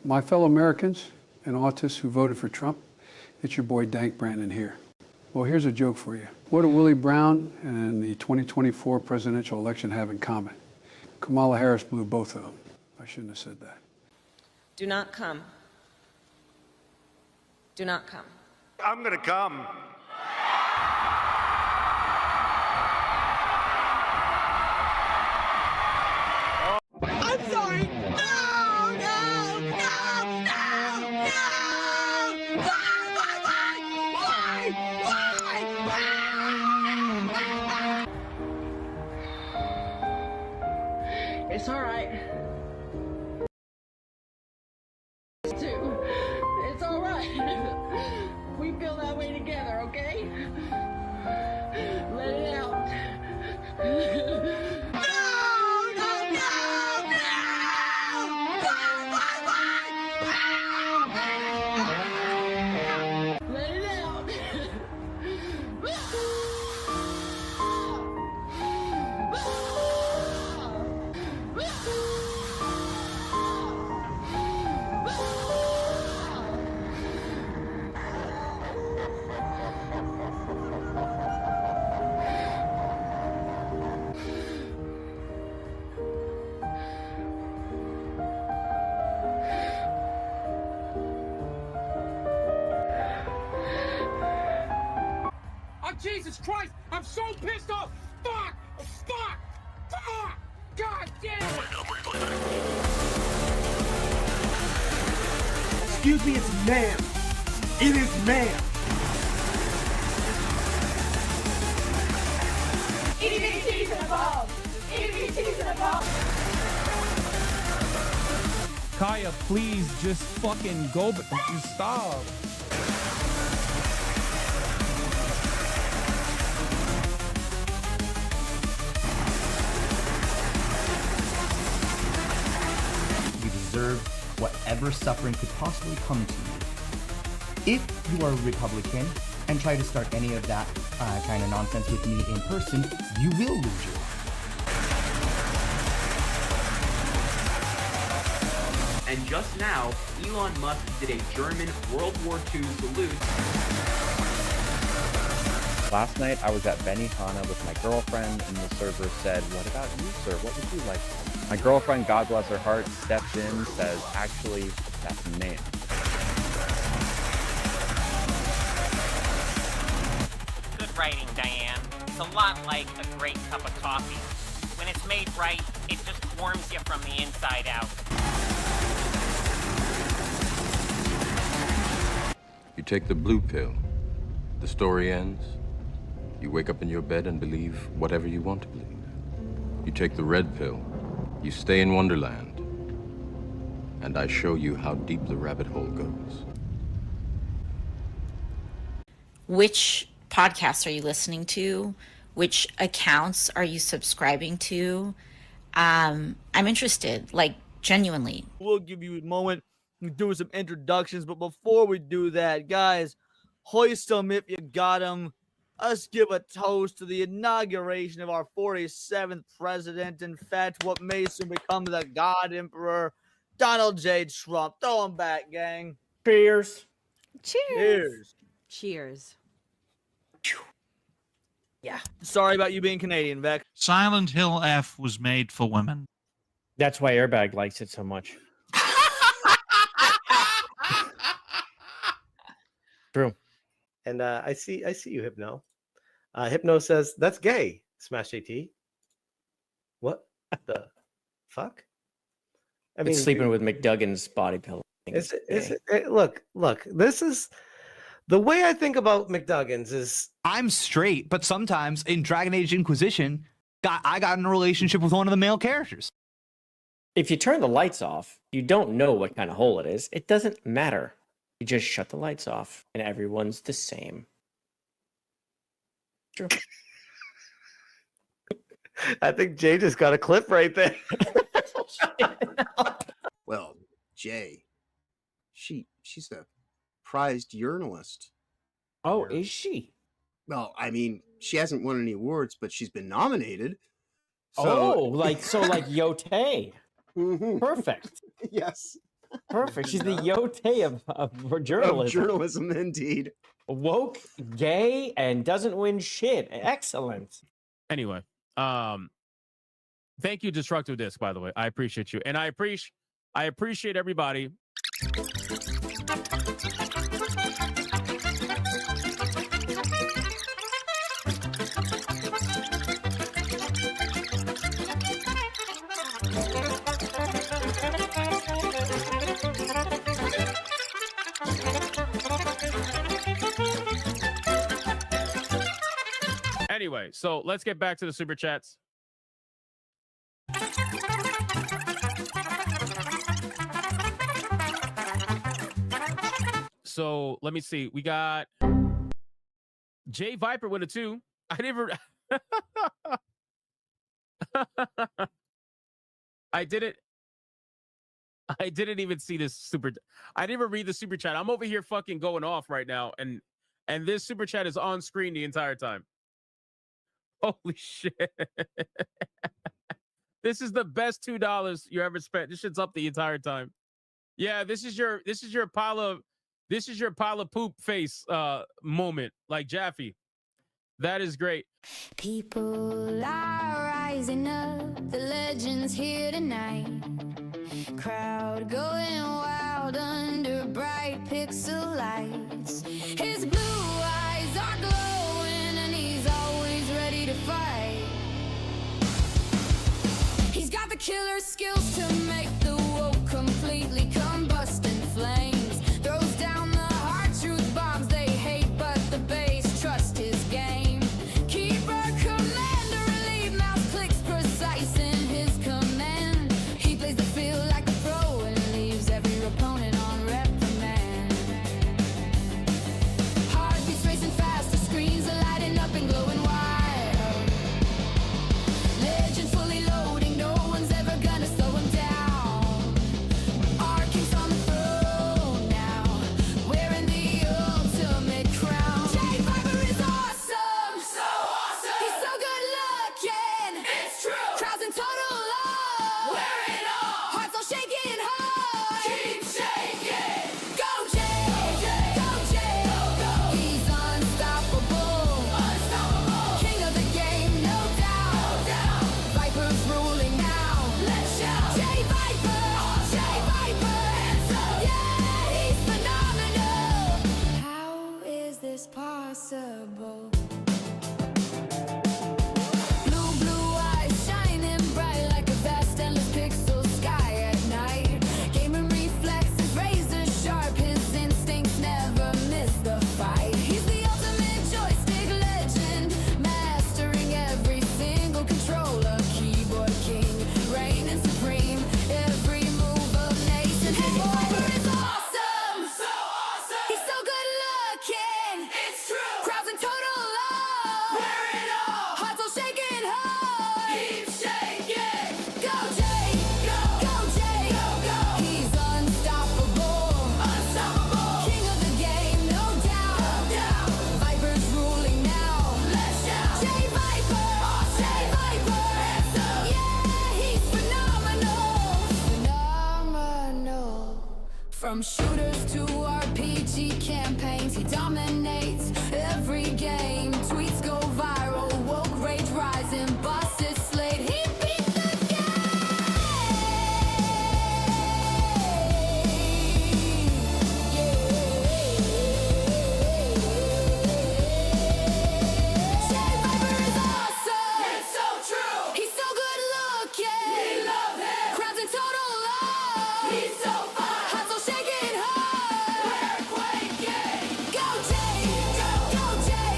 My fellow Americans and autists who voted for Trump, it's your boy Dank Brandon here. Well, here's a joke for you. What do Willie Brown and the 2024 presidential election have in common? Kamala Harris blew both of them. I shouldn't have said that. Do not come. Do not come. I'm gonna come. I'm sorry. No, no, no, no, no. Why? It's all right. It's all right. We feel that way together, okay? Let it out. Let it out. Oh, Jesus Christ! I'm so pissed off! Fuck! Fuck! Fuck! God damn it! Excuse me, it's ma'am. It is ma'am. EBTs and above. EBTs and above. Kaya, please just fucking go, but just stop. You deserve whatever suffering could possibly come to you. If you are a Republican and try to start any of that kind of nonsense with me in person, you will lose your life. And just now, Elon Musk did a German World War II salute. Last night, I was at Benihana with my girlfriend, and the server said, "What about you, sir? What would you like?" My girlfriend, God bless her heart, steps in, says, "Actually, that's ma'am." Good writing, Diane. It's a lot like a great cup of coffee. When it's made right, it just warms you from the inside out. You take the blue pill. The story ends. You wake up in your bed and believe whatever you want to believe. You take the red pill. You stay in Wonderland. And I show you how deep the rabbit hole goes. Which podcasts are you listening to? Which accounts are you subscribing to? I'm interested, like genuinely. We'll give you a moment to do some introductions, but before we do that, guys, hoist them if you got them. Let's give a toast to the inauguration of our 47th president. In fact, what may soon become the God Emperor, Donald J. Trump. Throw him back, gang. Cheers. Cheers. Cheers. Yeah. Sorry about you being Canadian, Vec. Silent Hill F was made for women. That's why Airbag likes it so much. True. And I see you, Hypno. Hypno says that's gay. Smash JT. What the fuck? I mean, it's sleeping with McDuggan's body pillow. Is it, look. This is the way I think about McDuggan's. Is I'm straight, but sometimes in Dragon Age Inquisition, I got in a relationship with one of the male characters. If you turn the lights off, you don't know what kind of hole it is. It doesn't matter. You just shut the lights off, and everyone's the same. True. I think Jay just got a clip right there. Well, Jay, she's a prized urinalist. Oh, is she? Well, I mean, she hasn't won any awards, but she's been nominated. So... Oh, like Yote. Mm-hmm. Perfect. Yes. Perfect. She's the Yote of journalism. Of journalism, indeed. Woke, gay, and doesn't win shit. Excellent. Anyway, thank you, Destructive Disc, by the way. I appreciate you. And I appreciate everybody. Anyway, so let's get back to the super chats. So let me see. We got JayViper with a 2. I never. I didn't even see this super. I didn't even read the super chat. I'm over here fucking going off right now, and this super chat is on screen the entire time. Holy shit! This is the best $2 you ever spent. This shit's up the entire time. Yeah, this is your pile of poop face moment, like Jaffe. That is great. People are rising up, the legends here tonight. Crowd going wild under bright pixel lights. His blue eyes are glowing and he's always ready to fight. He's got the killer skills to make the woke completely combust in flames. Throws down the hard truth bombs they hate, but the base trust his game. Keeper, commander, relieve mouse clicks precise in his command. He plays the field like a pro and leaves every opponent on reprimand. Heartbeats racing fast, the screens are lighting up and glowing wild. Legend fully loading, no one's ever gonna slow him down. Our king's on the throne now, wearing the ultimate crown. JayViper is awesome, so awesome. He's so good looking, it's true. Crowds in total love, wear it all. Hearts all shaking hard, keep shaking. Go Jay, go Jay, go. He's unstoppable, unstoppable. King of the game, no doubt, no doubt. Viper's ruling now, let's shout. JayViper, JayViper, hands up. Yeah, he's phenomenal. How is this possible? Blue eyes shining bright like a vast endless pixel sky at night. Gaming reflexes razor sharp, his instincts never miss the fight. He's the ultimate joystick legend, mastering every single controller. Keyboard king, reigning supreme, every move of nation. JayViper is awesome, so awesome. He's so good looking, it's true. Crowds in total love, wear it all. Hearts all shaking hard, keep shaking. Go Jay, go Jay, go. He's unstoppable, unstoppable. King of the game, no doubt, no doubt. Viper's ruling now, let's shout. JayViper, JayViper, hands up. Yeah, he's phenomenal, phenomenal. From shooters to RPG campaigns, he dominates every game. Tweets go viral, woke rage rising, bosses slayed. He beat the game. JayViper is awesome, it's so true. He's so good looking, we love him. Crowds in total love, he's so fine. Hearts all shaking hard, we're quaking. Go Jay,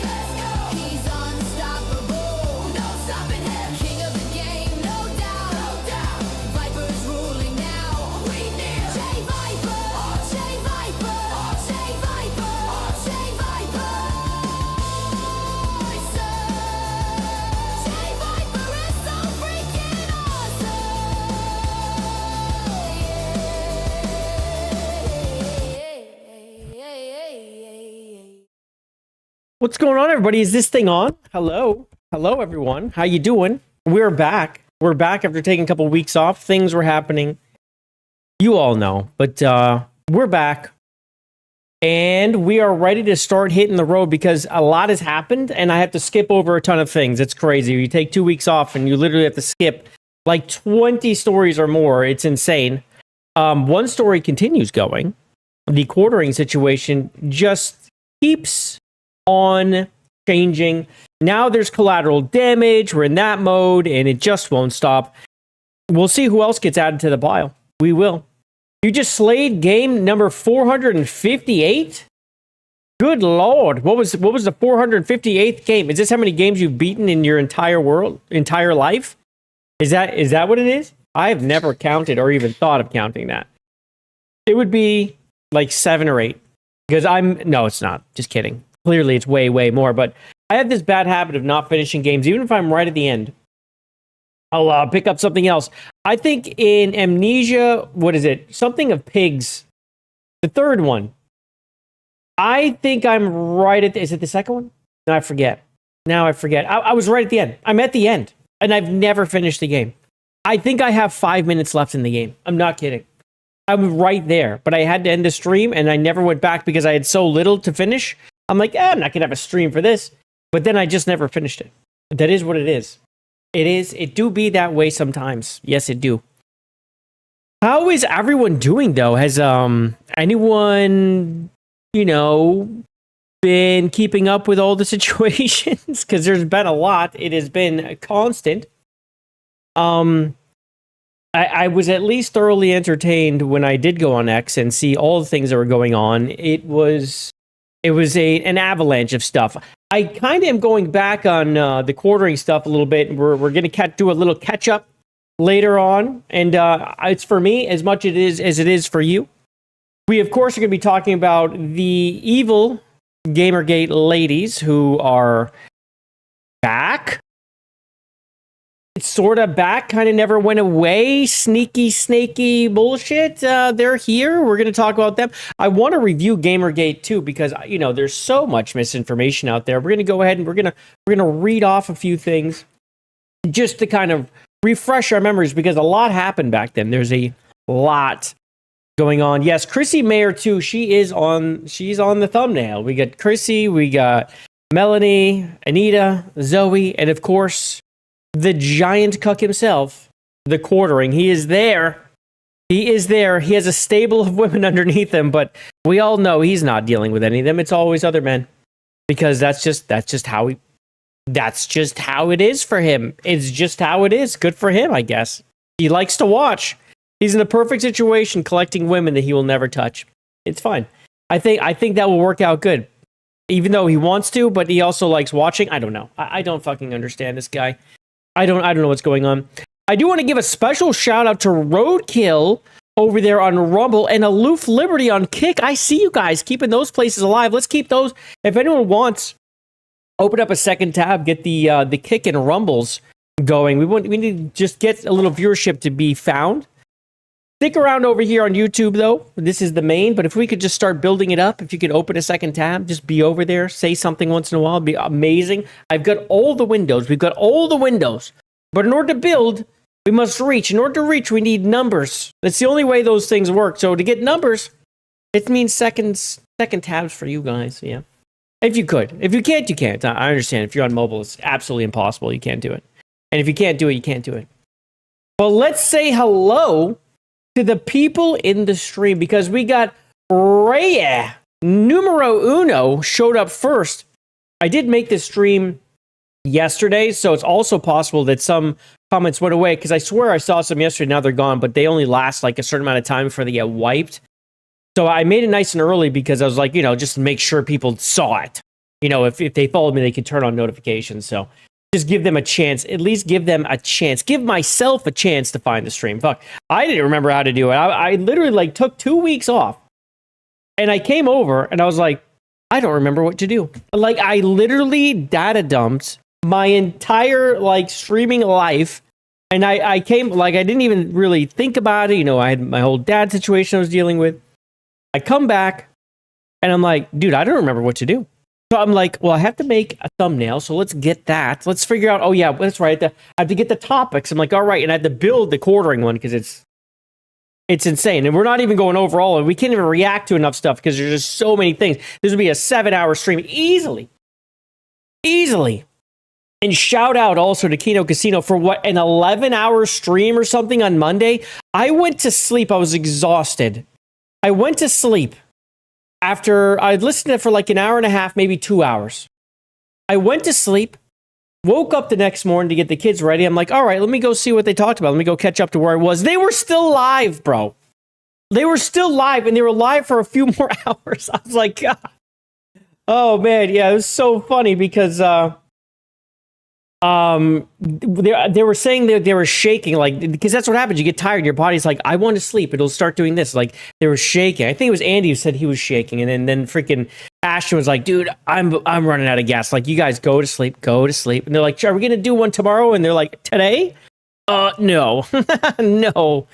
let's go. He's unstoppable, no stopping him. King of the game, no doubt, no doubt. Viper's ruling now, we near. JayViper, JayViper, JayViper, JayViper. JayViper is so freaking awesome. What's going on, everybody? Is this thing on? Hello, everyone. How you doing? We're back. We're back after taking a couple weeks off. Things were happening. You all know. But we're back. And we are ready to start hitting the road because a lot has happened and I have to skip over a ton of things. It's crazy. You take 2 weeks off and you literally have to skip like 20 stories or more. It's insane. One story continues going. The quartering situation just keeps on changing. Now there's collateral damage. We're in that mode and it just won't stop. We'll see who else gets added to the pile. We will. You just slayed game number 458? Good Lord. What was the 458th game? Is this how many games you've beaten in your entire life? Is that what it is? I have never counted or even thought of counting that. It would be like 7 or 8. Because no, it's not. Just kidding. Clearly it's way, way more. But I have this bad habit of not finishing games, even if I'm right at the end. I'll pick up something else. I think in Amnesia, what is it? Something of pigs. The third one. I think I'm right at... Is it the second one? No, I forget. Now I forget. I was right at the end. I'm at the end. And I've never finished the game. I think I have 5 minutes left in the game. I'm not kidding. I'm right there. But I had to end the stream and I never went back because I had so little to finish. I'm like, I'm not going to have a stream for this. But then I just never finished it. That is what it is. It do be that way sometimes. Yes, it do. How is everyone doing though? Has anyone, been keeping up with all the situations? Because there's been a lot. It has been constant. I was at least thoroughly entertained when I did go on X and see all the things that were going on. It was an avalanche of stuff. I kind of am going back on the quartering stuff a little bit. We're going to do a little catch up later on, and it's for me as much as it is for you. We of course are going to be talking about the evil Gamergate ladies who are back. It's sort of back, kind of never went away. Sneaky, snaky bullshit. They're here. We're going to talk about them. I want to review Gamergate too because there's so much misinformation out there. We're going to go ahead and we're going to read off a few things just to kind of refresh our memories because a lot happened back then. There's a lot going on. Yes, Chrissy Mayer too. She's on the thumbnail. We got Chrissy, we got Melanie, Anita, Zoe, and of course the giant cuck himself, the quartering. He is there. He is there. He has a stable of women underneath him, but we all know he's not dealing with any of them. It's always other men. Because that's just how it is for him. It's just how it is. Good for him, I guess. He likes to watch. He's in the perfect situation collecting women that he will never touch. It's fine. I think that will work out good. Even though he wants to, but he also likes watching. I don't know. I don't fucking understand this guy. I don't know what's going on. I do want to give a special shout out to Roadkill over there on Rumble and Aloof Liberty on Kick. I see you guys keeping those places alive. Let's keep those. If anyone wants, open up a second tab, get the Kick and Rumbles going. We need to just get a little viewership to be found. Stick around over here on YouTube, though. This is the main, but if we could just start building it up, if you could open a second tab, just be over there, say something once in a while, it'd be amazing. I've got all the windows. We've got all the windows. But in order to build, we must reach. In order to reach, we need numbers. That's the only way those things work. So to get numbers, it means second tabs for you guys, yeah. If you could. If you can't, you can't. I understand. If you're on mobile, it's absolutely impossible. You can't do it. And if you can't do it, you can't do it. Well, let's say hello to the people in the stream because we got Raya numero uno showed up first. I did make this stream yesterday, so it's also possible that some comments went away because I swear I saw some yesterday. Now they're gone, but they only last like a certain amount of time before they get wiped. So I made it nice and early because I was like, just to make sure people saw it. If they followed me, they could turn on notifications. So just give them a chance. At least give them a chance. Give myself a chance to find the stream. Fuck. I didn't remember how to do it. I literally took 2 weeks off. And I came over and I was like, I don't remember what to do. I literally data dumped my entire streaming life. And I came, I didn't even really think about it. I had my whole dad situation I was dealing with. I come back and I'm like, dude, I don't remember what to do. So I'm like, well, I have to make a thumbnail. So let's get that. Let's figure out, oh yeah, that's right. I have to get the topics. I'm like, all right. And I had to build the quartering one because it's It's insane. And we're not even going over all of it. We can't even react to enough stuff because there's just so many things. This would be a 7-hour stream easily. Easily. And shout out also to Kino Casino for what, an 11-hour stream or something on Monday? I went to sleep. I was exhausted. I went to sleep after I'd listened to it for like an hour and a half, maybe 2 hours. I went to sleep, woke up the next morning to get the kids ready. I'm like, all right, let me go see what they talked about. Let me go catch up to where I was. They were still live, bro. They were still live, and they were live for a few more hours. I was like, God. Oh, man. Yeah, it was so funny because they were saying that they were shaking, like, because that's what happens. You get tired, your body's like, I want to sleep. It'll start doing this. Like, they were shaking. I think it was Andy who said he was shaking, and then freaking Ashton was like, dude, I'm running out of gas. Like, you guys go to sleep. And they're like, are we gonna do one tomorrow? And they're like, today? No. No.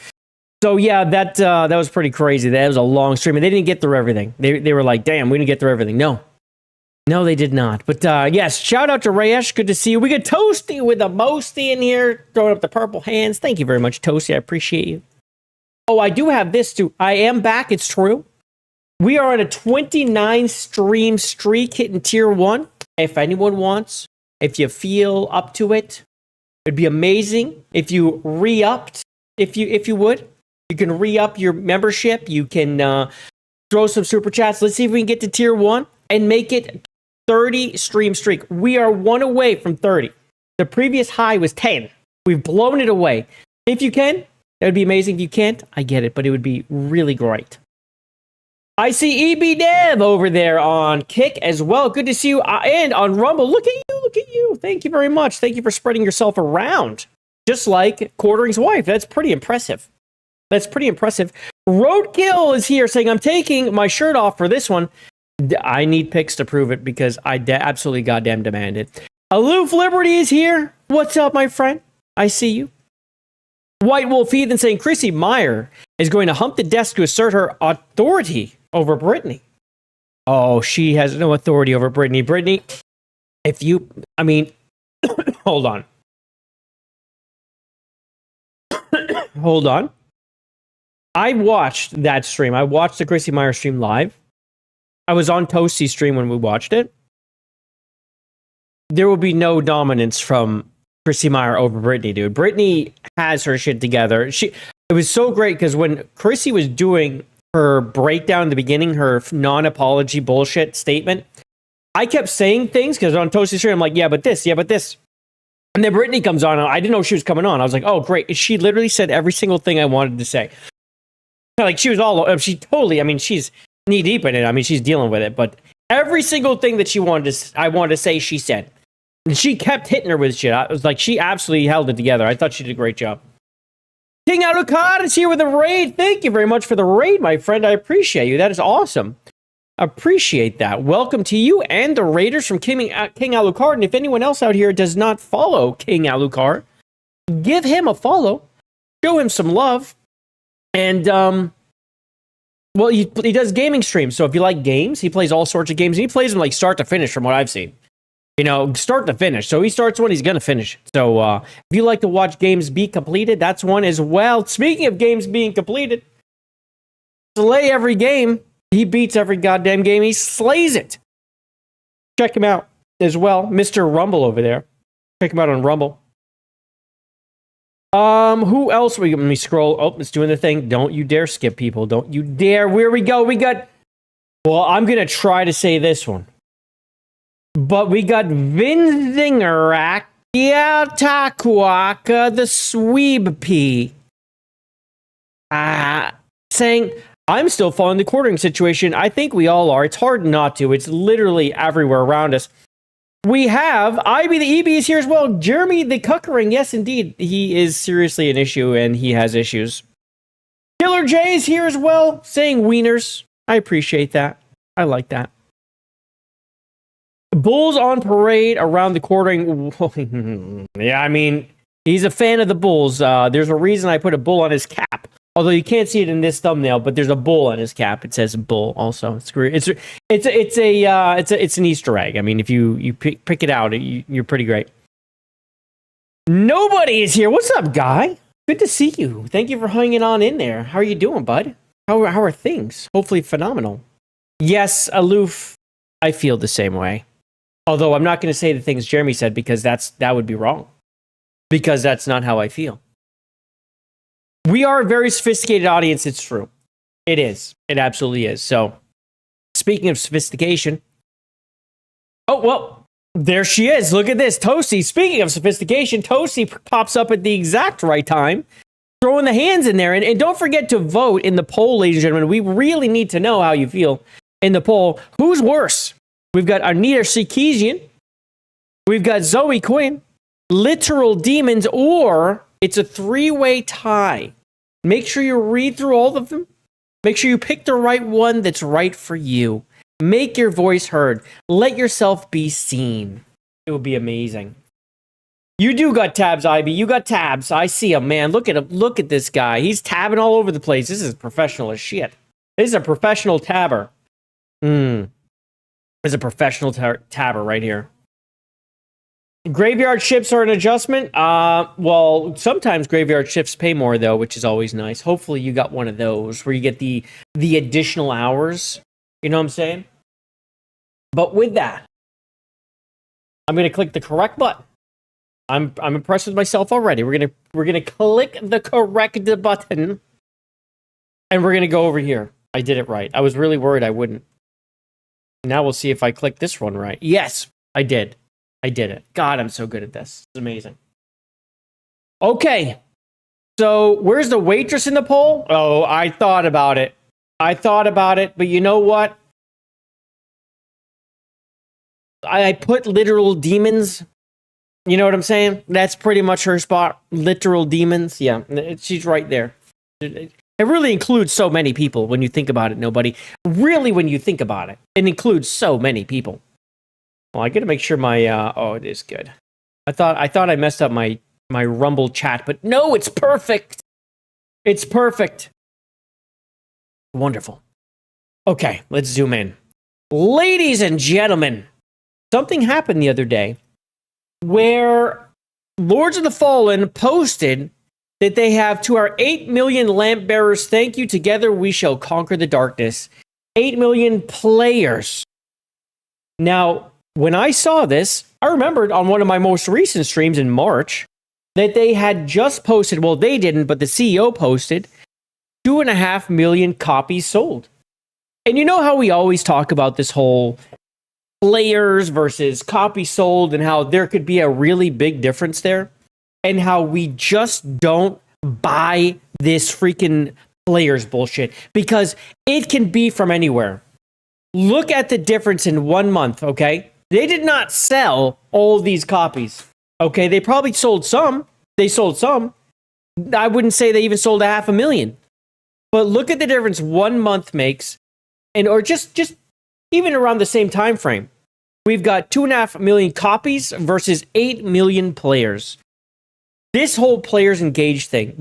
So yeah, that was pretty crazy. That was a long stream, and they didn't get through everything. They were like, damn, we didn't get through everything. No, they did not. But yes, shout out to Rayesh. Good to see you. We got Toasty with a Mosty in here, throwing up the purple hands. Thank you very much, Toasty. I appreciate you. Oh, I do have this too. I am back. It's true. We are on a 29 stream streak hitting tier 1. If anyone wants, if you feel up to it, it'd be amazing if you re-upped. If you would, you can re-up your membership. You can throw some super chats. Let's see if we can get to tier 1 and make it 30 stream streak. We are 1 away from 30. The previous high was 10. We've blown it away. If you can, that would be amazing. If you can't, I get it, but it would be really great. I see EB Dev over there on Kick as well. Good to see you. And on Rumble. Look at you. Thank you very much. Thank you for spreading yourself around. Just like Quartering's wife. That's pretty impressive. Roadkill is here saying, I'm taking my shirt off for this one. I need pics to prove it because I absolutely goddamn demand it. Aloof Liberty is here. What's up, my friend? I see you. White Wolf Heathen saying Chrissy Meyer is going to hump the desk to assert her authority over Brittany. Oh, she has no authority over Brittany. Brittany, hold on. Hold on. I watched that stream. I watched the Chrissy Meyer stream live. I was on Toasty's stream when we watched it. There will be no dominance from Chrissy Meyer over Brittany, dude. Brittany has her shit together. It was so great because when Chrissy was doing her breakdown in the beginning, her non-apology bullshit statement, I kept saying things because on Toasty's stream, I'm like, yeah, but this. And then Brittany comes on. I didn't know she was coming on. I was like, oh, great. She literally said every single thing I wanted to say. Like, she's knee deep in it. She's dealing with it, but every single thing that I wanted to say, she said. And she kept hitting her with shit. I was like, she absolutely held it together. I thought she did a great job. King Alucard is here with a raid. Thank you very much for the raid, my friend. I appreciate you. That is awesome. Appreciate that. Welcome to you and the raiders from King Alucard. And if anyone else out here does not follow King Alucard, give him a follow. Show him some love. And, well, he does gaming streams, so if you like games, he plays all sorts of games. And he plays them like start to finish from what I've seen. Start to finish. So he starts one, he's going to finish. So if you like to watch games be completed, that's one as well. Speaking of games being completed, slay every game. He beats every goddamn game. He slays it. Check him out as well. Mr. Rumble over there. Check him out on Rumble. Who else? Let me scroll. Oh, it's doing the thing. Don't you dare skip people. Don't you dare. Where we go? Well, I'm going to try to say this one. But we got Vinzingarak, Takuaka, the Sweeb P. Saying, I'm still following the quartering situation. I think we all are. It's hard not to. It's literally everywhere around us. We have Ivy the EB is here as well. Jeremy the Cuckering. Yes, indeed. He is seriously an issue and he has issues. Killer J is here as well, saying wieners. I appreciate that. I like that. Bulls on parade around the quartering. Yeah, he's a fan of the Bulls. There's a reason I put a bull on his cap. Although you can't see it in this thumbnail, but there's a bull on his cap. It says bull also. It's an Easter egg. If you pick it out, you're pretty great. Nobody is here. What's up, guy? Good to see you. Thank you for hanging on in there. How are you doing, bud? How are things? Hopefully phenomenal. Yes, aloof. I feel the same way. Although I'm not going to say the things Jeremy said because that would be wrong. Because that's not how I feel. We are a very sophisticated audience, it's true. It is. It absolutely is. So, speaking of sophistication. Oh, well, there she is. Look at this. Toasty, speaking of sophistication, Toasty pops up at the exact right time, throwing the hands in there. And don't forget to vote in the poll, ladies and gentlemen. We really need to know how you feel in the poll. Who's worse? We've got Anita Sarkeesian. We've got Zoe Quinn. Literal demons, or it's a three-way tie. Make sure you read through all of them. Make sure you pick the right one that's right for you. Make your voice heard. Let yourself be seen. It would be amazing. You do got tabs, Ivy. You got tabs. I see him, man. Look at him. Look at this guy. He's tabbing all over the place. This is professional as shit. This is a professional tabber. This is a professional tabber right here. Graveyard shifts are an adjustment. Well, sometimes graveyard shifts pay more though, which is always nice. Hopefully you got one of those where you get the additional hours. You know what I'm saying? But with that, I'm gonna click the correct button. I'm impressed with myself already. We're gonna click the correct button, and we're gonna go over here. I did it right. I was really worried I wouldn't. Now we'll see if I click this one right. Yes, I did. I did it. God, I'm so good at this. It's amazing. Okay. So, where's the waitress in the poll? Oh, I thought about it. But you know what? I put literal demons. You know what I'm saying? That's pretty much her spot. Literal demons. Yeah, she's right there. It really includes so many people when you think about it, nobody. Really, when you think about it, it includes so many people. Well, I gotta make sure my oh, it is good. I thought I messed up my Rumble chat, but no, it's perfect. It's perfect. Wonderful. Okay, let's zoom in. Ladies and gentlemen, something happened the other day where Lords of the Fallen posted that they have, to our 8 million lamp bearers, thank you, together we shall conquer the darkness. 8 million players. Now, when I saw this, I remembered on one of my most recent streams in March that they had just posted, well, they didn't, but the CEO posted 2.5 million copies sold. And you know how we always talk about this whole players versus copies sold and how there could be a really big difference there, and how we just don't buy this freaking players bullshit because it can be from anywhere. Look at the difference in 1 month, okay? They did not sell all these copies, okay? They probably sold some. They sold some. I wouldn't say they even sold 500,000. But look at the difference 1 month makes, and or just even around the same time frame. We've got 2.5 million copies versus 8 million players. This whole players engaged thing,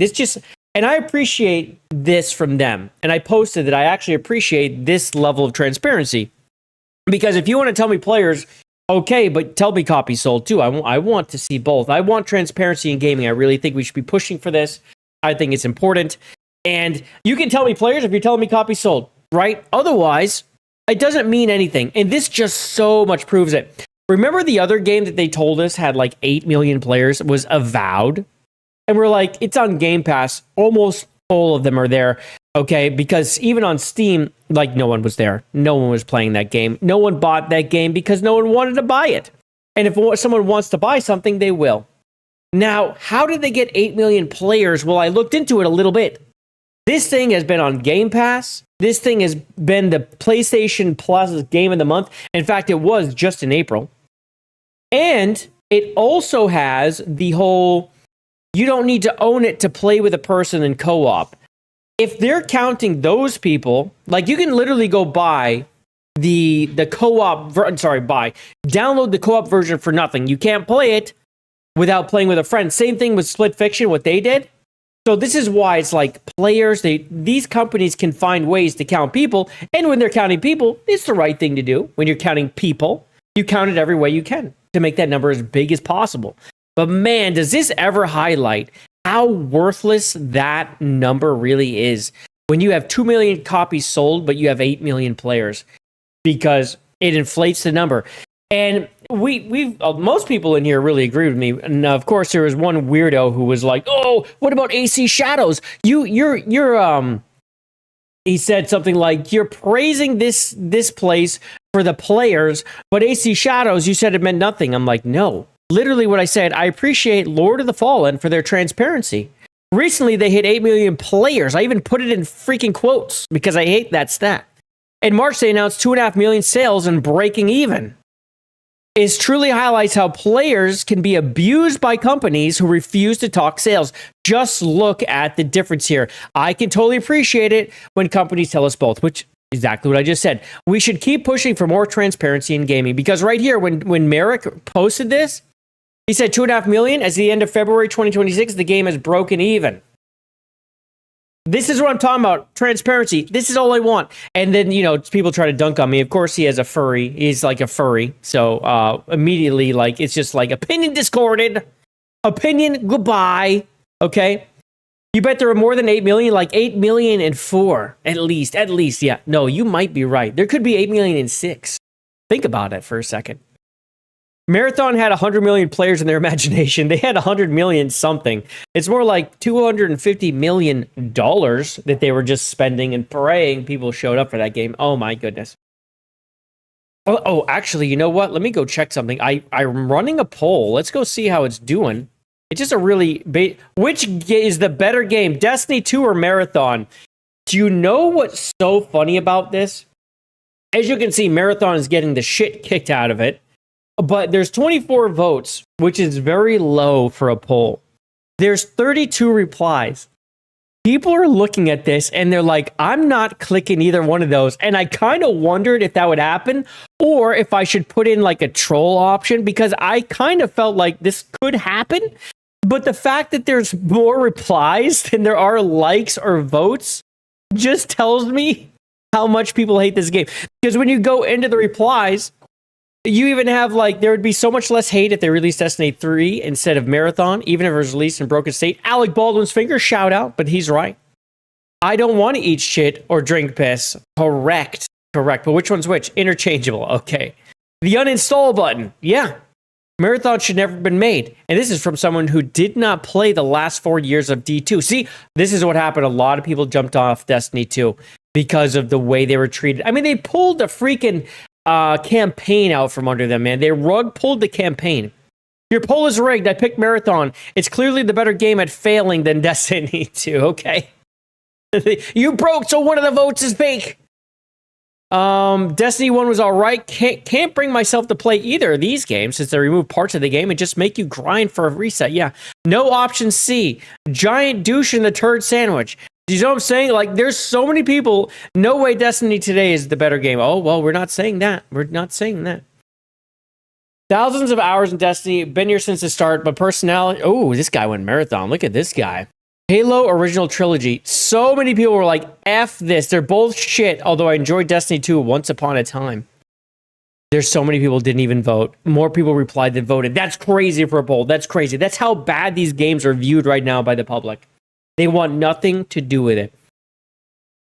and I appreciate this from them. And I posted that I actually appreciate this level of transparency. Because if you want to tell me players, okay, but tell me copies sold too. I want to see both. I want transparency in gaming. I really think we should be pushing for this. I think it's important. And you can tell me players if you're telling me copies sold, right? Otherwise, it doesn't mean anything. And this just so much proves it. Remember the other game that they told us had like 8 million players was Avowed? And we're like, it's on Game Pass. Almost all of them are there. Okay, because even on Steam, like no one was there. No one was playing that game. No one bought that game because no one wanted to buy it. And if someone wants to buy something, they will. Now, how did they get 8 million players? Well, I looked into it a little bit. This thing has been on Game Pass. This thing has been the PlayStation Plus Game of the Month. In fact, it was just in April. And it also has the whole, you don't need to own it to play with a person in co-op. If they're counting those people, like you can literally go buy the co-op, download the co-op version for nothing. You can't play it without playing with a friend. Same thing with Split Fiction, what they did. So this is why it's like players, these companies can find ways to count people. And when they're counting people, it's the right thing to do. When you're counting people, you count it every way you can to make that number as big as possible. But man, does this ever highlight how worthless that number really is when you have 2 million copies sold, but you have 8 million players, because it inflates the number. And we've most people in here really agree with me. And of course, there was one weirdo who was like, "Oh, what about AC Shadows? He said something like, "You're praising this place for the players, but AC Shadows, you said it meant nothing." I'm like, no. Literally what I said, I appreciate Lord of the Fallen for their transparency. Recently, they hit 8 million players. I even put it in freaking quotes because I hate that stat. In March, they announced 2.5 million sales and breaking even. It truly highlights how players can be abused by companies who refuse to talk sales. Just look at the difference here. I can totally appreciate it when companies tell us both, which is exactly what I just said. We should keep pushing for more transparency in gaming, because right here, when Merrick posted this, he said 2.5 million. As the end of February 2026, the game has broken even. This is what I'm talking about. Transparency. This is all I want. And then, people try to dunk on me. Of course, he has a furry. He's like a furry. So immediately, it's just like opinion discorded. Opinion goodbye. Okay. You bet there are more than 8 million, like 8 million and 4. At least. Yeah. No, you might be right. There could be 8 million and 6. Think about it for a second. Marathon had 100 million players in their imagination. They had 100 million something. It's more like $250 million that they were just spending and praying people showed up for that game. Oh my goodness. Oh, actually, you know what? Let me go check something. I'm running a poll. Let's go see how it's doing. It's just a really which is the better game, Destiny 2 or Marathon? Do you know what's so funny about this? As you can see, Marathon is getting the shit kicked out of it. But there's 24 votes, which is very low for a poll. There's 32 replies. People are looking at this and they're like, I'm not clicking either one of those. And I kind of wondered if that would happen or if I should put in like a troll option, because I kind of felt like this could happen. But the fact that there's more replies than there are likes or votes just tells me how much people hate this game. Because when you go into the replies, you even have there would be so much less hate if they released Destiny 3 instead of Marathon, even if it was released in broken state. Alec Baldwin's finger, shout out, but he's right. I don't want to eat shit or drink piss. Correct. But which one's which? Interchangeable. Okay. The uninstall button. Yeah. Marathon should never have been made. And this is from someone who did not play the last 4 years of D2. See, this is what happened. A lot of people jumped off Destiny 2 because of the way they were treated. I mean, they pulled the freaking campaign out from under them, man. They rug pulled the campaign. Your poll is rigged. I picked Marathon. It's clearly the better game at failing than Destiny 2. Okay. You broke, so one of the votes is fake. Destiny 1 was all right. Can't bring myself to play either of these games since they remove parts of the game and just make you grind for a reset. Yeah. No option C. Giant douche in the turd sandwich. Do you know what I'm saying? There's so many people. No way Destiny today is the better game. Oh, well, we're not saying that. Thousands of hours in Destiny. Been here since the start, but personality. Oh, this guy went Marathon. Look at this guy. Halo Original Trilogy. So many people were like, F this. They're both shit, although I enjoyed Destiny 2 once upon a time. There's so many people didn't even vote. More people replied than voted. That's crazy for a poll. That's crazy. That's how bad these games are viewed right now by the public. They want nothing to do with it.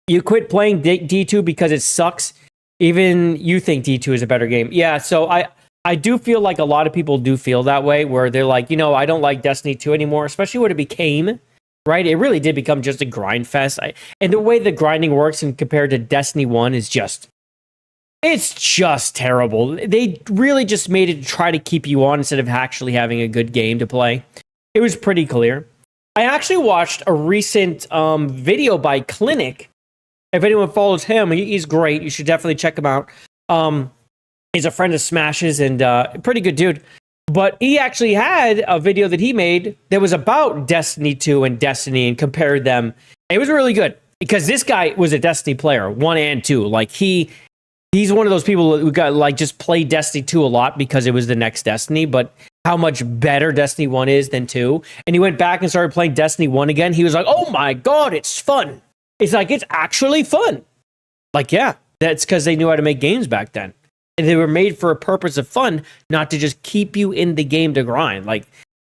You quit playing D2 because it sucks. Even you think D2 is a better game. Yeah, so I do feel like a lot of people do feel that way, where they're like, I don't like Destiny 2 anymore, especially when it became, right? It really did become just a grind fest. And the way the grinding works and compared to Destiny 1 is it's just terrible. They really just made it to try to keep you on instead of actually having a good game to play. It was pretty clear. I actually watched a recent video by Clinic. If anyone follows him, he's great. You should definitely check him out. He's a friend of Smash's and pretty good dude. But he actually had a video that he made that was about Destiny 2 and Destiny and compared them. It was really good because this guy was a Destiny player, 1 and 2. He's one of those people who got just played Destiny 2 a lot because it was the next Destiny, but how much better Destiny 1 is than 2. And he went back and started playing Destiny 1 again. He was like, oh my God, it's fun. It's it's actually fun. Yeah, that's because they knew how to make games back then. And they were made for a purpose of fun, not to just keep you in the game to grind.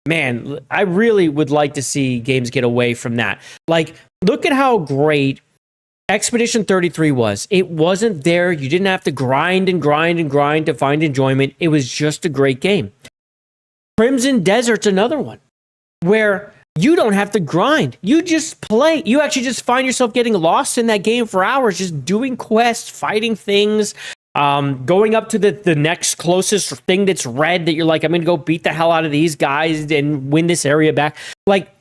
man, I really would like to see games get away from that. Like, look at how great Expedition 33 was. It wasn't there. You didn't have to grind and grind and grind to find enjoyment. It was just a great game. Crimson Desert's another one where you don't have to grind. You just play. You actually just find yourself getting lost in that game for hours, just doing quests, fighting things, going up to the next closest thing that's red that you're like, I'm going to go beat the hell out of these guys and win this area back. Like,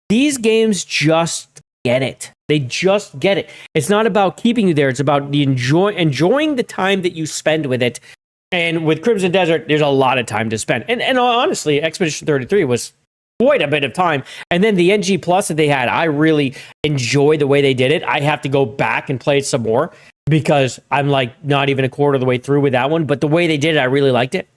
these games just get it. They just get it. It's not about keeping you there. It's about the enjoying the time that you spend with it. And with Crimson Desert, there's a lot of time to spend. And honestly, Expedition 33 was quite a bit of time. And then the NG Plus that they had, I really enjoy the way they did it. I have to go back and play it some more because I'm like not even a quarter of the way through with that one. But the way they did it, I really liked it.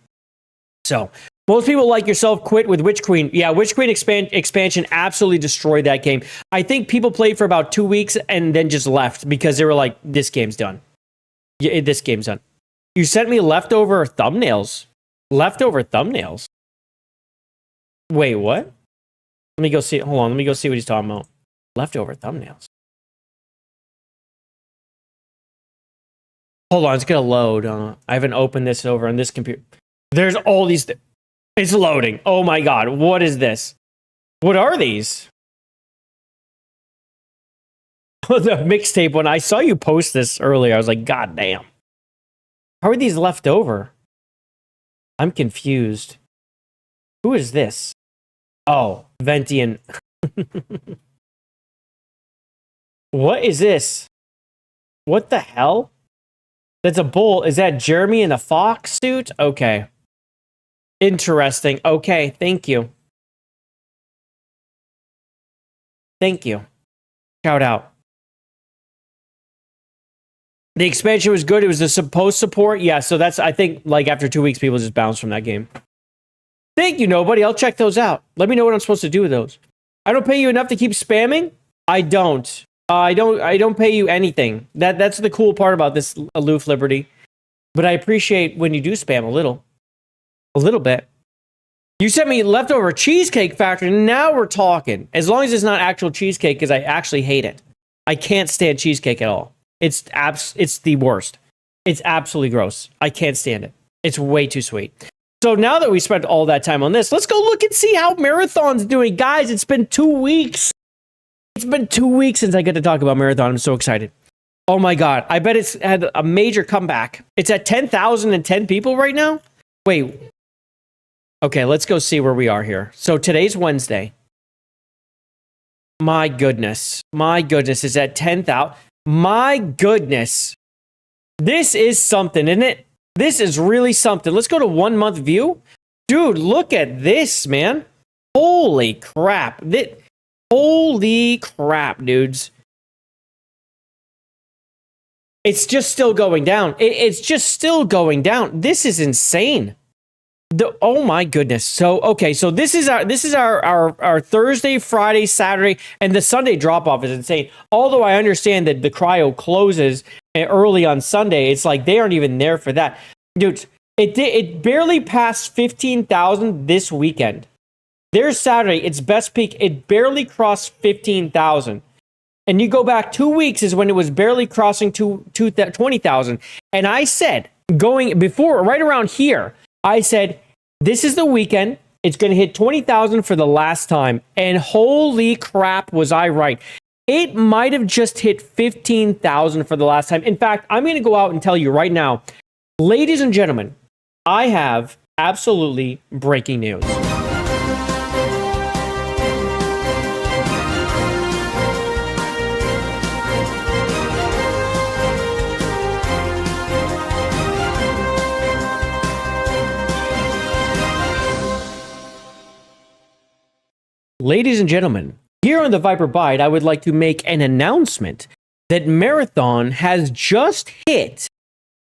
So most people like yourself quit with Witch Queen. Yeah, Witch Queen expansion absolutely destroyed that game. I think people played for about 2 weeks and then just left because they were like, this game's done. Yeah, this game's done. You sent me leftover thumbnails. Leftover thumbnails? Wait, what? Let me go see. Hold on. Let me go see what he's talking about. Leftover thumbnails. Hold on. It's going to load. I haven't opened this over on this computer. There's all these. It's loading. Oh my God. What is this? What are these? The mixtape one. I saw you post this earlier. I was like, God damn. How are these left over? I'm confused. Who is this? Oh, Ventian. What is this? What the hell? That's a bull. Is that Jeremy in a fox suit? Okay. Interesting. Okay, thank you. Thank you. Shout out. The expansion was good. It was the supposed support. Yeah, so that's, I think, like after 2 weeks, people just bounced from that game. Thank you, nobody. I'll check those out. Let me know what I'm supposed to do with those. I don't pay you enough to keep spamming? I don't. I don't pay you anything. That's the cool part about this Aloof Liberty. But I appreciate when you do spam a little. A little bit. You sent me leftover Cheesecake Factory. Now we're talking. As long as it's not actual cheesecake, because I actually hate it. I can't stand cheesecake at all. It's the worst. It's absolutely gross. I can't stand it. It's way too sweet. So now that we spent all that time on this, let's go look and see how Marathon's doing. Guys, it's been 2 weeks. It's been 2 weeks since I get to talk about Marathon. I'm so excited. Oh my God. I bet it's had a major comeback. It's at 10,010 people right now. Wait. Okay, let's go see where we are here. So today's Wednesday. My goodness. My goodness. It's at 10,000. My goodness. This is something, isn't it? This is really something. Let's go to 1 month view. Dude, look at this, man. Holy crap. Holy crap, dudes. It's just still going down. It's just still going down. This is insane. Oh my goodness. So okay, so this is our Thursday, Friday, Saturday, and the Sunday drop off is insane. Although I understand that the cryo closes early on Sunday, it's like they aren't even there for that. Dude, it barely passed 15,000 this weekend. There's Saturday, its best peak, it barely crossed 15,000. And you go back 2 weeks is when it was barely crossing 20,000. And I said, going before, right around here, I said, this is the weekend. It's going to hit 20,000 for the last time. And holy crap, was I right. It might have just hit 15,000 for the last time. In fact, I'm going to go out and tell you right now, ladies and gentlemen, I have absolutely breaking news. Ladies and gentlemen, here on the Viper Byte, I would like to make an announcement that Marathon has just hit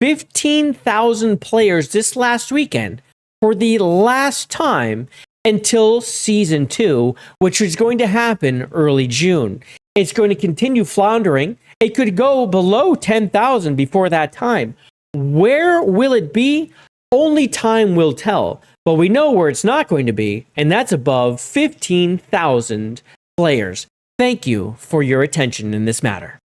15,000 players this last weekend for the last time until Season 2, which is going to happen early June. It's going to continue floundering. It could go below 10,000 before that time. Where will it be? Only time will tell, but we know where it's not going to be, and that's above 15,000 players. Thank you for your attention in this matter.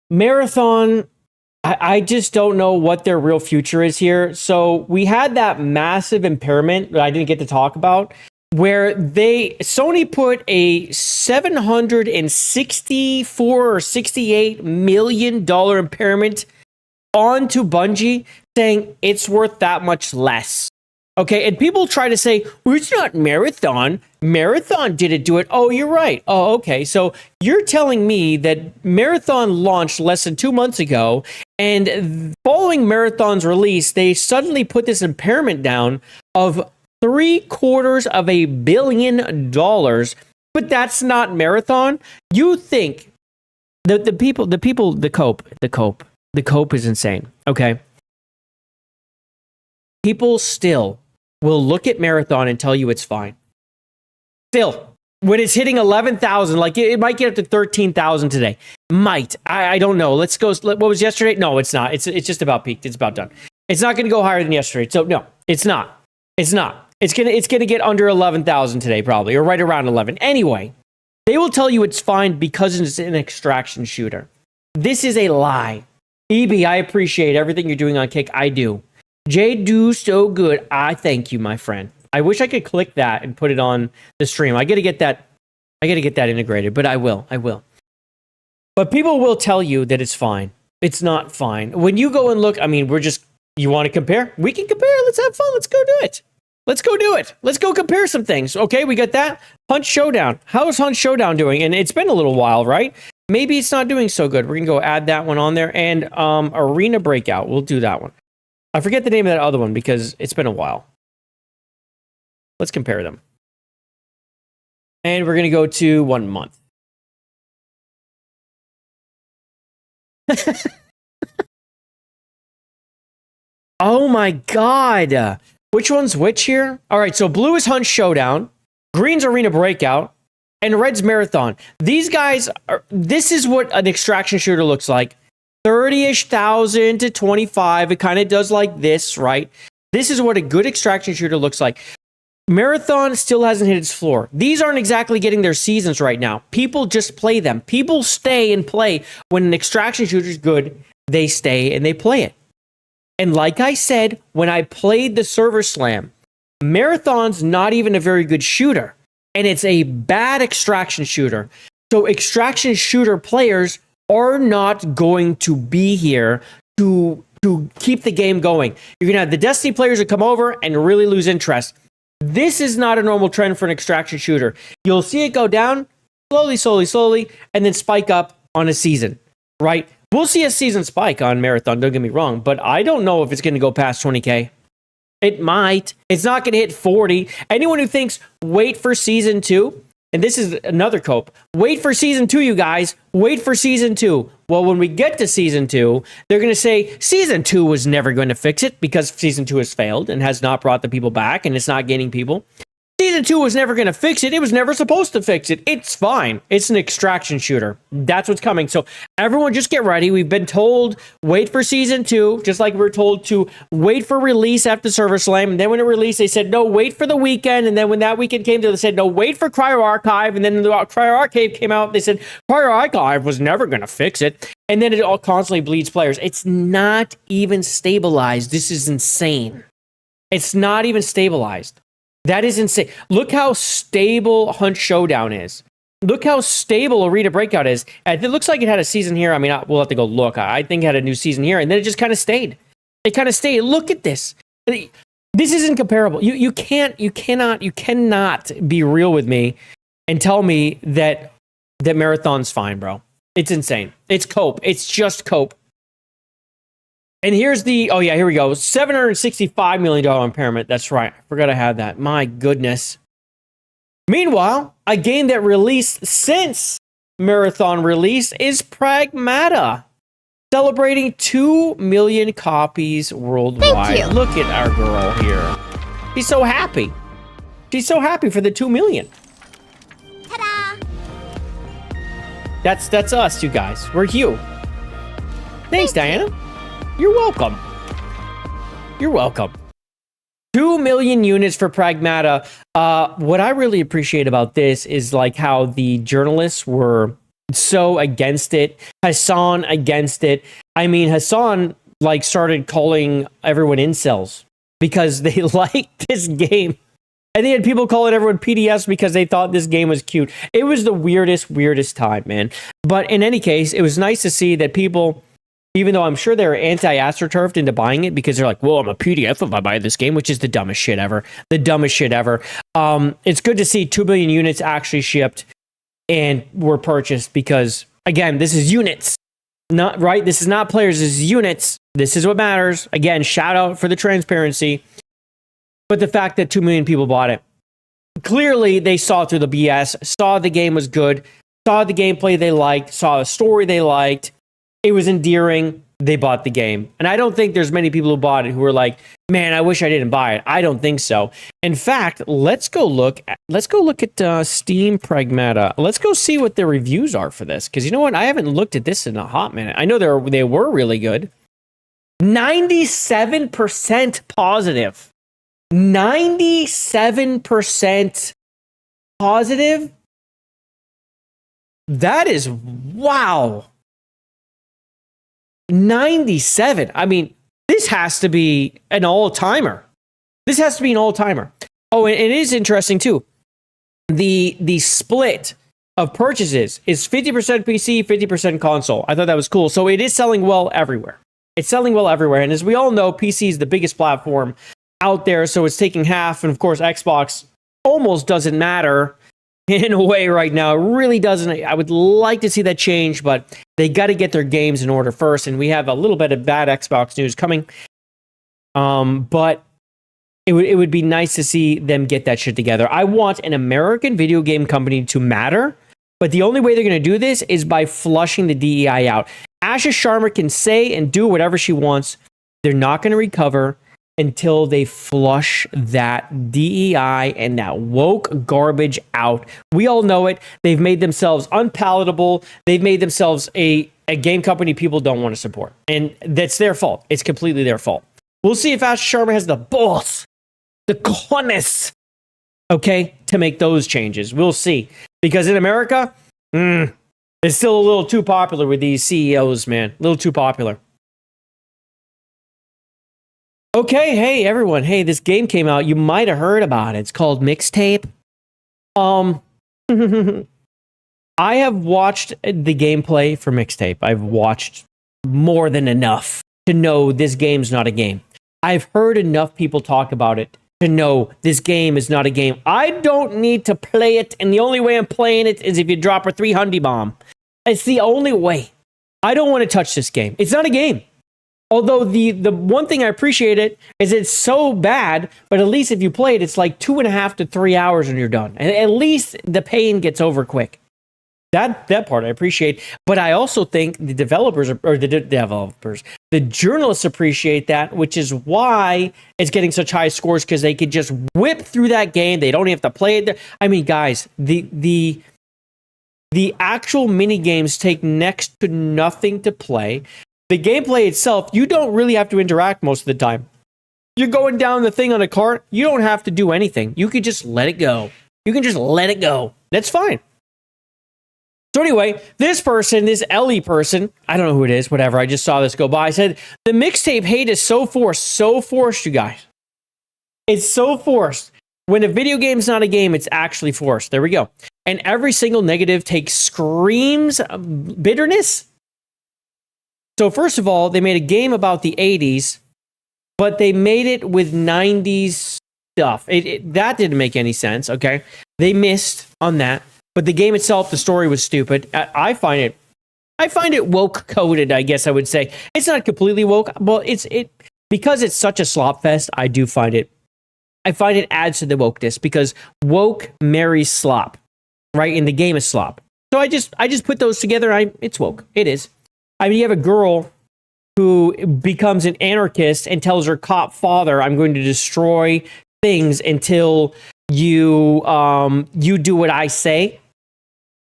Marathon, I just don't know what their real future is here. So we had that massive impairment that I didn't get to talk about, where Sony put a $764 or $68 million impairment onto Bungie, saying it's worth that much less. Okay, and people try to say, well, it's not Marathon. Marathon didn't do it. Oh, you're right. Oh, okay. So you're telling me that Marathon launched less than 2 months ago, and following Marathon's release, they suddenly put this impairment down of $750 million. But that's not Marathon. You think that the cope is insane. Okay. People still will look at Marathon and tell you it's fine. Still, when it's hitting 11,000, like it might get up to 13,000 today. Might. I don't know. Let's go. What was yesterday? No, it's not. It's just about peaked. It's about done. It's not going to go higher than yesterday. So no, it's not. It's not. It's gonna get under 11,000 today probably, or right around 11. Anyway, they will tell you it's fine because it's an extraction shooter. This is a lie. EB, I appreciate everything you're doing on Kick. I do. Jay, do so good. I thank you, my friend. I wish I could click that and put it on the stream. I got to get that integrated, but I will. But people will tell you that it's fine. It's not fine. When you go and look, I mean, you want to compare? We can compare. Let's have fun. Let's go do it. Let's go compare some things. Okay, we got that. Hunt Showdown. How is Hunt Showdown doing? And it's been a little while, right? Maybe it's not doing so good. We're going to go add that one on there. And Arena Breakout. We'll do that one. I forget the name of that other one because it's been a while. Let's compare them. And we're going to go to 1 month. Oh my God. Which one's which here? All right, so blue is Hunt Showdown, green's Arena Breakout, and red's Marathon. These guys this is what an extraction shooter looks like. 30-ish thousand to 25. It kind of does like this, right? This is what a good extraction shooter looks like. Marathon still hasn't hit its floor. These aren't exactly getting their seasons right now. People just play them. People stay and play. When an extraction shooter is good, they stay and they play it. And like I said, when I played the Server Slam, Marathon's not even a very good shooter. And it's a bad extraction shooter. So extraction shooter players are not going to be here to keep the game going. You're going to have the Destiny players that come over and really lose interest. This is not a normal trend for an extraction shooter. You'll see it go down slowly, and then spike up on a season, right? We'll see a season spike on Marathon, don't get me wrong, but I don't know if it's going to go past 20K. It might. It's not going to hit 40. Anyone who thinks, wait for Season 2, and this is another cope. Wait for Season 2, you guys. Wait for Season 2. Well, when we get to Season 2, they're going to say, Season 2 was never going to fix it because Season 2 has failed and has not brought the people back and it's not gaining people. Season 2 was never going to fix it. It was never supposed to fix it. It's fine. It's an extraction shooter. That's what's coming. So everyone just get ready. We've been told, wait for Season 2, just like we were told to wait for release after Server Slam. And then when it released, they said, no, wait for the weekend. And then when that weekend came, they said, no, wait for Cryo Archive. And then the Cryo Archive came out. They said, Cryo Archive was never going to fix it. And then it all constantly bleeds players. It's not even stabilized. This is insane. It's not even stabilized. That is insane. Look how stable Hunt Showdown is. Look how stable Arena Breakout is. And it looks like it had a season here. I mean, we'll have to go look. I think it had a new season here, and then it just kind of stayed. It kind of stayed. Look at this. This isn't comparable. You cannot be real with me and tell me that Marathon's fine, bro. It's insane. It's cope. It's just cope. And here's the, here we go. $765 million impairment. That's right. I forgot I had that. My goodness. Meanwhile, a game that released since Marathon release is Pragmata. celebrating 2 million copies worldwide. you. Look at our girl here. She's so happy. She's so happy for the 2 million. Ta-da! That's us, you guys. We're you. Thanks, Diana. You're welcome. You're welcome. 2 million units for Pragmata. What I really appreciate about this is like how the journalists were so against it. Hassan against it. I mean, Hassan like started calling everyone incels because they liked this game. And they had people calling everyone PDS because they thought this game was cute. It was the weirdest time, man. But in any case, it was nice to see that people, even though I'm sure they're anti-astroturfed into buying it because they're like, well, I'm a PDF if I buy this game, which is the dumbest shit ever. The dumbest shit ever. It's good to see 2 billion units actually shipped and were purchased because, again, this is units. Not right. This is not players. This is units. This is what matters. Again, shout out for the transparency. But the fact that 2 million people bought it, clearly they saw through the BS, saw the game was good, saw the gameplay they liked, saw the story they liked. It was endearing. They bought the game. And I don't think there's many people who bought it who were like, man, I wish I didn't buy it. I don't think so. In fact, let's go look at Steam Pragmata. Let's go see what the reviews are for this. Because you know what? I haven't looked at this in a hot minute. I know they were really good. 97% positive. 97% positive. That is wow. 97. I mean, this has to be an all-timer. This has to be an all-timer. Oh, and it is interesting too. The split of purchases is 50% PC, 50% console. I thought that was cool. So it is selling well everywhere. It's selling well everywhere. And as we all know, PC is the biggest platform out there, so it's taking half. And of course, Xbox almost doesn't matter in a way right now. It really doesn't. I would like to see that change, but they got to get their games in order first. And we have a little bit of bad Xbox news coming. But it would be nice to see them get that shit together. I want an American video game company to matter, but the only way they're going to do this is by flushing the DEI out. Asha Sharma can say and do whatever she wants. They're not going to recover until they flush that DEI and that woke garbage out. We all know it. They've made themselves unpalatable. They've made themselves a game company people don't want to support. And that's their fault. It's completely their fault. We'll see if Asha Sharma has the balls, the cojones, okay, to make those changes. We'll see. Because in America, it's still a little too popular with these CEOs, man. A little too popular. Okay, hey everyone. Hey, this game came out. You might have heard about it. It's called Mixtape. I have watched the gameplay for Mixtape. I've watched more than enough to know this game's not a game. I've heard enough people talk about it to know this game is not a game. I don't need to play it, and the only way I'm playing it is if you drop a 300 bomb. It's the only way. I don't want to touch this game. It's not a game. Although the one thing I appreciate it is it's so bad, but at least if you play it, it's like 2.5 to 3 hours and you're done. And at least the pain gets over quick. That part I appreciate. But I also think the the journalists appreciate that, which is why it's getting such high scores, because they could just whip through that game. They don't even have to play it. I mean, guys, the actual mini games take next to nothing to play. The gameplay itself, you don't really have to interact most of the time. You're going down the thing on a cart, you don't have to do anything. You could just let it go. You can just let it go. That's fine. So anyway, this Ellie person, I don't know who it is, whatever, I just saw this go by, said, the Mixtape hate is so forced, you guys. It's so forced. When a video game's not a game, it's actually forced. There we go. And every single negative screams bitterness. So first of all, they made a game about the 80s, but they made it with 90s stuff. That didn't make any sense, okay? They missed on that. But the game itself, the story was stupid. I find it woke coded, I guess I would say. It's not completely woke, but because it's such a slop fest, I find it adds to the wokeness, because woke marries slop, right? And the game is slop. So I just put those together. It's woke. It is. I mean, you have a girl who becomes an anarchist and tells her cop father, I'm going to destroy things until you do what I say.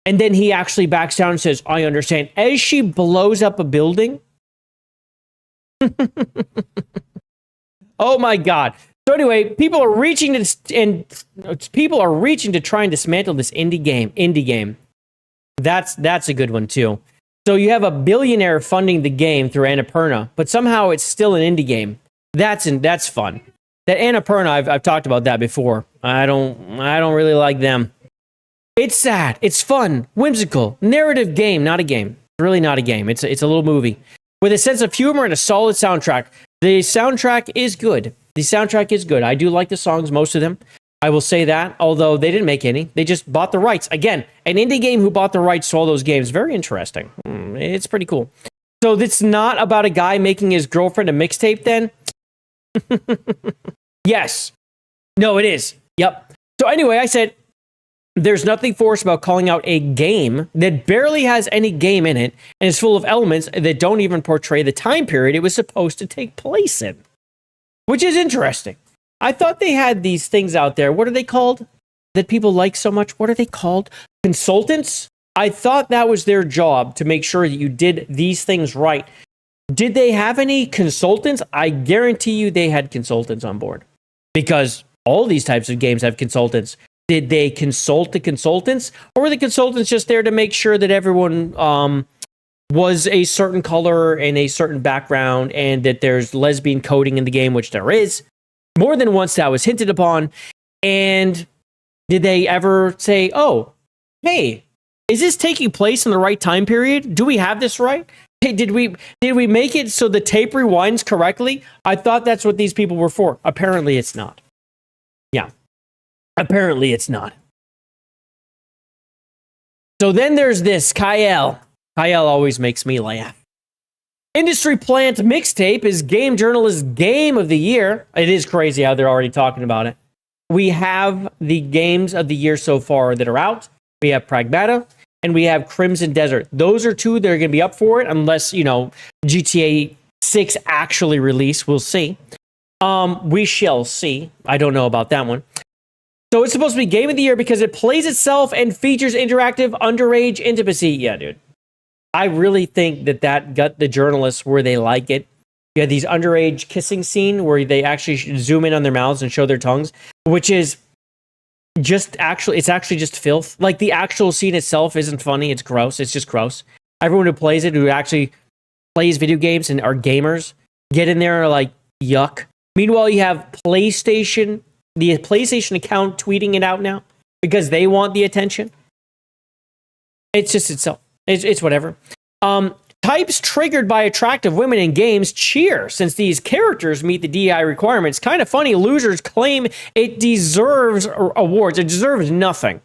And then he actually backs down and says, I understand. As she blows up a building. Oh my God. So anyway, people are reaching to try and dismantle this indie game. That's a good one too. So you have a billionaire funding the game through Annapurna, but somehow it's still an indie game. That's fun. That Annapurna, I've talked about that before. I don't really like them. It's sad. It's fun, whimsical, narrative game, not a game. Really not a game. It's a little movie with a sense of humor and a solid soundtrack. The soundtrack is good. I do like the songs, most of them. I will say that, although they didn't make any. They just bought the rights. Again, an indie game who bought the rights to all those games. Very interesting. It's pretty cool. So it's not about a guy making his girlfriend a mixtape then? Yes. No, it is. Yep. So anyway, I said, there's nothing forced about calling out a game that barely has any game in it and is full of elements that don't even portray the time period it was supposed to take place in. Which is interesting. I thought they had these things out there. What are they called? That people like so much? What are they called? Consultants? I thought that was their job to make sure that you did these things right. Did they have any consultants? I guarantee you they had consultants on board. Because all these types of games have consultants. Did they consult the consultants? Or were the consultants just there to make sure that everyone was a certain color and a certain background and that there's lesbian coding in the game, which there is? More than once that was hinted upon. And did they ever say, oh, hey, is this taking place in the right time period? Do we have this right? Hey, did we make it so the tape rewinds correctly? I thought that's what these people were for. Apparently it's not. Yeah. Apparently it's not. So then there's this Kyle. Kyle always makes me laugh. Industry Plant Mixtape is Game Journalist's Game of the Year. It is crazy how they're already talking about it. We have the games of the year so far that are out. We have Pragmata and we have Crimson Desert. Those are two that are going to be up for it unless, GTA 6 actually release. We'll see. We shall see. I don't know about that one. So it's supposed to be Game of the Year because it plays itself and features interactive underage intimacy. Yeah, dude. I really think that got the journalists where they like it. You had these underage kissing scene where they actually zoom in on their mouths and show their tongues, which is it's actually just filth. Like the actual scene itself isn't funny. It's gross. It's just gross. Everyone who plays it, who actually plays video games and are gamers, get in there and are like, yuck. Meanwhile, you have the PlayStation account tweeting it out now because they want the attention. It's just itself. It's whatever. Types triggered by attractive women in games cheer since these characters meet the DEI requirements. Kind of funny, losers claim it deserves awards. It deserves nothing.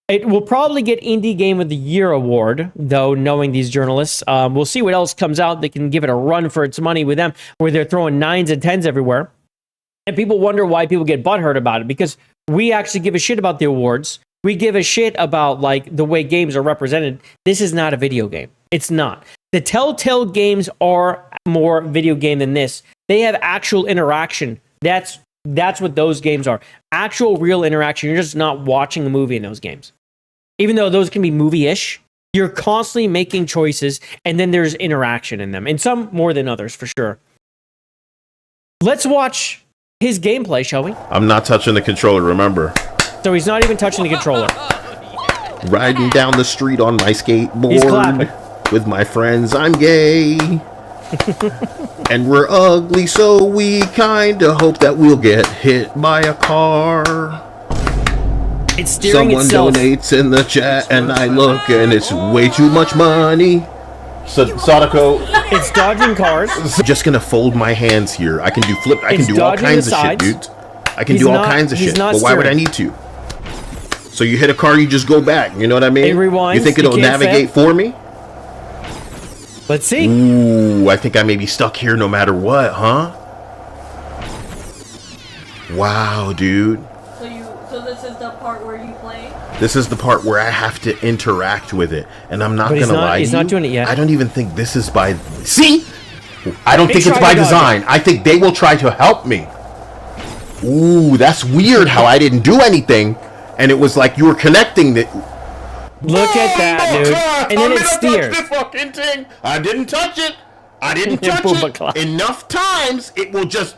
It will probably get Indie Game of the Year award, though, knowing these journalists. We'll see what else comes out that can give it a run for its money with them, where they're throwing 9s and 10s everywhere. And people wonder why people get butthurt about it, because we actually give a shit about the awards. We give a shit about the way games are represented. This is not a video game. It's not. The Telltale games are more video game than this. They have actual interaction. That's what those games are. Actual real interaction. You're just not watching a movie in those games. Even though those can be movie-ish, you're constantly making choices, and then there's interaction in them. And some more than others, for sure. Let's watch his gameplay, shall we? I'm not touching the controller, remember. So he's not even touching the controller. Riding down the street on my skateboard with my friends, I'm gay. And we're ugly, so we kinda hope that we'll get hit by a car. It's steering Someone itself. donates in the chat, and I look, and it's way too much money. Sadako. It's dodging cars. I'm just gonna fold my hands here. I can do flip. I can It's do all dodging kinds the of shit, sides. dude. I can do all kinds of he's shit. not But why would I steering. need to? So you hit a car, you just go back. You know what I mean? It rewinds, You think you it'll can't navigate fail. for me? Let's see. Ooh, I think I may be stuck here no matter what, huh? Wow, dude. So this is the part where you play? This is the part where I have to interact with it, and I'm not But he's gonna not- lie. he's to not you, doing it yet. I don't even think this is by. See, I don't think it's by design. I think they will try to help me. Ooh, that's weird how I didn't do anything. And it was like you were connecting the... Look at that, dude. And then it steers. The fucking thing. I didn't touch it. I didn't touch it. Enough times, it will just...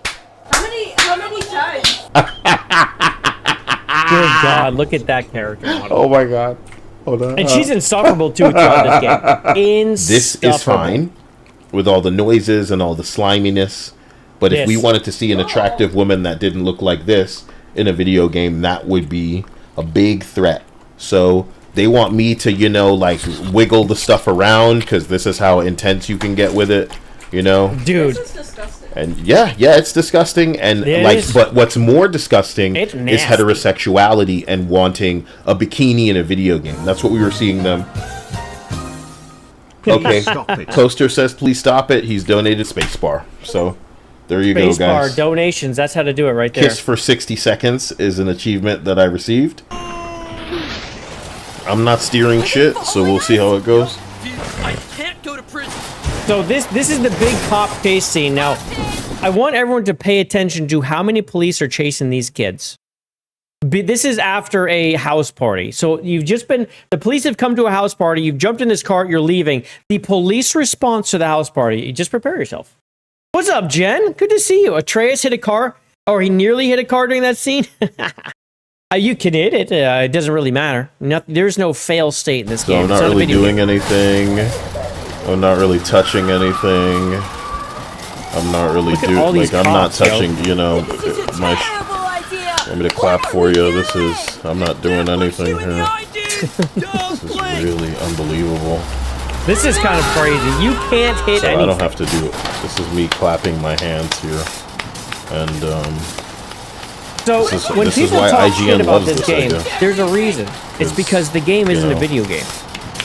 How many times? Good God, look at that character model. Oh my God. Hold on. And she's insufferable too throughout this game. This is fine with all the noises and all the sliminess. But if we wanted to see an attractive woman that didn't look like this in a video game, that would be a big threat. So they want me to, you know, like wiggle the stuff around because this is how intense you can get with it, you know? Dude. This is disgusting. And yeah, it's disgusting. And but what's more disgusting is heterosexuality and wanting a bikini in a video game. That's what we were seeing them. Okay, Toaster says please stop it. He's donated spacebar. So there you go, guys. Spacebar donations. That's how to do it right there. Kiss for 60 seconds is an achievement that I received. I'm not steering shit, so we'll see how it goes. I can't go to prison. So this is the big cop chase scene. Now, I want everyone to pay attention to how many police are chasing these kids. This is after a house party. So you've just been, the police have come to a house party. You've jumped in this car. You're leaving. The police response to the house party. You just prepare yourself. What's up, Jen? Good to see you. Atreus hit a car, or he nearly hit a car during that scene. You can hit it. It doesn't really matter. There's no fail state in this game. So I'm not really doing anything. I'm not really touching anything. I'm not really doing, like, I'm not touching, you know, my... Want me to clap for you? This is... I'm not doing anything here. This is really unbelievable. This is kind of crazy. You can't hit anything. I don't have to do it. This is me clapping my hands here. And, So, when this is people why talk IGN shit about loves this game, idea. there's a reason. It's because the game isn't a video game.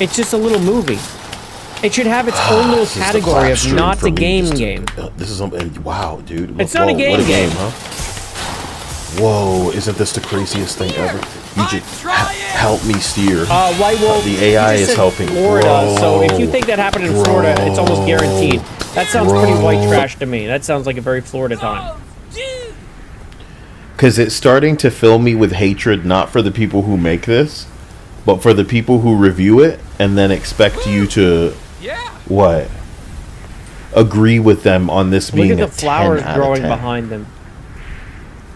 It's just a little movie. It should have its own little category of not a game game. This is wow, dude. It's not a game what a game, game. huh? Whoa, isn't this the craziest thing ever? You just help me steer. White Wolf, the AI is helping. Florida, Bro, so if you think that happened in Florida, it's almost guaranteed. That sounds pretty white trash to me. That sounds like a very Florida time. Because it's starting to fill me with hatred, not for the people who make this, but for the people who review it and then expect you to, what? Agree with them on this being a 10 out of 10. Look at the flowers growing behind them.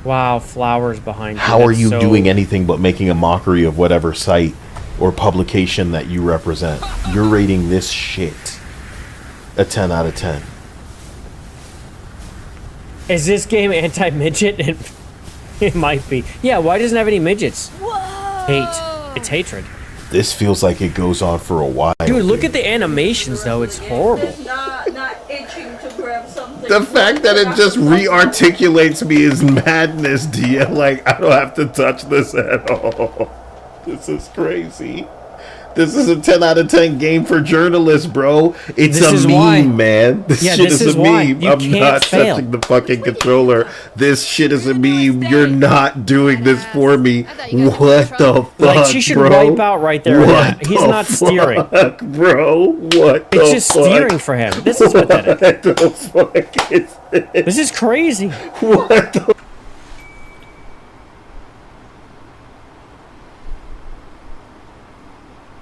Wow, flowers behind you. How are you doing anything but making a mockery of whatever site or publication that you represent? You're rating this shit a 10 out of 10. Is this game anti-midget? It might be. Yeah, why doesn't it have any midgets? Hate. It's hatred. This feels like it goes on for a while. Dude, look at the animations, though. It's horrible. Not itching to grab something. The fact that it just re-articulates me is madness, Dia. Like, I don't have to touch this at all. This is crazy. This is a 10 out of 10 game for journalists, bro. It's a meme, man. This shit is a meme. I'm not touching the fucking controller. This shit is a meme. You're not doing this for me. What the fuck, like, she should bro? wipe out right there. He's not steering. Bro, what the It's just fuck? steering for him. This is pathetic. What the fuck is this? This is crazy. What the...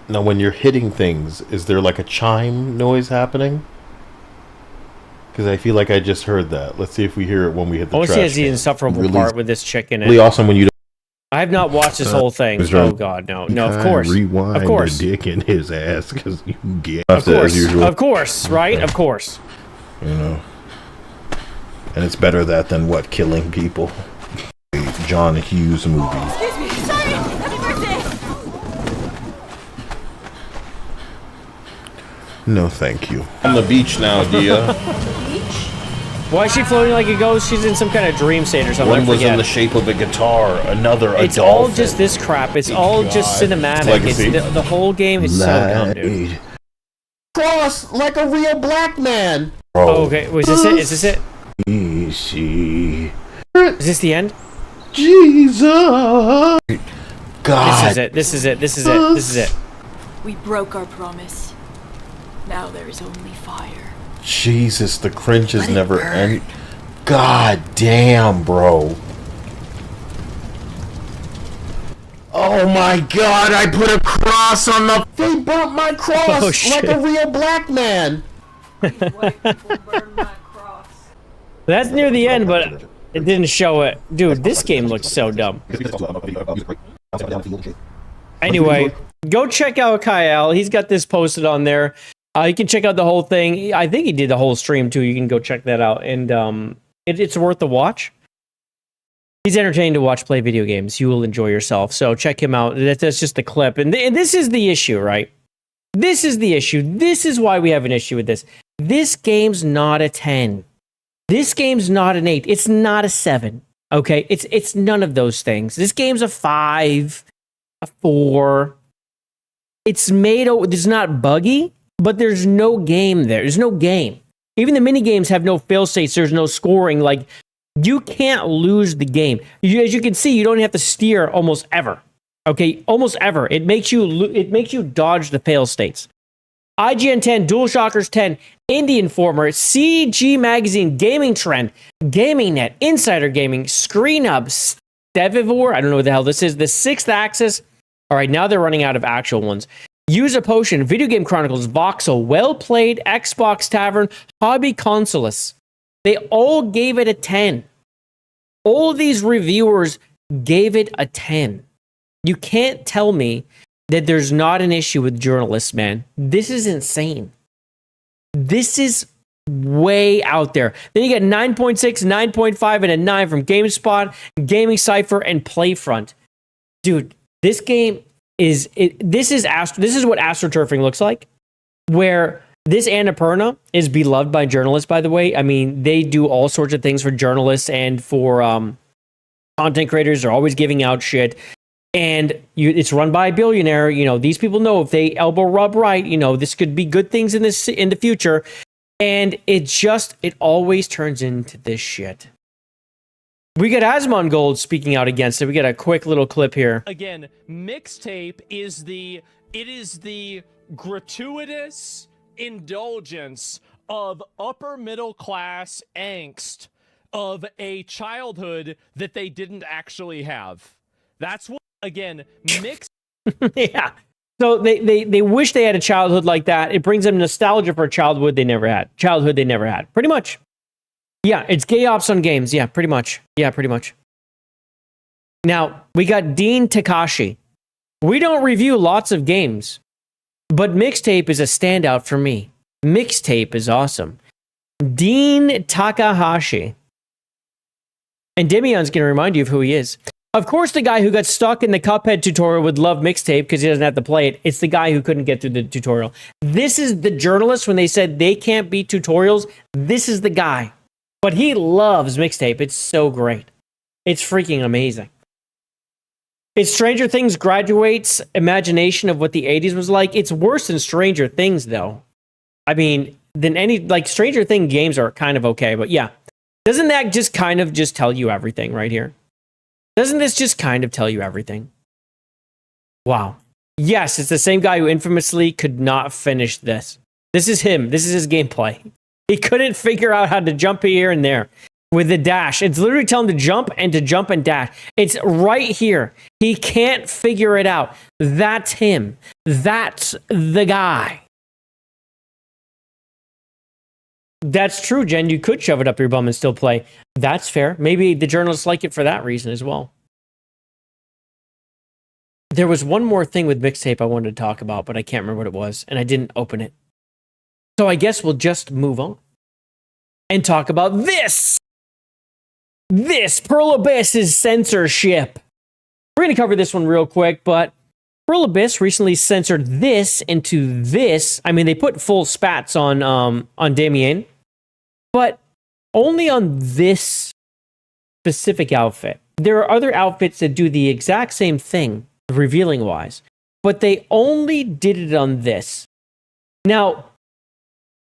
Now, when you're hitting things, is there like a chime noise happening? Because I feel like I just heard that. Let's see if we hear it when we hit the trash Honestly, has the can. insufferable Really, part with this chick in it. really awesome when you I have not watched this whole thing. Oh god, no, no, of course, rewind of course, the dick in his ass because you get of course, as usual. of course, right? Of course. You know, and it's better that than what killing people. John Hughes movie. Excuse me. Sorry. Happy birthday. No, thank you. On the beach now, Dia. Why is she floating like a ghost? She's in some kind of dream state or something. One was in the shape of a guitar, another a It's dolphin. all just this crap. It's all just cinematic. It's the whole game is so dumb, dude. Cross like a real black man. Oh, okay. Was this it? Is this it? Easy. Is this the end? Jesus. God. This is it. This is it. This is it. This is it. We broke our promise. Now there is only fire. Jesus, the cringe is never end. God damn, bro. Oh my god, I put a cross on the... They burnt my cross like a real black man. That's near the end, but it didn't show it. Dude, this game looks so dumb. Anyway, go check out Kyle. He's got this posted on there. You can check out the whole thing. I think he did the whole stream too. You can go check that out. And it's worth the watch. He's entertaining to watch play video games. You will enjoy yourself. So check him out. That's just the clip. And this is the issue, right? This is the issue. This is why we have an issue with this. This game's not a 10. This game's not an 8. It's not a 7. Okay? It's none of those things. This game's a 5, a 4. It's not buggy, but there's no game there. There's no game. Even the mini games have no fail states. There's no scoring. Like, you can't lose the game. As you can see, you don't have to steer almost ever. Okay, almost ever. It makes you dodge the fail states. IGN 10, DualShockers 10, Indie Informer, CG Magazine, Gaming Trend, Gaming Net, Insider Gaming, ScreenUp, Stevivore, I don't know what the hell this is, the Sixth Axis. All right, now they're running out of actual ones. Use a Potion, Video Game Chronicles, Voxel, Well Played, Xbox Tavern, Hobby Consoles. They all gave it a 10. All of these reviewers gave it a 10. You can't tell me that there's not an issue with journalists, man. This is insane. This is way out there. Then you get 9.6, 9.5, and a 9 from GameSpot, Gaming Cipher, and Playfront. Dude, this game is this is what astroturfing looks like, where this Annapurna is beloved by journalists, by the way. I mean, they do all sorts of things for journalists and for content creators. They're always giving out shit. And it's run by a billionaire. You know, these people know if they elbow rub right, you know, this could be good things in the future. And it always turns into this shit. We get Asmongold speaking out against it. We get a quick little clip here. Again, Mixtape is the gratuitous indulgence of upper middle class angst of a childhood that they didn't actually have. That's what, again, yeah. So they wish they had a childhood like that. It brings them nostalgia for a childhood they never had. Pretty much. Yeah, it's gay ops on games. Yeah, pretty much. Now, we got Dean Takashi. We don't review lots of games, but Mixtape is a standout for me. Mixtape is awesome. Dean Takahashi. And Demion's going to remind you of who he is. Of course, the guy who got stuck in the Cuphead tutorial would love Mixtape because he doesn't have to play it. It's the guy who couldn't get through the tutorial. This is the journalist when they said they can't beat tutorials. This is the guy. But he loves Mixtape. It's so great. It's freaking amazing. It's Stranger Things graduates imagination of what the 80s was like. It's worse than Stranger Things, though. I mean, Stranger Things games are kind of okay, but yeah. Doesn't that just kind of just tell you everything right here? Doesn't this just kind of tell you everything? Wow. Yes, it's the same guy who infamously could not finish this. This is him. This is his gameplay. He couldn't figure out how to jump here and there with the dash. It's literally telling him to jump and dash. It's right here. He can't figure it out. That's him. That's the guy. That's true, Jen. You could shove it up your bum and still play. That's fair. Maybe the journalists like it for that reason as well. There was one more thing with Mixtape I wanted to talk about, but I can't remember what it was, and I didn't open it. So I guess we'll just move on and talk about this. This Pearl Abyss's censorship. We're going to cover this one real quick, but Pearl Abyss recently censored this into this. I mean, they put full spats on Damien, but only on this specific outfit. There are other outfits that do the exact same thing, revealing wise, but they only did it on this. Now,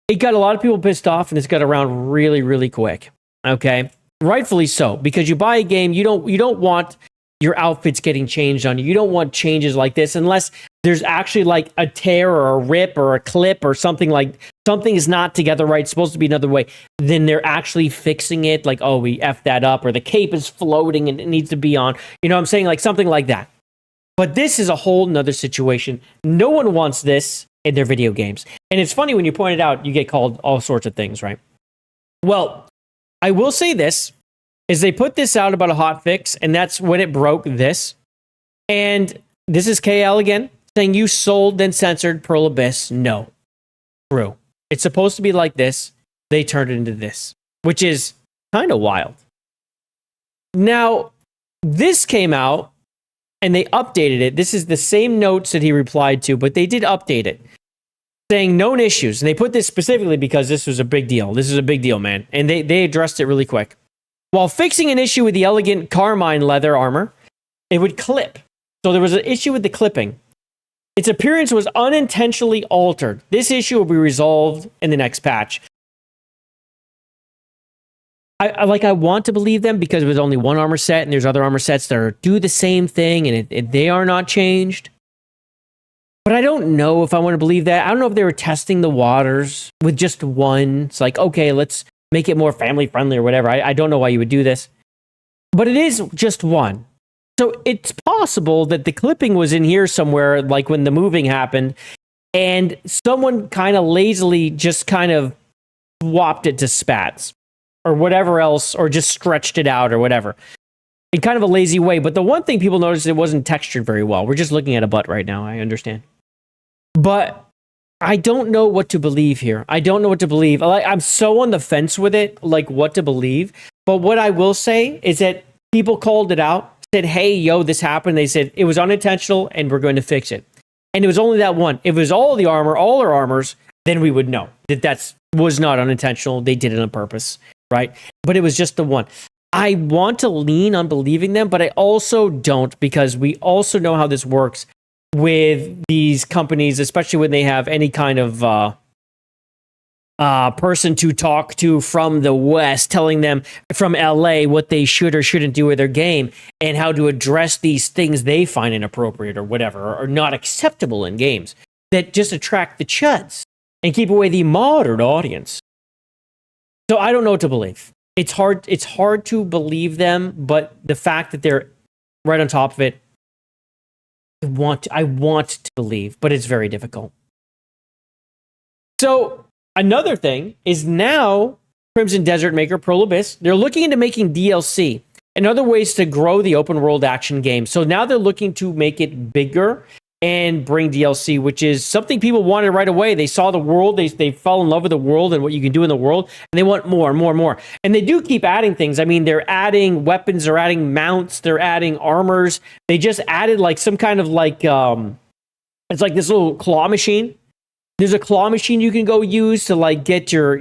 it got a lot of people pissed off, and it's got around really, really quick. Okay, rightfully so, because you buy a game, you don't want your outfits getting changed on you. You don't want changes like this unless there's actually like a tear or a rip or a clip or something is not together right, it's supposed to be another way, then they're actually fixing it, like, oh, we effed that up, or the cape is floating and it needs to be on. You know what I'm saying? Like something like that. But this is a whole nother situation. No one wants this in their video games. And it's funny when you point it out, you get called all sorts of things, right? Well, I will say this, is they put this out about a hot fix, and that's when it broke this. And this is KL again, saying you sold then censored Pearl Abyss. No. True. It's supposed to be like this. They turned it into this, which is kind of wild. Now, this came out, and they updated it. This is the same notes that he replied to, but they did update it, saying known issues. And they put this specifically because this was a big deal. This is a big deal, man. And they addressed it really quick. While fixing an issue with the elegant carmine leather armor, it would clip. So there was an issue with the clipping. Its appearance was unintentionally altered. This issue will be resolved in the next patch. I want to believe them because it was only one armor set, and there's other armor sets that do the same thing, and they are not changed. But I don't know if I want to believe that. I don't know if they were testing the waters with just one. It's like, okay, let's make it more family friendly or whatever. I don't know why you would do this. But it is just one. So it's possible that the clipping was in here somewhere, like when the moving happened, and someone kind of lazily just kind of swapped it to spats or whatever else, or just stretched it out or whatever in kind of a lazy way. But the one thing people noticed, it wasn't textured very well. We're just looking at a butt right now. I understand. But I don't know what to believe here. I don't know what to believe. I'm so on the fence with it, like what to believe. But what I will say is that people called it out, said, hey, yo, this happened. They said it was unintentional and we're going to fix it. And it was only that one. If it was all the armor, all our armors, then we would know that was not unintentional. They did it on purpose, right? But it was just the one. I want to lean on believing them, but I also don't, because we also know how this works with these companies, especially when they have any kind of person to talk to from the West, telling them from LA what they should or shouldn't do with their game and how to address these things they find inappropriate or whatever, or not acceptable in games, that just attract the chuds and keep away the modern audience. So I don't know what to believe. It's hard to believe them, but the fact that they're right on top of it, I want to believe, but it's very difficult. So another thing is now Crimson Desert maker Pearl Abyss, they're looking into making DLC and other ways to grow the open world action game. So now they're looking to make it bigger and bring DLC, which is something people wanted right away. They saw the world, they fell in love with the world and what you can do in the world, and they want more and more and more. And they do keep adding things. I mean, they're adding weapons, they're adding mounts, they're adding armors. They just added like some kind of like, it's like this little claw machine. There's a claw machine you can go use to like get your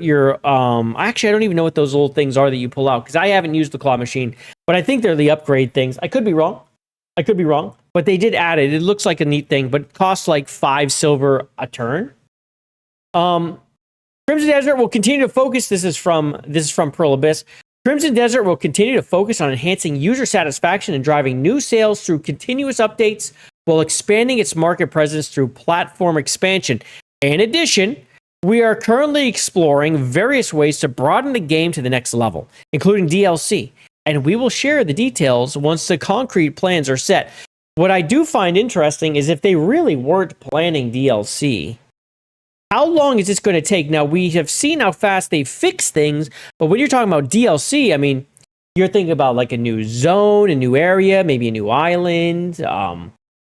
actually, I don't even know what those little things are that you pull out, because I haven't used the claw machine, but I think they're the upgrade things. I could be wrong, but they did add it. It looks like a neat thing, but it costs like 5 silver a turn. Crimson Desert will continue to focus. This is from Pearl Abyss. Crimson Desert will continue to focus on enhancing user satisfaction and driving new sales through continuous updates while expanding its market presence through platform expansion. In addition, we are currently exploring various ways to broaden the game to the next level, including DLC, and we will share the details once the concrete plans are set. What I do find interesting is if they really weren't planning DLC, how long is this going to take? Now, we have seen how fast they fix things, but when you're talking about DLC, I mean, you're thinking about like a new zone, a new area, maybe a new island,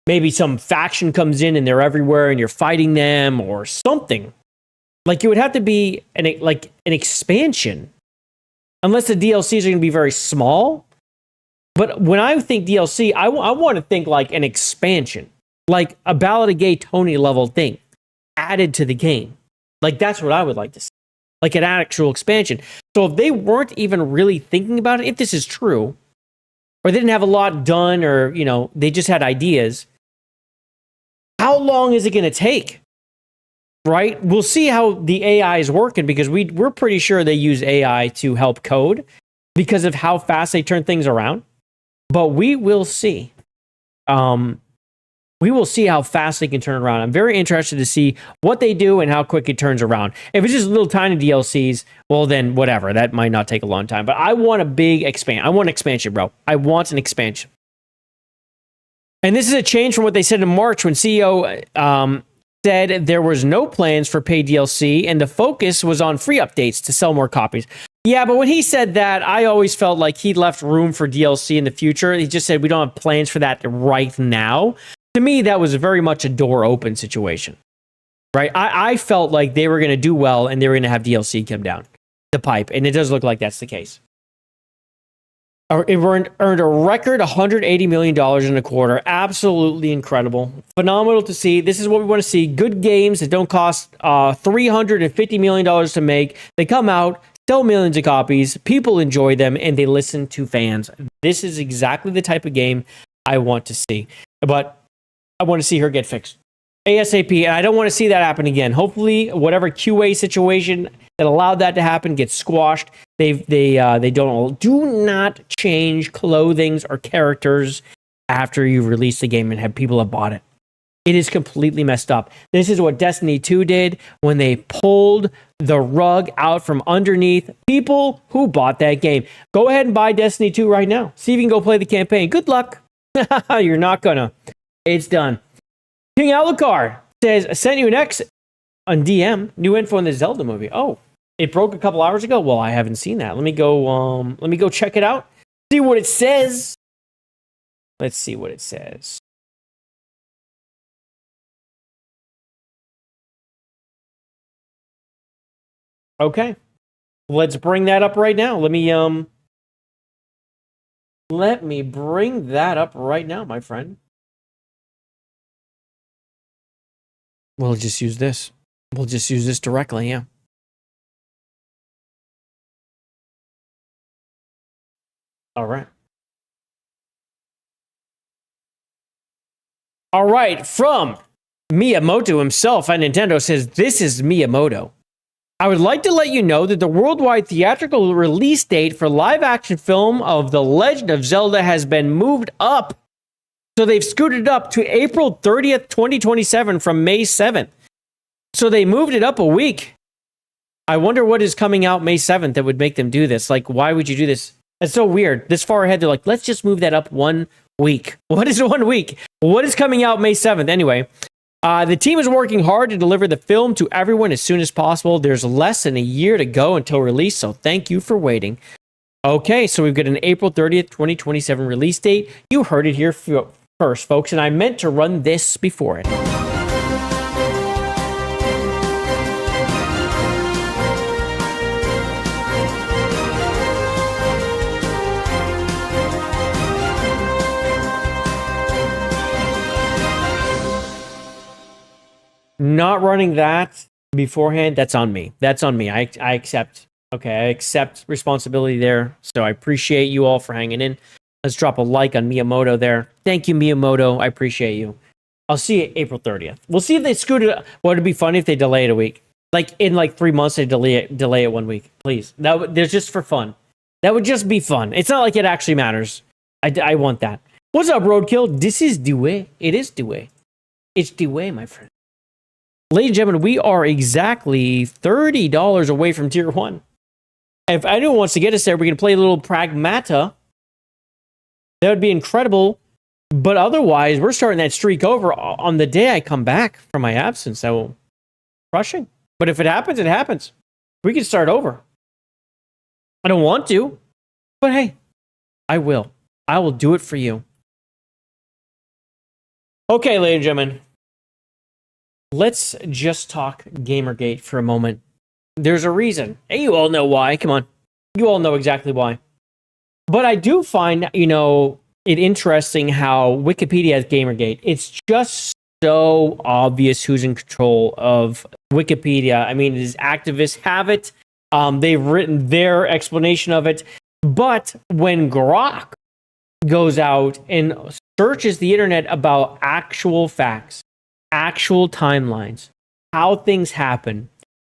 maybe some faction comes in and they're everywhere and you're fighting them or something. Like, it would have to be an expansion, unless the DLCs are going to be very small. But when I think DLC, I want to think like an expansion, like a Ballad of Gay Tony level thing added to the game. Like, that's what I would like to see, like an actual expansion. So if they weren't even really thinking about it, if this is true, or they didn't have a lot done, or, you know, they just had ideas, how long is it going to take? Right? We'll see how the AI is working, because we're pretty sure they use AI to help code because of how fast they turn things around. But we will see. We'll we will see how fast they can turn around. I'm very interested to see what they do and how quick it turns around. If it's just little tiny DLCs, well, then whatever. That might not take a long time. But I want a big expansion. I want an expansion, bro. I want an expansion. And this is a change from what they said in March when CEO said there was no plans for paid DLC and the focus was on free updates to sell more copies. Yeah, but when he said that, I always felt like he left room for DLC in the future. He just said we don't have plans for that right now. To me, that was very much a door open situation, right? I felt like they were going to do well and they were going to have DLC come down the pipe, and it does look like that's the case. It earned a record $180 million in a quarter. Absolutely incredible. Phenomenal to see. This is what we want to see. Good games that don't cost $350 million to make. They come out, sell millions of copies. People enjoy them, and they listen to fans. This is exactly the type of game I want to see. But I want to see her get fixed ASAP, and I don't want to see that happen again. Hopefully, whatever QA situation that allowed that to happen gets squashed. They do not change clothings or characters after you release the game and have people have bought it. It is completely messed up. This is what Destiny 2 did when they pulled the rug out from underneath people who bought that game. Go ahead and buy Destiny 2 right now. See if you can go play the campaign. Good luck. You're not gonna. It's done. King Alucard says, sent you an X on DM. New info in the Zelda movie. Oh, it broke a couple hours ago? Well, I haven't seen that. Let me go check it out. See what it says. Let's see what it says. Okay. Let's bring that up right now. Let me bring that up right now, my friend. We'll just use this. We'll just use this directly, yeah. All right. All right, from Miyamoto himself at Nintendo says, this is Miyamoto. I would like to let you know that the worldwide theatrical release date for live-action film of The Legend of Zelda has been moved up. So they've scooted up to April 30th, 2027 from May 7th. So they moved it up a week. I wonder what is coming out May 7th that would make them do this. Like, why would you do this? It's so weird. This far ahead, they're like, let's just move that up 1 week. What is 1 week? What is coming out May 7th? Anyway, the team is working hard to deliver the film to everyone as soon as possible. There's less than a year to go until release, so thank you for waiting. Okay, so we've got an April 30th, 2027 release date. You heard it here first, folks, and I meant to run this before it. Not running that beforehand, that's on me. That's on me. I accept. Okay, I accept responsibility there. So I appreciate you all for hanging in. Let's drop a like on Miyamoto there. Thank you, Miyamoto. I appreciate you. I'll see you April 30th. We'll see if they scoot it. Well, it'd be funny if they delay it a week. Like in 3 months, they delay it 1 week. Please. There's just for fun. That would just be fun. It's not like it actually matters. I want that. What's up, Roadkill? This is the way. It is the way. It's the way, my friend. Ladies and gentlemen, we are exactly $30 away from Tier 1. If anyone wants to get us there, we can play a little Pragmata. That would be incredible. But otherwise, we're starting that streak over on the day I come back from my absence. So, crushing. But if it happens, it happens. We can start over. I don't want to, but hey, I will. I will do it for you. Okay, ladies and gentlemen. Let's just talk Gamergate for a moment. There's a reason. And you all know why. Come on. You all know exactly why. But I do find, it interesting how Wikipedia has Gamergate. It's just so obvious who's in control of Wikipedia. I mean, these activists have it. They've written their explanation of it. But when Grok goes out and searches the internet about actual facts, actual timelines, how things happen,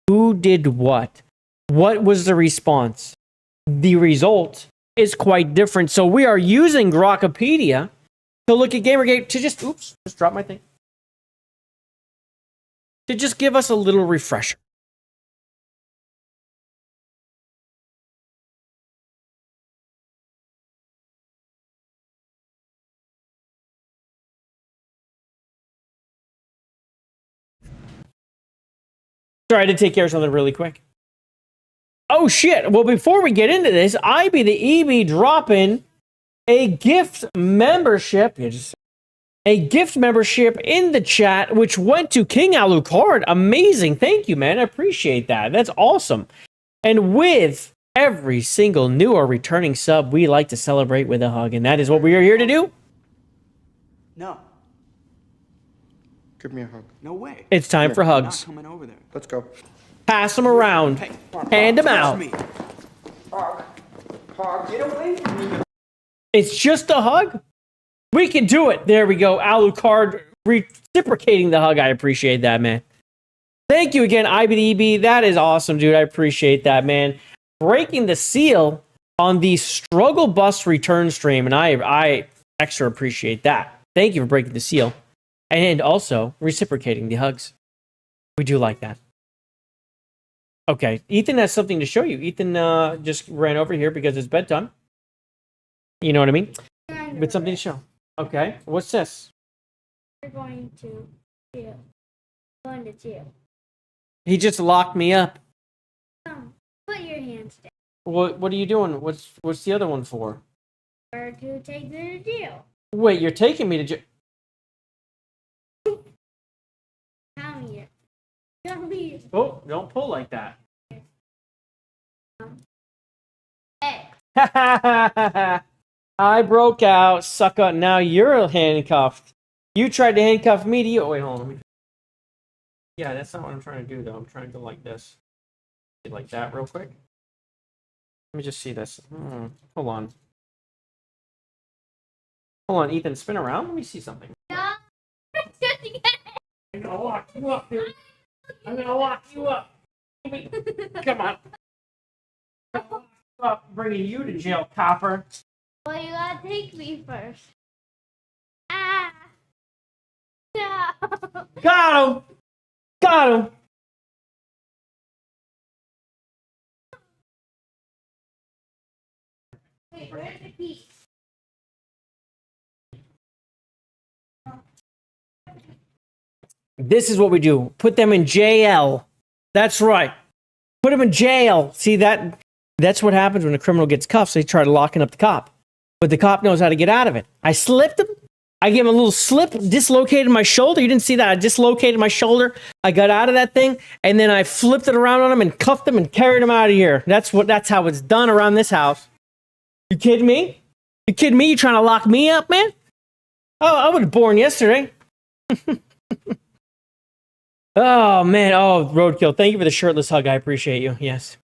who did what was the response, the result is quite different. So we are using Grokopedia to look at Gamergate to just drop my thing. To just give us a little refresher. Sorry, I did take care of something really quick. Oh shit! Well, before we get into this, I be the EB dropping a gift membership. A gift membership in the chat, which went to King Alucard. Amazing. Thank you, man. I appreciate that. That's awesome. And with every single new or returning sub, we like to celebrate with a hug. And that is what we are here to do. No. Give me a hug. No way. It's time for hugs. Not coming over there. Let's go. Pass them around. Hand them out. Hug. Hug. Get away from me. It's just a hug. We can do it. There we go. Alucard reciprocating the hug. I appreciate that, man. Thank you again, IBDB. That is awesome, dude. I appreciate that, man. Breaking the seal on the Struggle Bus return stream, and I extra appreciate that. Thank you for breaking the seal. And also reciprocating the hugs. We do like that. Okay, Ethan has something to show you. Ethan just ran over here because it's bedtime. You know what I mean? With something to show. Okay, what's this? You're going to jail. Going to jail. He just locked me up. Put your hands down. What are you doing? What's the other one for? Or to take you to jail. Wait, you're taking me to jail? Come here. Come here. Oh, don't pull like that. X. I broke out, sucker. Now you're handcuffed. You tried to handcuff me to you. Oh, wait, hold on. Yeah, that's not what I'm trying to do, though. I'm trying to go like this. Like that real quick. Let me just see this. Hold on. Hold on, Ethan. Spin around. Let me see something. No. I'm gonna lock you up, dude. I'm gonna lock you up. Come on. I'm bringing you to jail, copper. Well, you gotta take me first. Ah! No! Got him! Got him! Wait, where's the key? This is what we do. Put them in jail. That's right. Put them in jail. See, that's what happens when a criminal gets cuffed. They try locking up the cop. But the cop knows how to get out of it. I slipped him. I gave him a little slip, dislocated my shoulder. You didn't see that. I dislocated my shoulder. I got out of that thing, and then I flipped it around on him and cuffed him and carried him out of here. That's how it's done around this house. You kidding me? You kidding me? You trying to lock me up, man? Oh, I was born yesterday. Oh, man. Oh, Roadkill. Thank you for the shirtless hug. I appreciate you. Yes.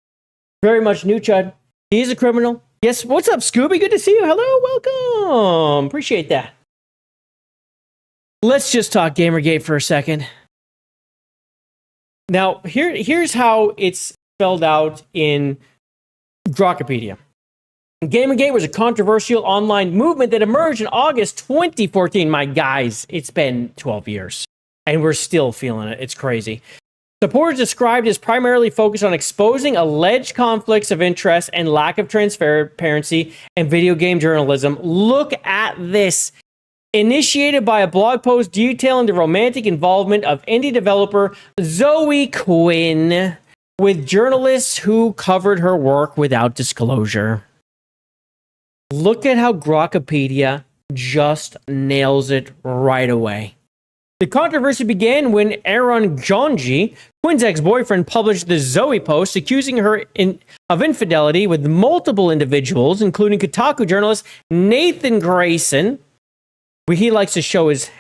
Very much new Chud. He is a criminal. Yes. What's up, Scooby? Good to see you. Hello. Welcome. Appreciate that. Let's just talk Gamergate for a second. Now, here's how it's spelled out in Grokkapedia. Gamergate was a controversial online movement that emerged in August 2014. My guys, it's been 12 years. And we're still feeling it. It's crazy. Supporters described as primarily focused on exposing alleged conflicts of interest and lack of transparency in video game journalism. Look at this. Initiated by a blog post detailing the romantic involvement of indie developer Zoe Quinn with journalists who covered her work without disclosure. Look at how Grokkapedia just nails it right away. The controversy began when Aaron Jonji, Quinn's ex-boyfriend, published the Zoe post accusing her of infidelity with multiple individuals, including Kotaku journalist Nathan Grayson. He likes to show his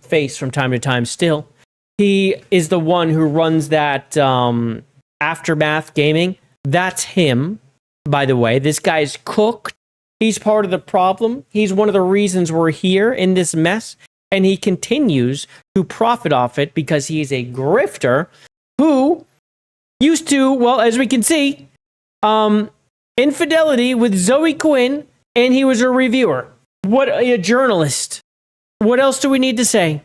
face from time to time still. He is the one who runs that Aftermath Gaming. That's him, by the way. This guy's cooked. He's part of the problem. He's one of the reasons we're here in this mess. And he continues to profit off it because he is a grifter who used to, well, as we can see, infidelity with Zoe Quinn, and he was a reviewer. What a journalist. What else do we need to say?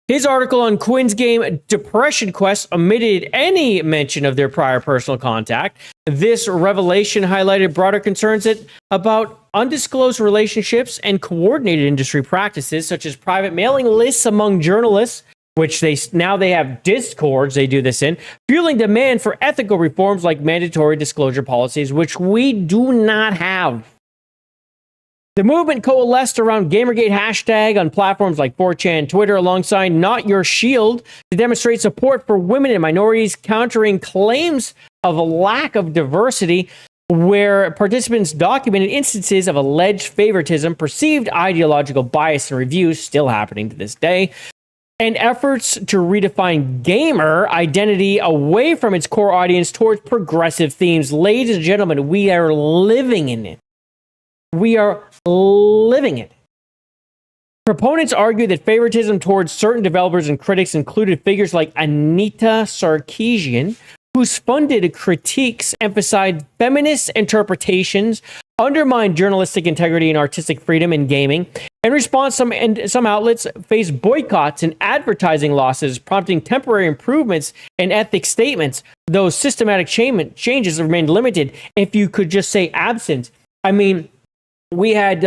His article on Quinn's game Depression Quest omitted any mention of their prior personal contact. This revelation highlighted broader concerns about undisclosed relationships and coordinated industry practices, such as private mailing lists among journalists, which they have discords they do this in, fueling demand for ethical reforms like mandatory disclosure policies, which we do not have. The movement coalesced around Gamergate hashtag on platforms like 4chan and Twitter alongside Not Your Shield to demonstrate support for women and minorities, countering claims of a lack of diversity, where participants documented instances of alleged favoritism, perceived ideological bias, and reviews still happening to this day, and efforts to redefine gamer identity away from its core audience towards progressive themes. Ladies and gentlemen, we are living in it. We are living it. Proponents argue that favoritism towards certain developers and critics included figures like Anita Sarkeesian, whose funded critiques emphasized feminist interpretations, undermined journalistic integrity and artistic freedom in gaming. In response, some outlets faced boycotts and advertising losses, prompting temporary improvements in ethics statements, though systematic changes remained limited, if you could just say absent. I mean, we had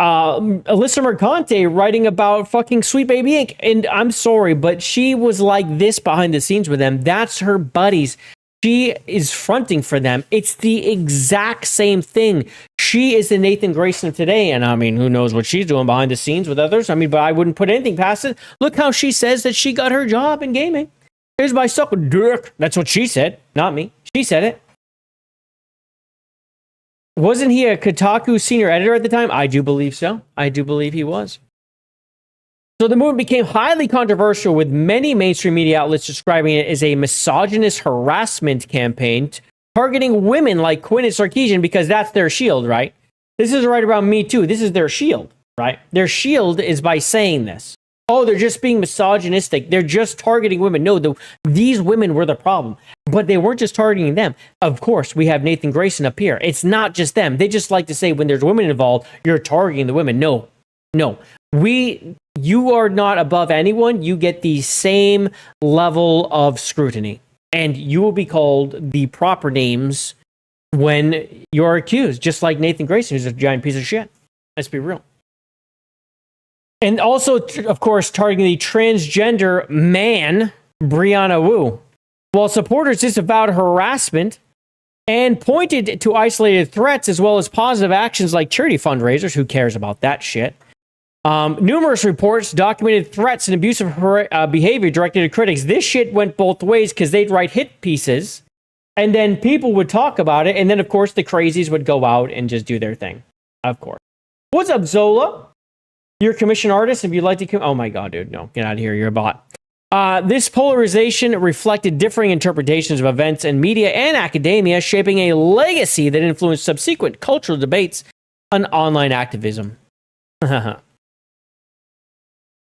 Alyssa Mercante writing about fucking Sweet Baby Inc. And I'm sorry, but she was like this behind the scenes with them. That's her buddies. She is fronting for them. It's the exact same thing. She is the Nathan Grayson of today. And I mean, who knows what she's doing behind the scenes with others. I mean, but I wouldn't put anything past it. Look how she says that she got her job in gaming. Here's my sucker dick. That's what she said, not me. She said it. Wasn't he a Kotaku senior editor at the time? I do believe so. I do believe he was. So the movement became highly controversial, with many mainstream media outlets describing it as a misogynist harassment campaign targeting women like Quinn and Sarkeesian because that's their shield, right? This is right around Me Too. This is their shield, right? Their shield is by saying this. Oh, they're just being misogynistic. They're just targeting women. No, these women were the problem. But they weren't just targeting them. Of course, we have Nathan Grayson up here. It's not just them. They just like to say when there's women involved, you're targeting the women. No. You are not above anyone. You get the same level of scrutiny. And you will be called the proper names when you're accused, just like Nathan Grayson, who's a giant piece of shit. Let's be real. And also, of course, targeting the transgender man, Brianna Wu. While supporters disavowed harassment and pointed to isolated threats as well as positive actions like charity fundraisers. Who cares about that shit? Numerous reports documented threats and abusive behavior directed at critics. This shit went both ways because they'd write hit pieces and then people would talk about it. And then, of course, the crazies would go out and just do their thing. Of course. What's up, Zola? You're a commission artist. If you'd like to oh my God, dude. No, get out of here. You're a bot. This polarization reflected differing interpretations of events in media and academia, shaping a legacy that influenced subsequent cultural debates on online activism.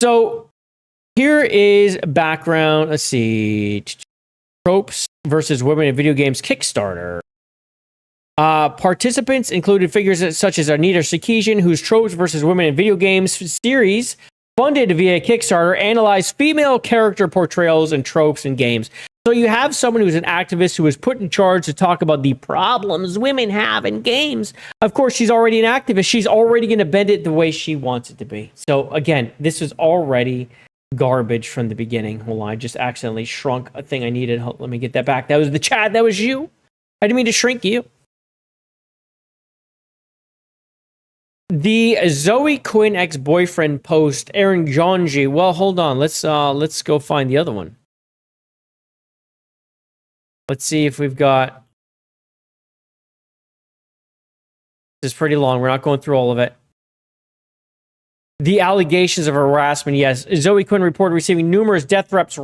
So here is background. Let's see. Tropes versus women in video games Kickstarter. Participants included figures such as Anita Sarkeesian, whose Tropes versus Women in Video Games series, funded via Kickstarter, analyzed female character portrayals and tropes in games. So you have someone who's an activist who was put in charge to talk about the problems women have in games. Of course, she's already an activist. She's already going to bend it the way she wants it to be. So again, this was already garbage from the beginning. Hold on, I just accidentally shrunk a thing I needed. Let me get that back. That was the chat. That was you. I didn't mean to shrink you. The Zoe Quinn ex-boyfriend post, Aaron Jonji. Well, hold on. Let's go find the other one. Let's see if we've got. This is pretty long. We're not going through all of it. The allegations of harassment. Yes, Zoe Quinn reported receiving numerous death threats,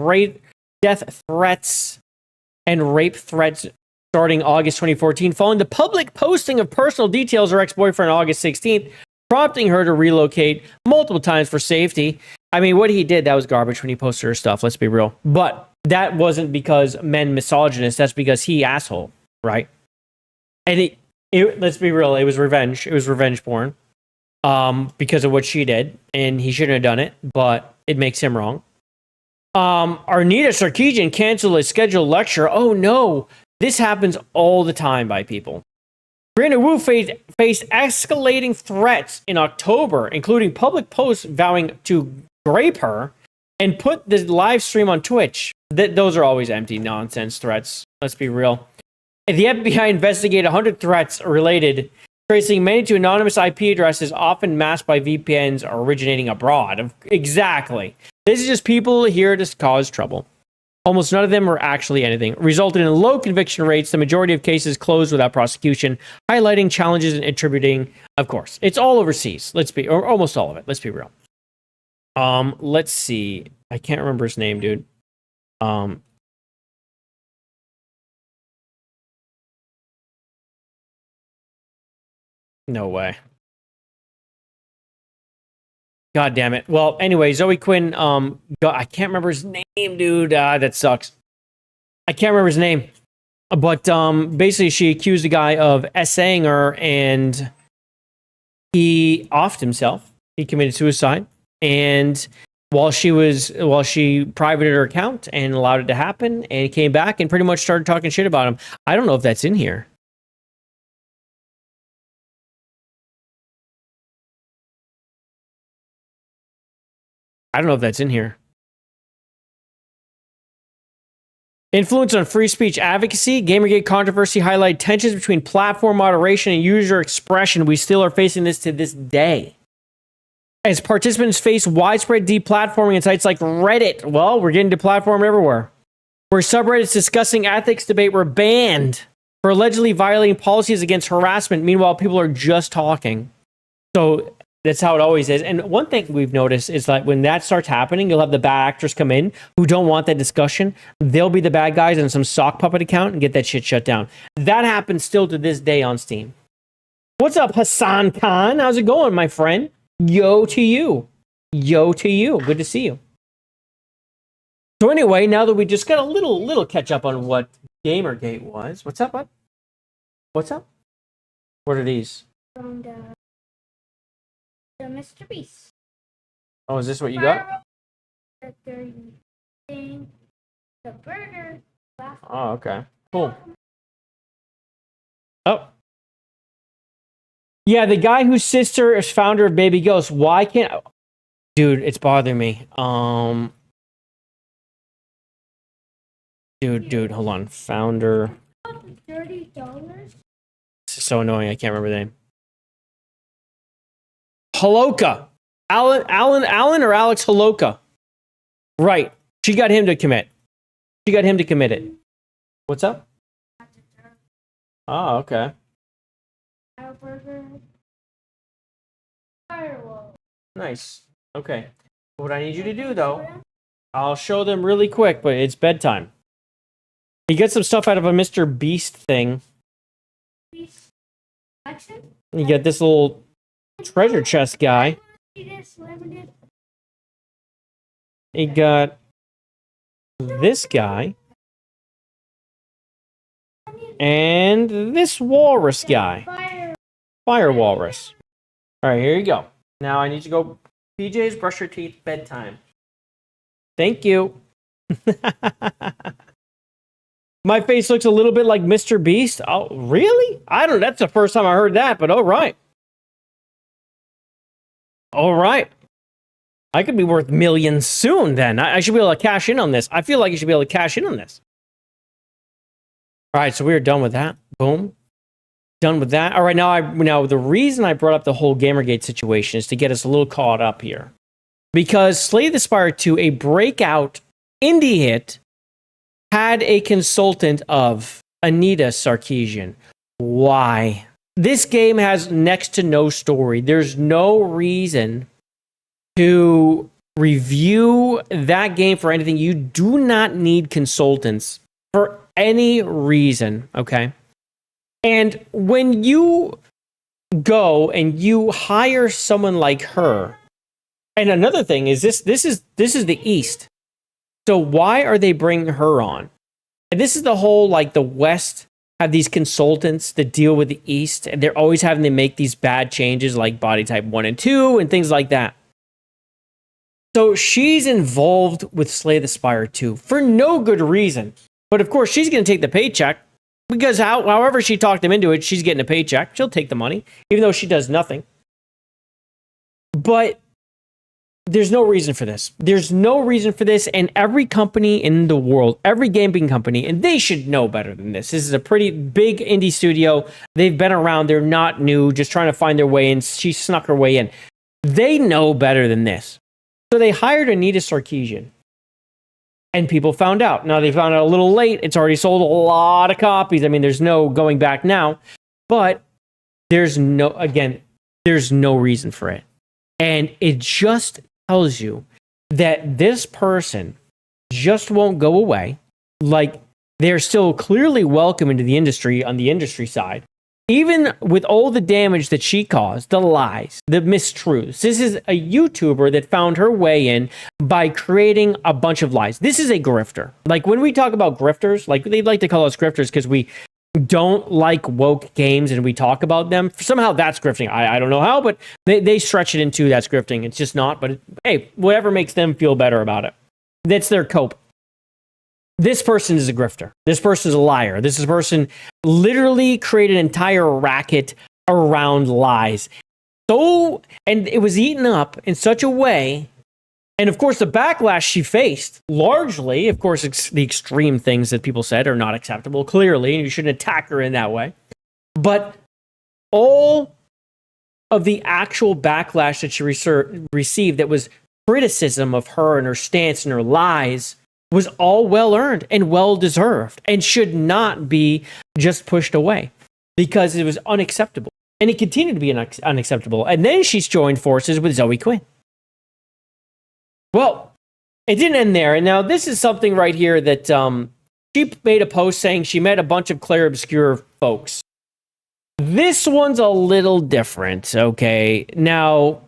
and rape threats starting August 2014, following the public posting of personal details of her ex-boyfriend on August 16th, prompting her to relocate multiple times for safety. I mean, what he did, that was garbage when he posted her stuff, let's be real. But that wasn't because men misogynist, that's because he asshole, right? And let's be real. It was revenge. It was revenge porn. Because of what she did, and he shouldn't have done it, but it makes him wrong. Anita Sarkeesian canceled a scheduled lecture. Oh no, this happens all the time by people. Brandon Wu faced escalating threats in October, including public posts vowing to grape her and put the live stream on Twitch. Those are always empty nonsense threats. Let's be real. The FBI investigated 100 threats related, tracing many to anonymous IP addresses, often masked by VPNs originating abroad. Exactly. This is just people here to cause trouble. Almost none of them were actually anything, resulting in low conviction rates. The majority of cases closed without prosecution, highlighting challenges and attributing. Of course, it's all overseas. Or almost all of it. Let's be real. Let's see. I can't remember his name, dude. No way. God damn it. Well, anyway, Zoe Quinn, I can't remember his name, dude. That sucks. I can't remember his name. But basically, she accused a guy of essaying her, and he offed himself. He committed suicide. And while she privated her account and allowed it to happen, and he came back and pretty much started talking shit about him. I don't know if that's in here. I don't know if that's in here. Influence on free speech advocacy. Gamergate controversy highlight tensions between platform moderation and user expression. We still are facing this to this day. As participants face widespread deplatforming in sites like Reddit. Well, we're getting deplatformed everywhere. Where subreddits discussing ethics debate were banned for allegedly violating policies against harassment. Meanwhile, people are just talking. So that's how it always is. And one thing we've noticed is that when that starts happening, you'll have the bad actors come in who don't want that discussion. They'll be the bad guys in some sock puppet account and get that shit shut down. That happens still to this day on Steam. What's up, Hassan Khan? How's it going, my friend? Yo to you. Yo to you. Good to see you. So anyway, now that we just got a little catch up on what Gamergate was. What's up, bud? What's up? What are these? From the Mr. Beast. Oh, is this what you got? The burger. Oh, okay. Cool. Oh. Yeah, the guy whose sister is founder of Baby Ghost. Why can't... Dude, it's bothering me. Dude, hold on. Founder... $30? This is so annoying. I can't remember the name. Holoka. Alan or Alex Holoka. Right. She got him to commit. She got him to commit it. What's up? Oh, okay. Nice. Okay. What I need you to do, though, I'll show them really quick, but it's bedtime. You get some stuff out of a Mr. Beast thing. You get this little treasure chest guy. You got this guy. And this walrus guy. Fire walrus. Alright, here you go. Now I need to go PJs, brush your teeth, bedtime. Thank you. My face looks a little bit like Mr. Beast. Oh, really? I don't know. That's the first time I heard that, but all right. All right. I could be worth millions soon then. I should be able to cash in on this. I feel like you should be able to cash in on this. All right, so we are done with that. Boom. Done with that. All right, now the reason I brought up the whole Gamergate situation is to get us a little caught up here. Because Slay the Spire 2, a breakout indie hit, had a consultant of Anita Sarkeesian. Why? This game has next to no story. There's no reason to review that game for anything. You do not need consultants for any reason, okay? And when you go and you hire someone like her, and another thing is this is the East. So why are they bringing her on? And this is the whole, like, the West have these consultants that deal with the East, and they're always having to make these bad changes like body type 1 and 2 and things like that. So she's involved with Slay the Spire 2 for no good reason. But of course, she's going to take the paycheck because however she talked them into it, she's getting a paycheck. She'll take the money, even though she does nothing. But there's no reason for this. There's no reason for this. And every company in the world, every gaming company, and they should know better than this. This is a pretty big indie studio. They've been around. They're not new, just trying to find their way in. She snuck her way in. They know better than this. So they hired Anita Sarkeesian. And people found out. Now, they found out a little late. It's already sold a lot of copies. I mean, there's no going back now. But there's no reason for it. And it just tells you that this person just won't go away. Like, they're still clearly welcome into the industry on the industry side. Even with all the damage that she caused, the lies, the mistruths. This is a YouTuber that found her way in by creating a bunch of lies. This is a grifter. Like, when we talk about grifters, like, they like to call us grifters because we don't like woke games and we talk about them. Somehow that's grifting. I don't know how, but they stretch it into that's grifting. It's just not, but hey, whatever makes them feel better about it. That's their cope. This person is a grifter. This person is a liar. This is a person literally created an entire racket around lies. And it was eaten up in such a way. And of course, the backlash she faced, largely, of course, the extreme things that people said are not acceptable, clearly, and you shouldn't attack her in that way. But all of the actual backlash that she received that was criticism of her and her stance and her lies was all well-earned and well-deserved and should not be just pushed away because it was unacceptable. And it continued to be unacceptable. And then she's joined forces with Zoe Quinn. Well, it didn't end there. And now this is something right here that she made a post saying she met a bunch of Claire Obscure folks. This one's a little different, okay? Now,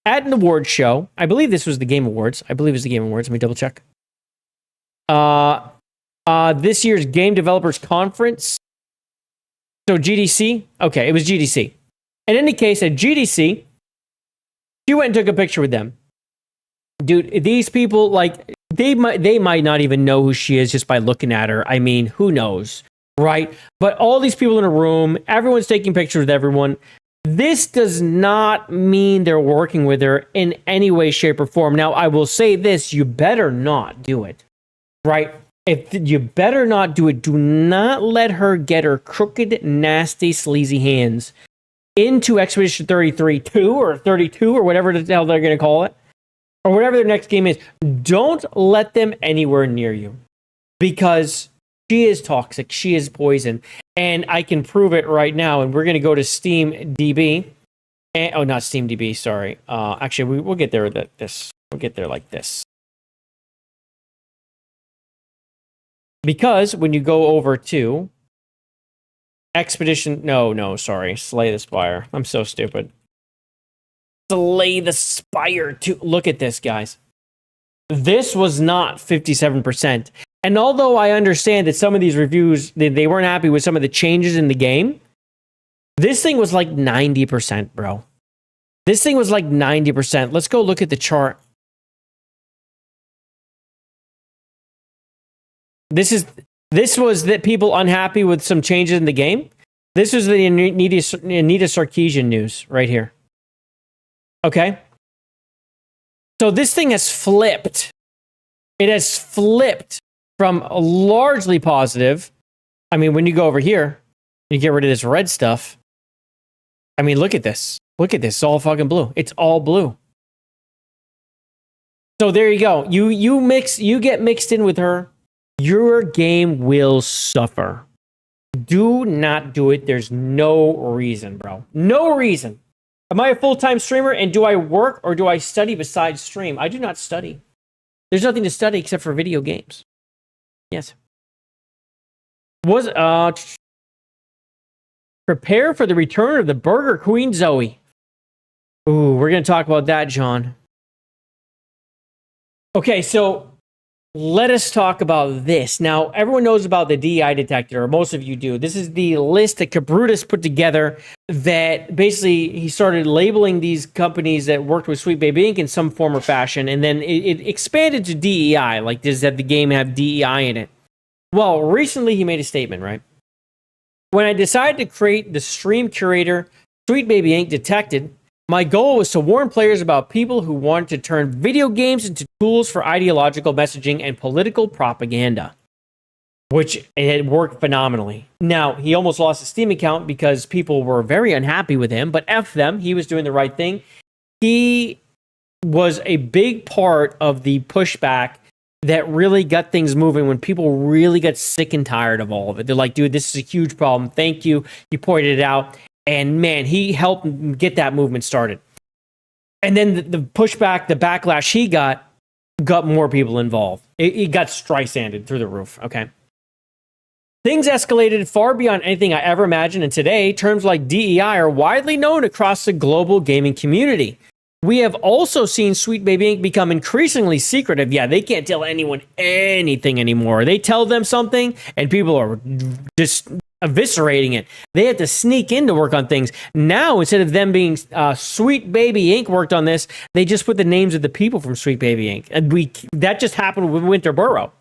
at an award show, I believe this was the Game Awards. Let me double check. This year's Game Developers Conference. So GDC? Okay, it was GDC. In any case, at GDC, she went and took a picture with them. Dude, these people, like, they might not even know who she is just by looking at her. I mean, who knows, right? But all these people in a room, everyone's taking pictures with everyone. This does not mean they're working with her in any way, shape, or form. Now, I will say this, you better not do it, right? If you better not do it, do not let her get her crooked, nasty, sleazy hands into Expedition 33-2 or 32 or whatever the hell they're going to call it. Or whatever their next game is, don't let them anywhere near you. Because she is toxic, she is poison. And I can prove it right now. And we're going to go to SteamDB. Not SteamDB, sorry. Actually, we'll get there with this. We'll get there like this. Because when you go over to Expedition... sorry. Slay the Spire. I'm so stupid. Slay the Spire to look at this, guys. This was not 57%. And although I understand that some of these reviews, they weren't happy with some of the changes in the game, this thing was like 90%, bro. This thing was like 90%. Let's go look at the chart. This was that people unhappy with some changes in the game. This was the Anita Sarkeesian news right here. Okay. So this thing has flipped. It has flipped from a largely positive. I mean, when you go over here, you get rid of this red stuff. I mean, look at this. Look at this. It's all fucking blue. It's all blue. So there you go. You get mixed in with her. Your game will suffer. Do not do it. There's no reason, bro. No reason. Am I a full-time streamer and do I work or do I study besides stream? I do not study. There's nothing to study except for video games. Yes. Prepare for the return of the Burger Queen Zoe. Ooh, we're going to talk about that, John. Okay, so let us talk about this. Now, everyone knows about the DEI detector, or most of you do. This is the list that Cabrutus put together that basically he started labeling these companies that worked with Sweet Baby Inc. in some form or fashion, and then it expanded to DEI, like does that the game have DEI in it? Well, recently he made a statement, right? When I decided to create the stream curator, Sweet Baby Inc. detected, my goal was to warn players about people who wanted to turn video games into tools for ideological messaging and political propaganda, which it worked phenomenally. Now, he almost lost his Steam account because people were very unhappy with him, but F them, he was doing the right thing. He was a big part of the pushback that really got things moving when people really got sick and tired of all of it. They're like, dude, this is a huge problem. Thank you. You pointed it out. And man, he helped get that movement started. And then the pushback, the backlash he got more people involved. It got Streisanded through the roof, okay? Things escalated far beyond anything I ever imagined, and today, terms like DEI are widely known across the global gaming community. We have also seen Sweet Baby Inc. become increasingly secretive. Yeah, they can't tell anyone anything anymore. They tell them something, and people are just eviscerating it. They had to sneak in to work on things. Now, instead of them being Sweet Baby Inc. worked on this, they just put the names of the people from Sweet Baby Inc. And that just happened with Winterboro.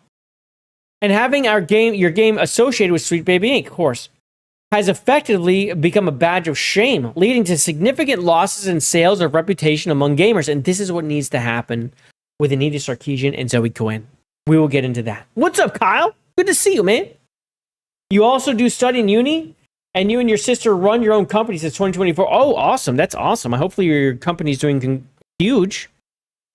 And having your game associated with Sweet Baby Inc., of course, has effectively become a badge of shame, leading to significant losses in sales of reputation among gamers. And this is what needs to happen with Anita Sarkeesian and Zoe Quinn. We will get into that. What's up, Kyle? Good to see you, man. You also do study in uni, and you and your sister run your own company since 2024. Oh, awesome. That's awesome. Hopefully your company's doing huge.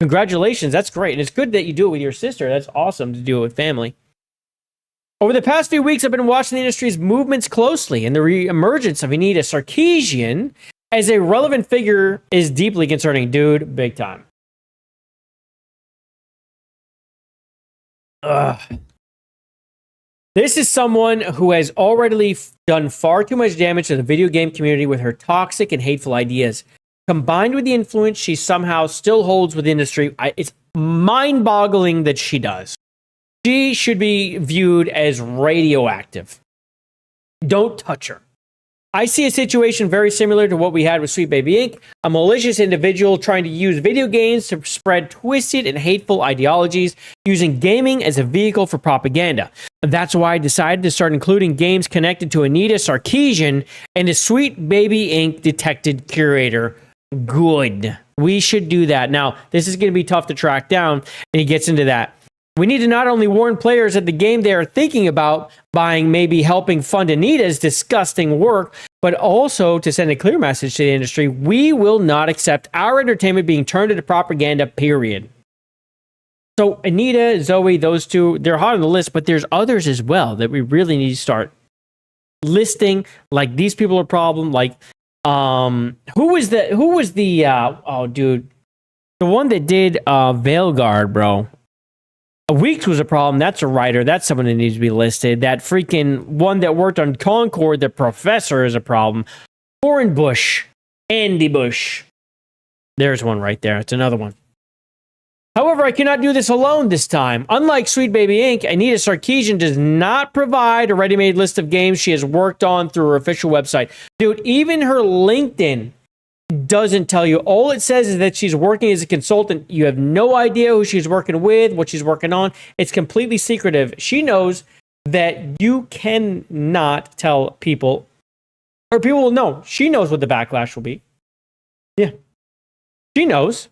Congratulations. That's great. And it's good that you do it with your sister. That's awesome to do it with family. Over the past few weeks, I've been watching the industry's movements closely, and the re-emergence of Anita Sarkeesian as a relevant figure is deeply concerning. Dude, big time. Ugh. This is someone who has already done far too much damage to the video game community with her toxic and hateful ideas. Combined with the influence she somehow still holds with the industry, it's mind-boggling that she does. She should be viewed as radioactive. Don't touch her. I see a situation very similar to what we had with Sweet Baby Inc., a malicious individual trying to use video games to spread twisted and hateful ideologies, using gaming as a vehicle for propaganda. That's why I decided to start including games connected to Anita Sarkeesian and the Sweet Baby Inc. detected curator. Good. We should do that. Now, this is going to be tough to track down, and he gets into that. We need to not only warn players that the game they are thinking about buying may be helping fund Anita's disgusting work, but also to send a clear message to the industry: we will not accept our entertainment being turned into propaganda, period. So Anita, Zoe, those two, they're hot on the list, but there's others as well that we really need to start listing. Like, these people are a problem. Like, who was the oh dude, the one that did Veilguard, bro. Weeks was a problem. That's a writer. That's someone that needs to be listed. That freaking one that worked on Concord, the professor, is a problem. Warren Bush, Andy Bush. There's one right there. It's another one. However, I cannot do this alone this time. Unlike Sweet Baby Inc., Anita Sarkeesian does not provide a ready-made list of games she has worked on through her official website. Dude, even her LinkedIn doesn't tell you. All it says is that she's working as a consultant. You have no idea who she's working with, what she's working on. It's completely secretive. She knows that you cannot tell people, or people will know. She knows what the backlash will be. Yeah. She knows.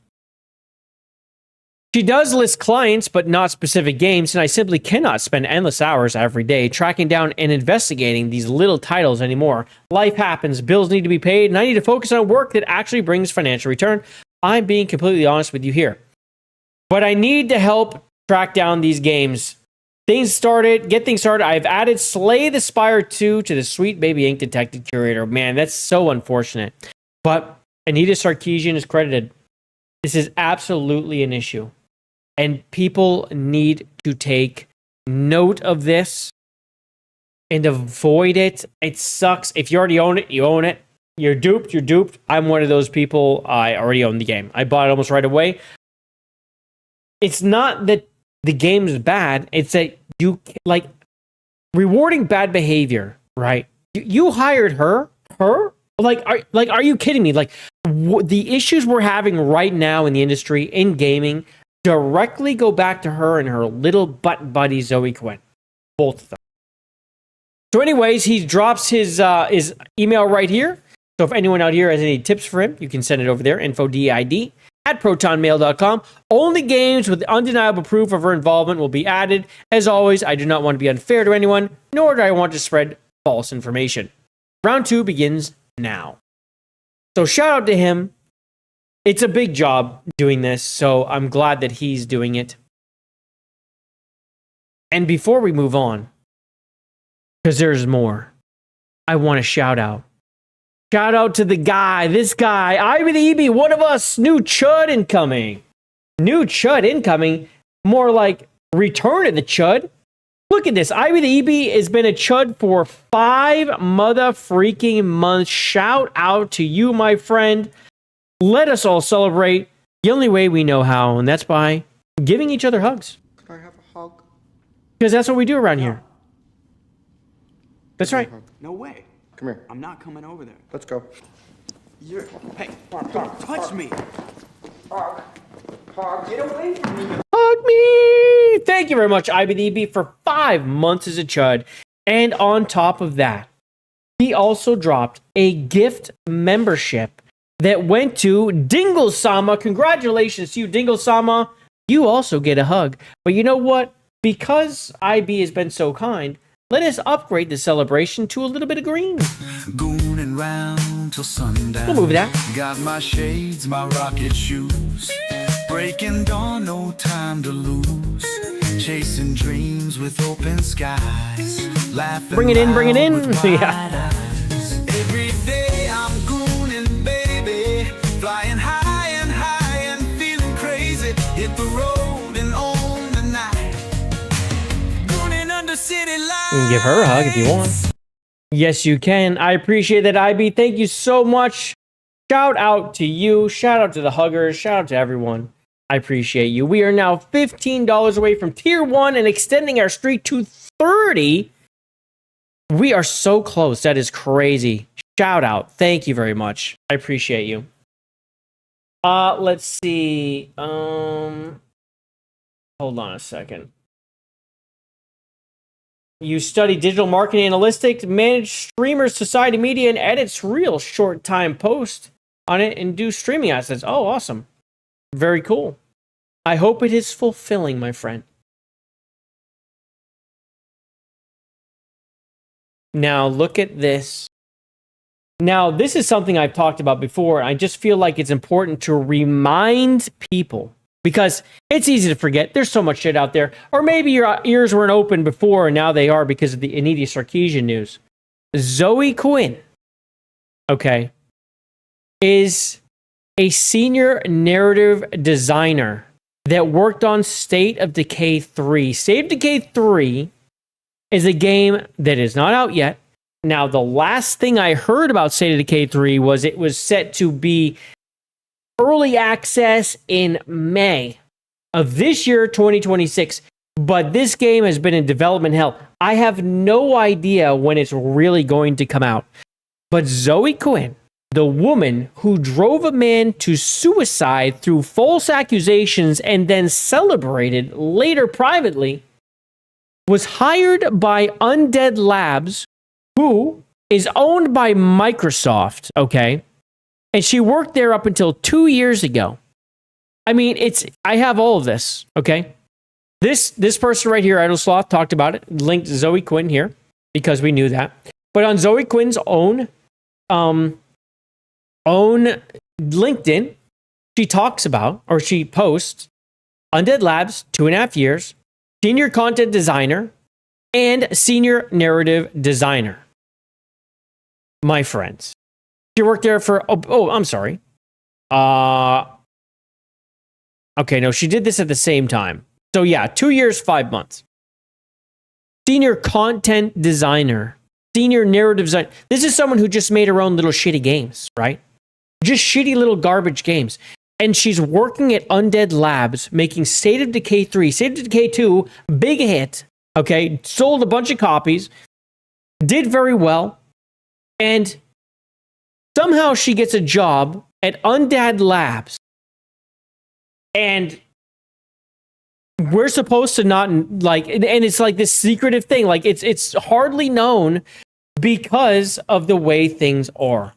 She does list clients, but not specific games, and I simply cannot spend endless hours every day tracking down and investigating these little titles anymore. Life happens, bills need to be paid, and I need to focus on work that actually brings financial return. I'm being completely honest with you here. But I need to help track down these games. Get things started. I've added Slay the Spire 2 to the Sweet Baby Inc. detected curator. Man, that's so unfortunate. But Anita Sarkeesian is credited. This is absolutely an issue. And people need to take note of this and avoid it. It sucks. If you already own it, you own it. You're duped, you're duped. I'm one of those people. I already own the game. I bought it almost right away. It's not that the game is bad. It's that you like rewarding bad behavior, right? You hired her. Are you kidding me? Like the issues we're having right now in the industry in gaming directly go back to her and her little butt buddy Zoe Quinn, both of them. So, anyways, he drops his email right here. So, if anyone out here has any tips for him, you can send it over there. info.did@protonmail.com. Only games with undeniable proof of her involvement will be added. As always, I do not want to be unfair to anyone, nor do I want to spread false information. Round 2 begins now. So shout out to him. It's a big job doing this, so I'm glad that he's doing it. And before we move on, because there's more, I want to shout out. Shout out to this guy, Ivy the EB, one of us, new Chud incoming. New Chud incoming, more like return of the Chud. Look at this. Ivy the EB has been a Chud for 5 mother freaking months. Shout out to you, my friend. Let us all celebrate the only way we know how, and that's by giving each other hugs. Can I have a hug? Because that's what we do around here. That's right. No way. Come here. I'm not coming over there. Let's go. Hey, don't touch me. Hug. Get away from me. Hug me! Thank you very much, IBDB, for 5 months as a Chud. And on top of that, he also dropped a gift membership that went to Dingle-sama. Congratulations to you, Dingle-sama. You also get a hug. But you know what? Because IB has been so kind, let us upgrade the celebration to a little bit of green. Gooning round till sundown. We'll move that. Got my shades, my rocket shoes. Breaking dawn, no time to lose. Chasing dreams with open skies. Laughing bring it in. with wide Yeah. eyes. Every day I'm gooning, baby. Flying high and feeling crazy. Hit the road and on the night. Gooning under city lights. You can give her a hug if you want. Yes, you can. I appreciate that, IB. Thank you so much. Shout out to you. Shout out to the huggers. Shout out to everyone. I appreciate you. We are now $15 away from tier 1 and extending our streak to 30. We are so close. That is crazy. Shout out. Thank you very much. I appreciate you. Let's see. Hold on a second. You study digital marketing analytics, manage streamers, society media, and edits real short time posts on it and do streaming assets. Oh, awesome. Very cool. I hope it is fulfilling, my friend. Now, look at this. Now, this is something I've talked about before. I just feel like it's important to remind people because it's easy to forget. There's so much shit out there. Or maybe your ears weren't open before and now they are because of the Anita Sarkeesian news. Zoe Quinn, okay, is a senior narrative designer that worked on State of Decay 3. State of Decay 3 is a game that is not out yet. Now, the last thing I heard about State of Decay 3 was it was set to be early access in May of this year, 2026. But this game has been in development hell. I have no idea when it's really going to come out. But Zoe Quinn, the woman who drove a man to suicide through false accusations and then celebrated later privately, was hired by Undead Labs, who is owned by Microsoft, okay? And she worked there up until 2 years ago. I mean, I have all of this, okay? This person right here, Idle Sloth, talked about it, linked Zoe Quinn here, because we knew that. But on Zoe Quinn's own LinkedIn, she talks about, or she posts, Undead Labs, 2.5 years, senior content designer, and senior narrative designer. My friends. She worked there for, I'm sorry. Okay, no, she did this at the same time. So yeah, 2 years, 5 months. Senior content designer, senior narrative designer. This is someone who just made her own little shitty games, right? Just shitty little garbage games. and she's working at Undead Labs, making State of Decay 3, State of Decay 2, big hit. Okay, sold a bunch of copies, did very well, and somehow she gets a job at Undead Labs. And we're supposed to not like, and it's like this secretive thing. Like it's hardly known because of the way things are.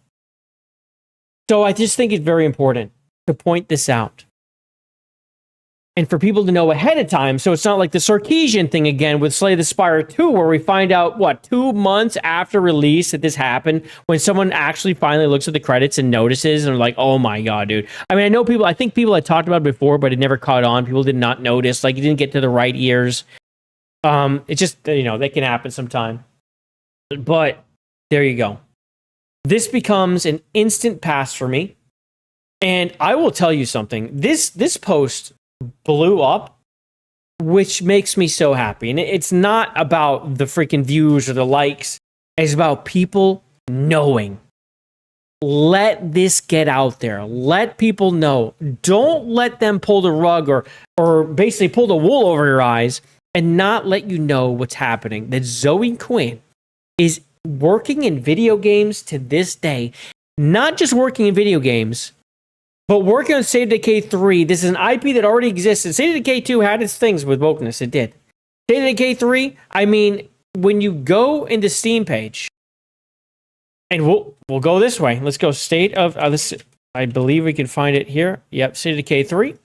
So I just think it's very important to point this out. And for people to know ahead of time, so it's not like the Sarkeesian thing again with Slay the Spire 2, where we find out, 2 months after release that this happened, when someone actually finally looks at the credits and notices, and are like, oh my god, dude. I mean, I think people had talked about it before, but it never caught on. People did not notice. Like, it didn't get to the right ears. It just, that can happen sometime. But there you go. This becomes an instant pass for me. And I will tell you something. This post blew up, which makes me so happy. And it's not about the freaking views or the likes. It's about people knowing. Let this get out there. Let people know. Don't let them pull the rug or basically pull the wool over your eyes and not let you know what's happening. That Zoe Quinn is working in video games to this day. Not just working in video games, but working on State of Decay 3, this is an IP that already existed. State of Decay 2 had its things with wokeness. It did. State of Decay 3, I mean, when you go in the Steam page, and we'll go this way. Let's go State of... I believe we can find it here. Yep, State of Decay 3.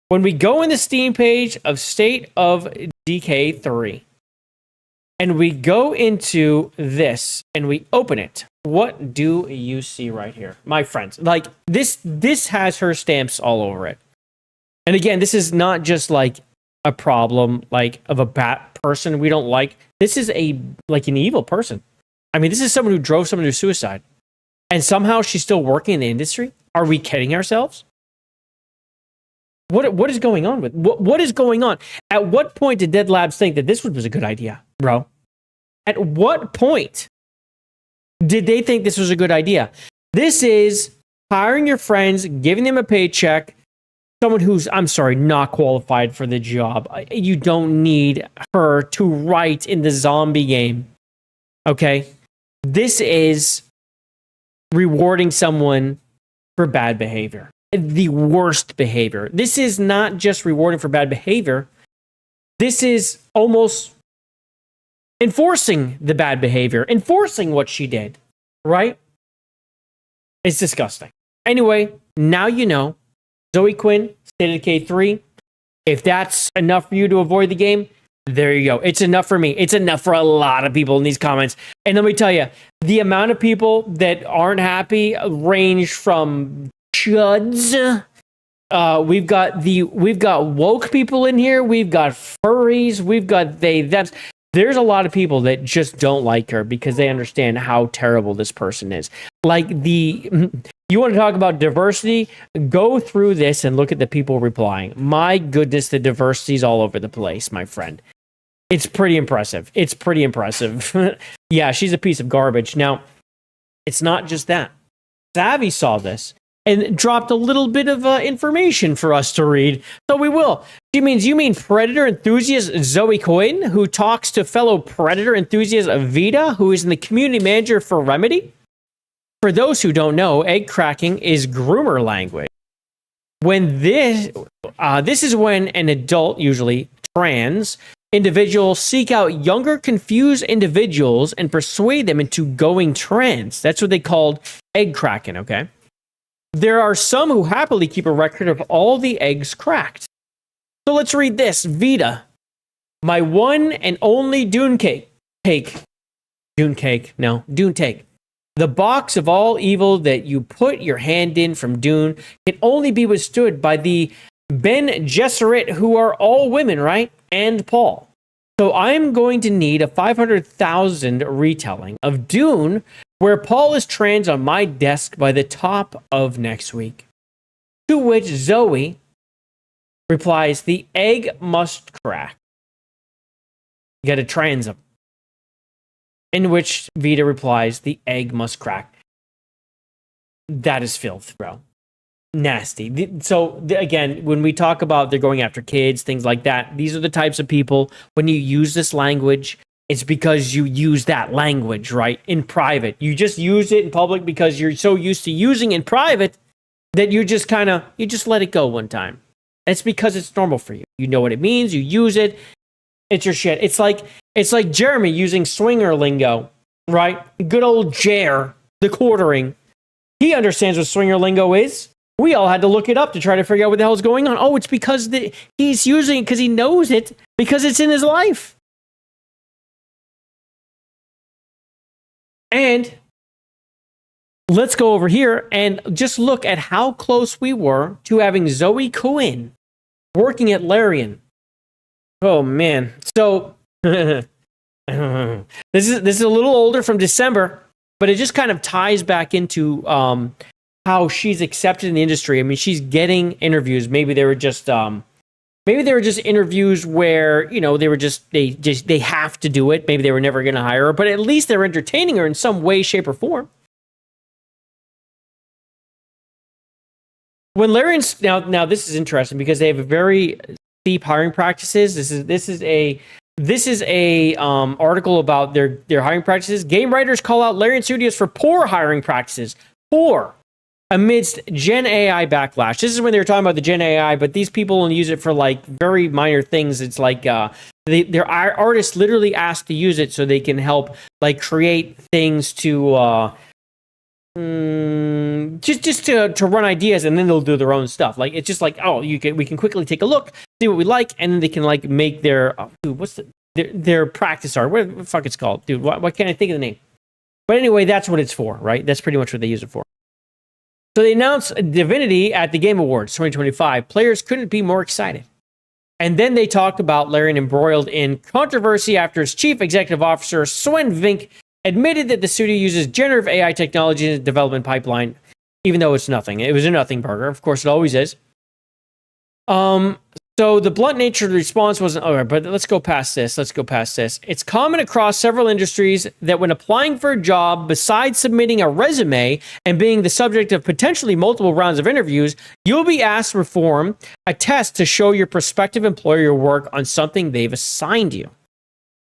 When we go in the Steam page of State of Decay 3, and we go into this, and we open it, what do you see right here? My friends, like, this has her stamps all over it. And again, this is not just like a problem, like, of a bad person we don't like. This is an evil person. I mean, this is someone who drove someone to suicide. And somehow she's still working in the industry? Are we kidding ourselves? What is going on with... What is going on? At what point did Dead Labs think that this was a good idea, bro? At what point did they think this was a good idea? This is hiring your friends, giving them a paycheck, someone who's, I'm sorry, not qualified for the job. You don't need her to write in the zombie game. Okay? This is rewarding someone for bad behavior. The worst behavior. This is not just rewarding for bad behavior. This is almost enforcing the bad behavior, enforcing what she did, right? It's disgusting. Anyway, now you know. Zoe Quinn, State of Decay 3. If that's enough for you to avoid the game, there you go. It's enough for me. It's enough for a lot of people in these comments. And let me tell you, the amount of people that aren't happy range from chuds. We've got woke people in here. We've got furries. We've got that's. There's a lot of people that just don't like her because they understand how terrible this person is. Like you want to talk about diversity? Go through this and look at the people replying. My goodness, the diversity's all over the place, my friend. It's pretty impressive. It's pretty impressive. Yeah, she's a piece of garbage. Now, it's not just that. Savvy saw this and dropped a little bit of information for us to read. So we will. You mean Predator enthusiast Zoe Quinn, who talks to fellow Predator enthusiast Vita, who is in the community manager for Remedy? For those who don't know, egg cracking is groomer language. When this is when an adult, usually trans, individual seek out younger, confused individuals and persuade them into going trans. That's what they called egg cracking, okay? There are some who happily keep a record of all the eggs cracked. So let's read this. Vita, my one and only Dune take. The box of all evil that you put your hand in from Dune can only be withstood by the Bene Gesserit, who are all women, right? And Paul. So I'm going to need a 500,000 retelling of Dune, where Paul is trans on my desk by the top of next week. To which Zoe replies, the egg must crack. You gotta trans him. In which Vita replies, the egg must crack. That is filth, bro. nasty. Again, when we talk about they're going after kids, things like that, these are the types of people, when you use this language, it's because you use that language, right? In private. You just use it in public because you're so used to using it in private that you just let it go one time. It's because it's normal for you. You know what it means, you use it, it's your shit. It's like Jeremy using swinger lingo, right? Good old Jer, the quartering. He understands what swinger lingo is. We all had to look it up to try to figure out what the hell's going on. Oh, it's because he's using it because he knows it, because it's in his life. And let's go over here and just look at how close we were to having Zoe Quinn working at Larian. Oh, man. So, this is a little older, from December, but it just kind of ties back into how she's accepted in the industry. I mean, she's getting interviews. Maybe they were just interviews where, they have to do it. Maybe they were never going to hire her, but at least they're entertaining her in some way, shape, or form. When Larian's now this is interesting because they have a very steep hiring practices. This is a article about their hiring practices. Game writers call out Larian Studios for poor hiring practices. Poor. Amidst Gen AI backlash. This is when they were talking about the Gen AI, but these people only use it for like very minor things. It's like their artists literally asked to use it so they can help like create things to just to run ideas, and then they'll do their own stuff. Like it's just like, we can quickly take a look, see what we like, and then they can like make their their practice art. What the fuck it's called, dude? Why can't I think of the name? But anyway, that's what it's for, right? That's pretty much what they use it for. So they announced Divinity at the Game Awards 2025. Players couldn't be more excited. And then they talked about Larian embroiled in controversy after its chief executive officer, Sven Vink, admitted that the studio uses generative AI technology in the development pipeline, even though it's nothing. It was a nothing burger. Of course, it always is. So the blunt nature of the response wasn't, all right, but let's go past this. It's common across several industries that when applying for a job, besides submitting a resume and being the subject of potentially multiple rounds of interviews, you'll be asked to perform a test to show your prospective employer your work on something they've assigned you.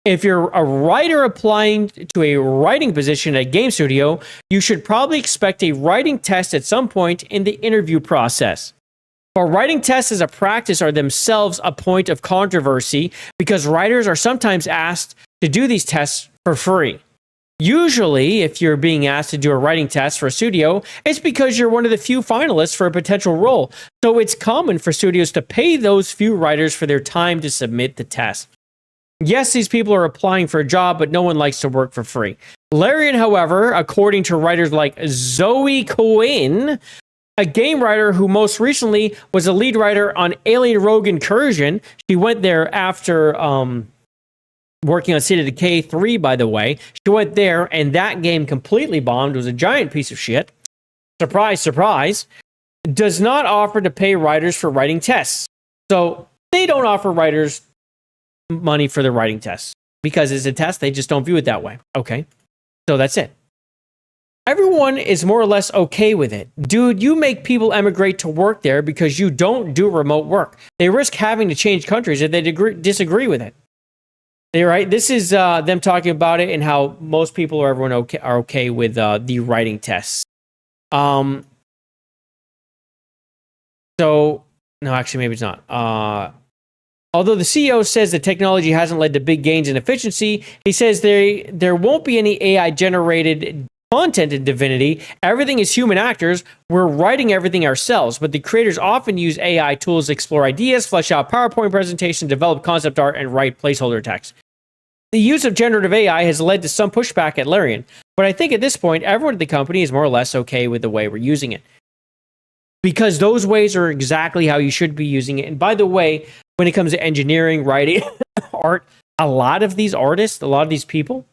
If you're a writer applying to a writing position at a game studio, you should probably expect a writing test at some point in the interview process. But writing tests as a practice are themselves a point of controversy because writers are sometimes asked to do these tests for free. Usually, if you're being asked to do a writing test for a studio, it's because you're one of the few finalists for a potential role. So it's common for studios to pay those few writers for their time to submit the test. Yes, these people are applying for a job, but no one likes to work for free. Larian, however, according to writers like Zoe Quinn, a game writer who most recently was a lead writer on Alien Rogue Incursion. She went there after working on State of Decay 3, by the way. She went there, and that game completely bombed. It was a giant piece of shit. Surprise, surprise. Does not offer to pay writers for writing tests. So they don't offer writers money for their writing tests. Because it's a test, they just don't view it that way. Okay, so that's it. Everyone is more or less okay with it. Dude, you make people emigrate to work there because you don't do remote work. They risk having to change countries if they disagree with it. Right? This is them talking about it and how most people or everyone are okay with the writing tests. So, no, actually, maybe it's not. Although the CEO says the technology hasn't led to big gains in efficiency, he says there won't be any AI-generated content in Divinity. Everything is human actors. We're writing everything ourselves, but the creators often use AI tools to explore ideas, flesh out PowerPoint presentations, develop concept art, and write placeholder text. The use of generative AI has led to some pushback at Larian, but I think at this point, everyone at the company is more or less okay with the way we're using it. Because those ways are exactly how you should be using it. And by the way, when it comes to engineering, writing, art, a lot of these artists, a lot of these people,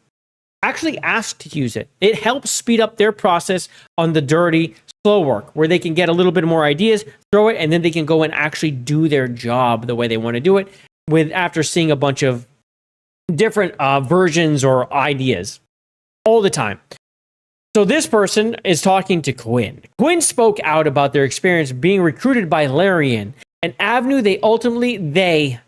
actually ask to use it. It helps speed up their process on the dirty, slow work, where they can get a little bit more ideas, throw it, and then they can go and actually do their job the way they want to do it after seeing a bunch of different versions or ideas all the time. So this person is talking to Quinn. Quinn spoke out about their experience being recruited by Larian, an avenue they ultimately,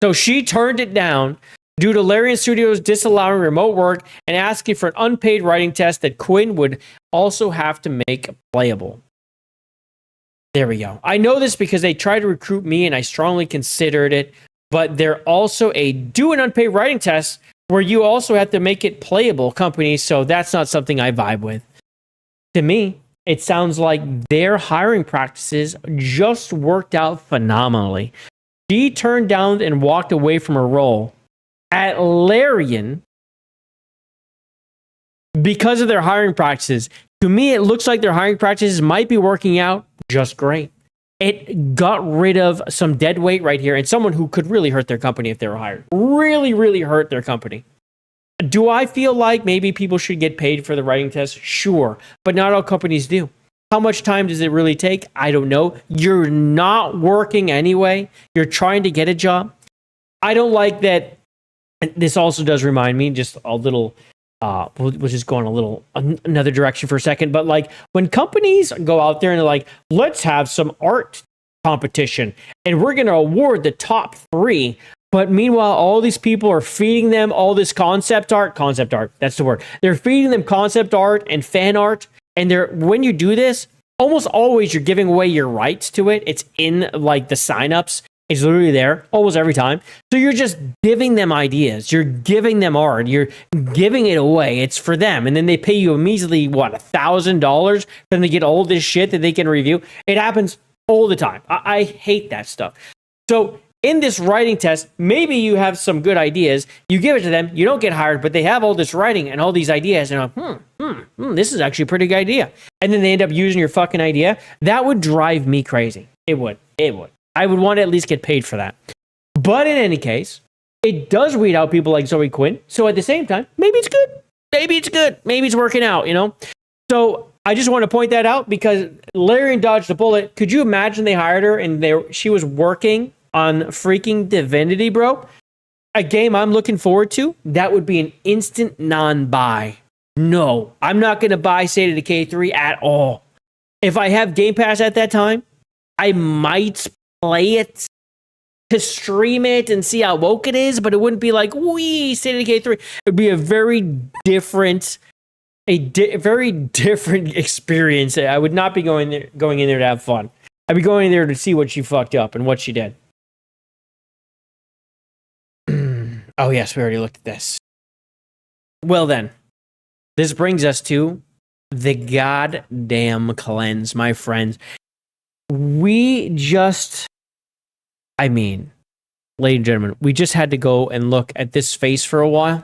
So she turned it down due to Larian Studios disallowing remote work and asking for an unpaid writing test that Quinn would also have to make playable. There we go. I know this because they tried to recruit me and I strongly considered it, but they're also a do an unpaid writing test where you also have to make it playable company, so that's not something I vibe with. To me, it sounds like their hiring practices just worked out phenomenally. She turned down and walked away from her role at Larian because of their hiring practices. To me, it looks like their hiring practices might be working out just great. It got rid of some dead weight right here and someone who could really hurt their company if they were hired. Really, really hurt their company. Do I feel like maybe people should get paid for the writing test? Sure, but not all companies do. How much time does it really take? I don't know. You're not working anyway. You're trying to get a job. I don't like that. This also does remind me just a little, we'll just go on a little, another direction for a second. But like when companies go out there and they're like, let's have some art competition and we're going to award the top 3. But meanwhile, all these people are feeding them all this concept art, that's the word. They're feeding them concept art and fan art. And when you do this, almost always you're giving away your rights to it. It's in like the signups. It's literally there almost every time. So you're just giving them ideas. You're giving them art. You're giving it away. It's for them. And then they pay you immediately, what, $1,000 for them to get all this shit that they can review. It happens all the time. I hate that stuff. So in this writing test, maybe you have some good ideas. You give it to them. You don't get hired, but they have all this writing and all these ideas. And I'm like, this is actually a pretty good idea. And then they end up using your fucking idea. That would drive me crazy. It would. I would want to at least get paid for that. But in any case, it does weed out people like Zoe Quinn. So at the same time, maybe it's good. Maybe it's good. Maybe it's working out, you know? So I just want to point that out because Larian dodged the bullet. Could you imagine they hired her and she was working on freaking Divinity, bro? A game I'm looking forward to. That would be an instant non-buy. No, I'm not going to buy State of Decay 3 at all. If I have Game Pass at that time, I might play it to stream it and see how woke it is, but it wouldn't be like, wee, State of Decay 3. It would be a very different experience. I would not be going in there to have fun. I'd be going in there to see what she fucked up and what she did. Oh, yes, we already looked at this. Well, then, this brings us to the goddamn cleanse, my friends. Ladies and gentlemen, we just had to go and look at this face for a while.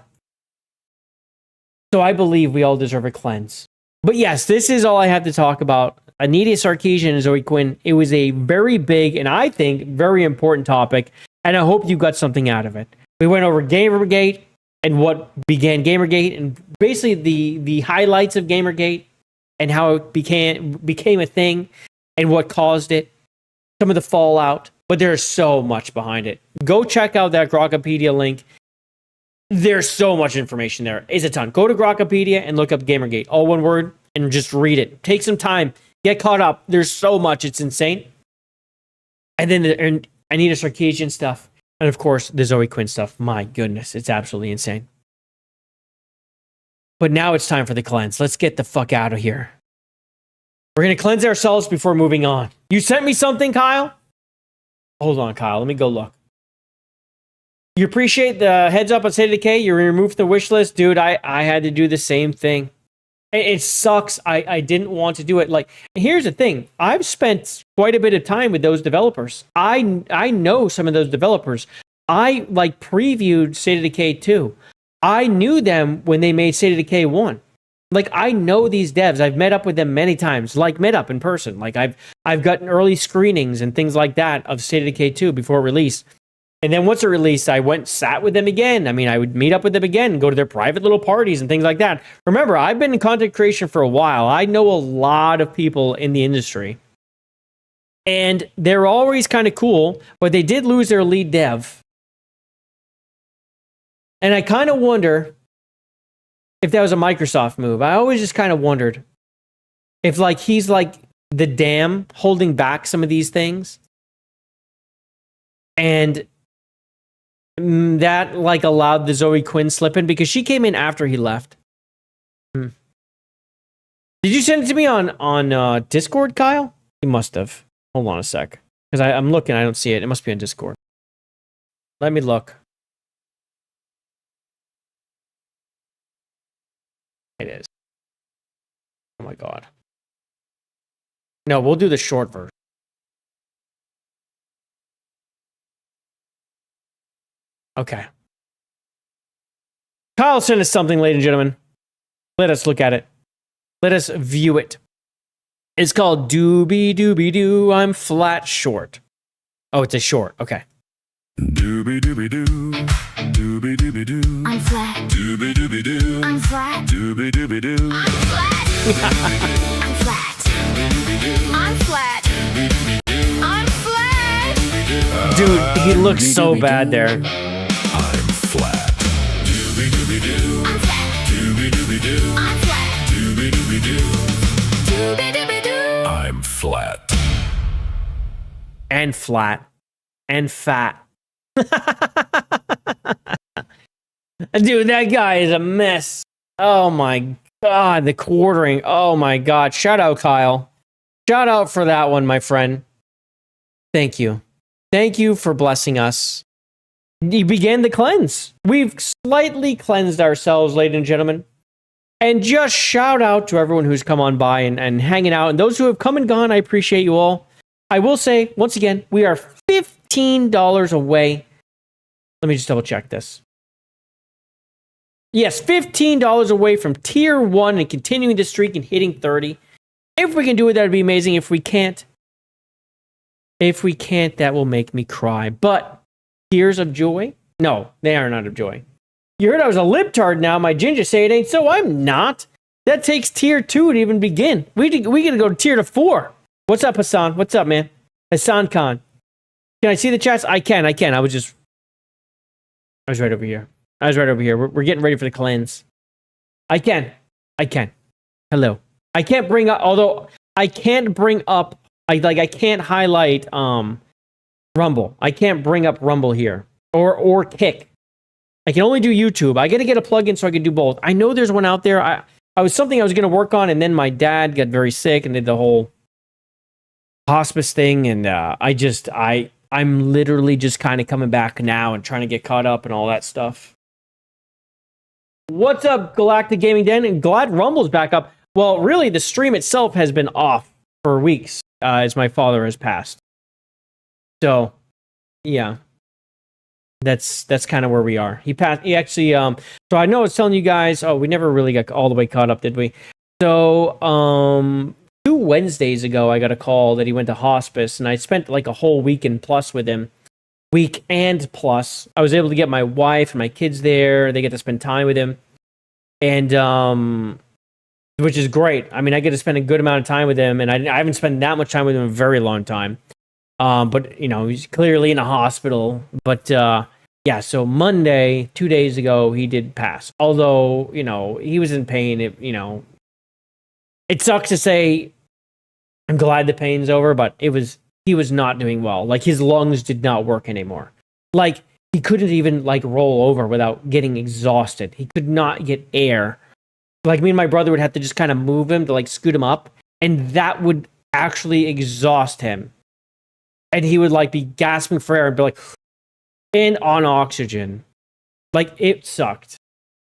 So I believe we all deserve a cleanse. But yes, this is all I have to talk about. Anita Sarkeesian and Zoe Quinn. It was a very big and I think very important topic, and I hope you got something out of it. We went over Gamergate and what began Gamergate and basically the highlights of Gamergate and how it became a thing and what caused it, some of the fallout, but there's so much behind it. Go check out that Grokkapedia link. There's so much information there. It's a ton. Go to Grokkapedia and look up Gamergate, all one word, and just read it. Take some time. Get caught up. There's so much. It's insane. And then the Anita Sarkeesian stuff. And of course, the Zoe Quinn stuff. My goodness, it's absolutely insane. But now it's time for the cleanse. Let's get the fuck out of here. We're going to cleanse ourselves before moving on. You sent me something, Kyle? Hold on, Kyle. Let me go look. You appreciate the heads up on State of Decay? You removed the wish list? Dude, I had to do the same thing. It sucks. I didn't want to do it. Like, here's the thing. I've spent quite a bit of time with those developers. I know some of those developers. I previewed State of Decay 2. I knew them when they made State of Decay 1. Like, I know these devs. I've met up with them many times. Like, met up in person. Like, I've gotten early screenings and things like that of State of Decay 2 before release. And then once it released, I went sat with them again. I mean, I would meet up with them again and go to their private little parties and things like that. Remember, I've been in content creation for a while. I know a lot of people in the industry. And they're always kind of cool, but they did lose their lead dev. And I kind of wonder if that was a Microsoft move. I always just kind of wondered if like he's like the dam holding back some of these things, and that like allowed the Zoe Quinn slip in because she came in after he left. Did you send it to me on Discord, Kyle? You must have. Hold on a sec, because I'm looking. I don't see it. It must be on Discord. Let me look. It is. Oh my god. No, we'll do the short version. Okay. Kyle sent us something, ladies and gentlemen. Let us look at it. Let us view it. It's called Doobie Doobie Doo. I'm flat short. Oh, it's a short. Okay. Doobie doobie doo, doobie doobie doo. I'm flat. Doobie doobie doo. I'm flat. Doobie doobie doo. I'm flat. I'm flat. I'm flat. I'm flat. Dude, he looks so bad there. I'm flat. Doobie doobie doo. I'm flat. Doobie doobie doo. I'm flat. Doobie doobie doo. Doobie doobie doo. I'm flat. And flat. And fat. Dude, that guy is a mess. Oh my god, the quartering. Oh my god. Shout out, Kyle. Shout out for that one, my friend. Thank you. Thank you for blessing us. He began the cleanse. We've slightly cleansed ourselves, ladies and gentlemen. And just shout out to everyone who's come on by and hanging out. And those who have come and gone, I appreciate you all. I will say, once again, we are $15 away. Let me just double check this. Yes, $15 away from tier 1 and continuing the streak and hitting 30. If we can do it, that would be amazing. If we can't, that will make me cry. But tears of joy? No, they are not of joy. You heard I was a libtard now. My ginger say it ain't so. I'm not. That takes tier 2 to even begin. We gotta go to tier 4. What's up, Hassan? What's up, man? Hassan Khan. Can I see the chats? I can. I was right over here. We're getting ready for the cleanse. I can. Hello. I can't bring up, although I can't bring up, I can't highlight Rumble. I can't bring up Rumble here. Or Kick. I can only do YouTube. I gotta get a plugin so I can do both. I know there's one out there. I was gonna work on, and then my dad got very sick and did the whole hospice thing, and I'm literally just kind of coming back now and trying to get caught up and all that stuff. What's up, Galactic Gaming Den? And glad Rumble's back up. Well, really, the stream itself has been off for weeks as my father has passed. So, yeah. That's kind of where we are. He passed. He actually, so I know I was telling you guys, we never really got all the way caught up, did we? So, 2 Wednesdays ago, I got a call that he went to hospice, and I spent like a whole weekend plus with him. Week and plus. I was able to get my wife and my kids there. They get to spend time with him. And, which is great. I mean, I get to spend a good amount of time with him, and I haven't spent that much time with him in a very long time. But, you know, he's clearly in a hospital. But, yeah, so Monday, 2 days ago, he did pass. Although, you know, he was in pain. It sucks to say I'm glad the pain's over, but he was not doing well. Like, his lungs did not work anymore. Like, he couldn't even, like, roll over without getting exhausted. He could not get air. Like, me and my brother would have to just kind of move him to, like, scoot him up, and that would actually exhaust him. And he would, like, be gasping for air and be like, and on oxygen. Like, it sucked.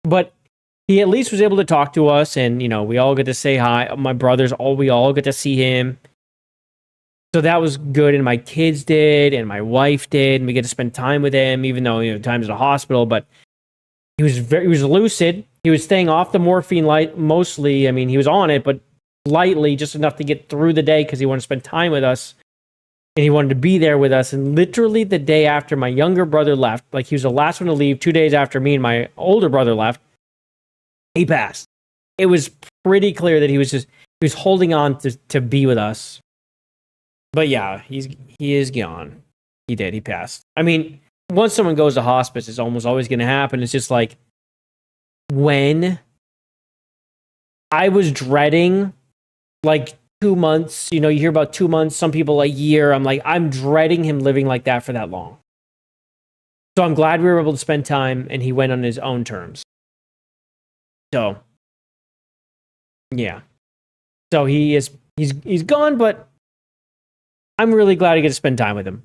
But he at least was able to talk to us, and, you know, we all get to say hi. My brothers, we all get to see him. So that was good, and my kids did, and my wife did, and we get to spend time with him, even though, you know, time's in the hospital. But he was lucid. He was staying off the morphine mostly. I mean, he was on it, but lightly, just enough to get through the day because he wanted to spend time with us, and he wanted to be there with us. And literally the day after my younger brother left, like, he was the last one to leave, 2 days after me and my older brother left, he passed. It was pretty clear that he was holding on to be with us. But yeah, he is gone. He passed. I mean, once someone goes to hospice, it's almost always going to happen. It's just like, when I was dreading like 2 months. You know, you hear about 2 months, some people a year. I'm like, I'm dreading him living like that for that long. So I'm glad we were able to spend time and he went on his own terms. So, yeah. So he's gone, but I'm really glad I get to spend time with him.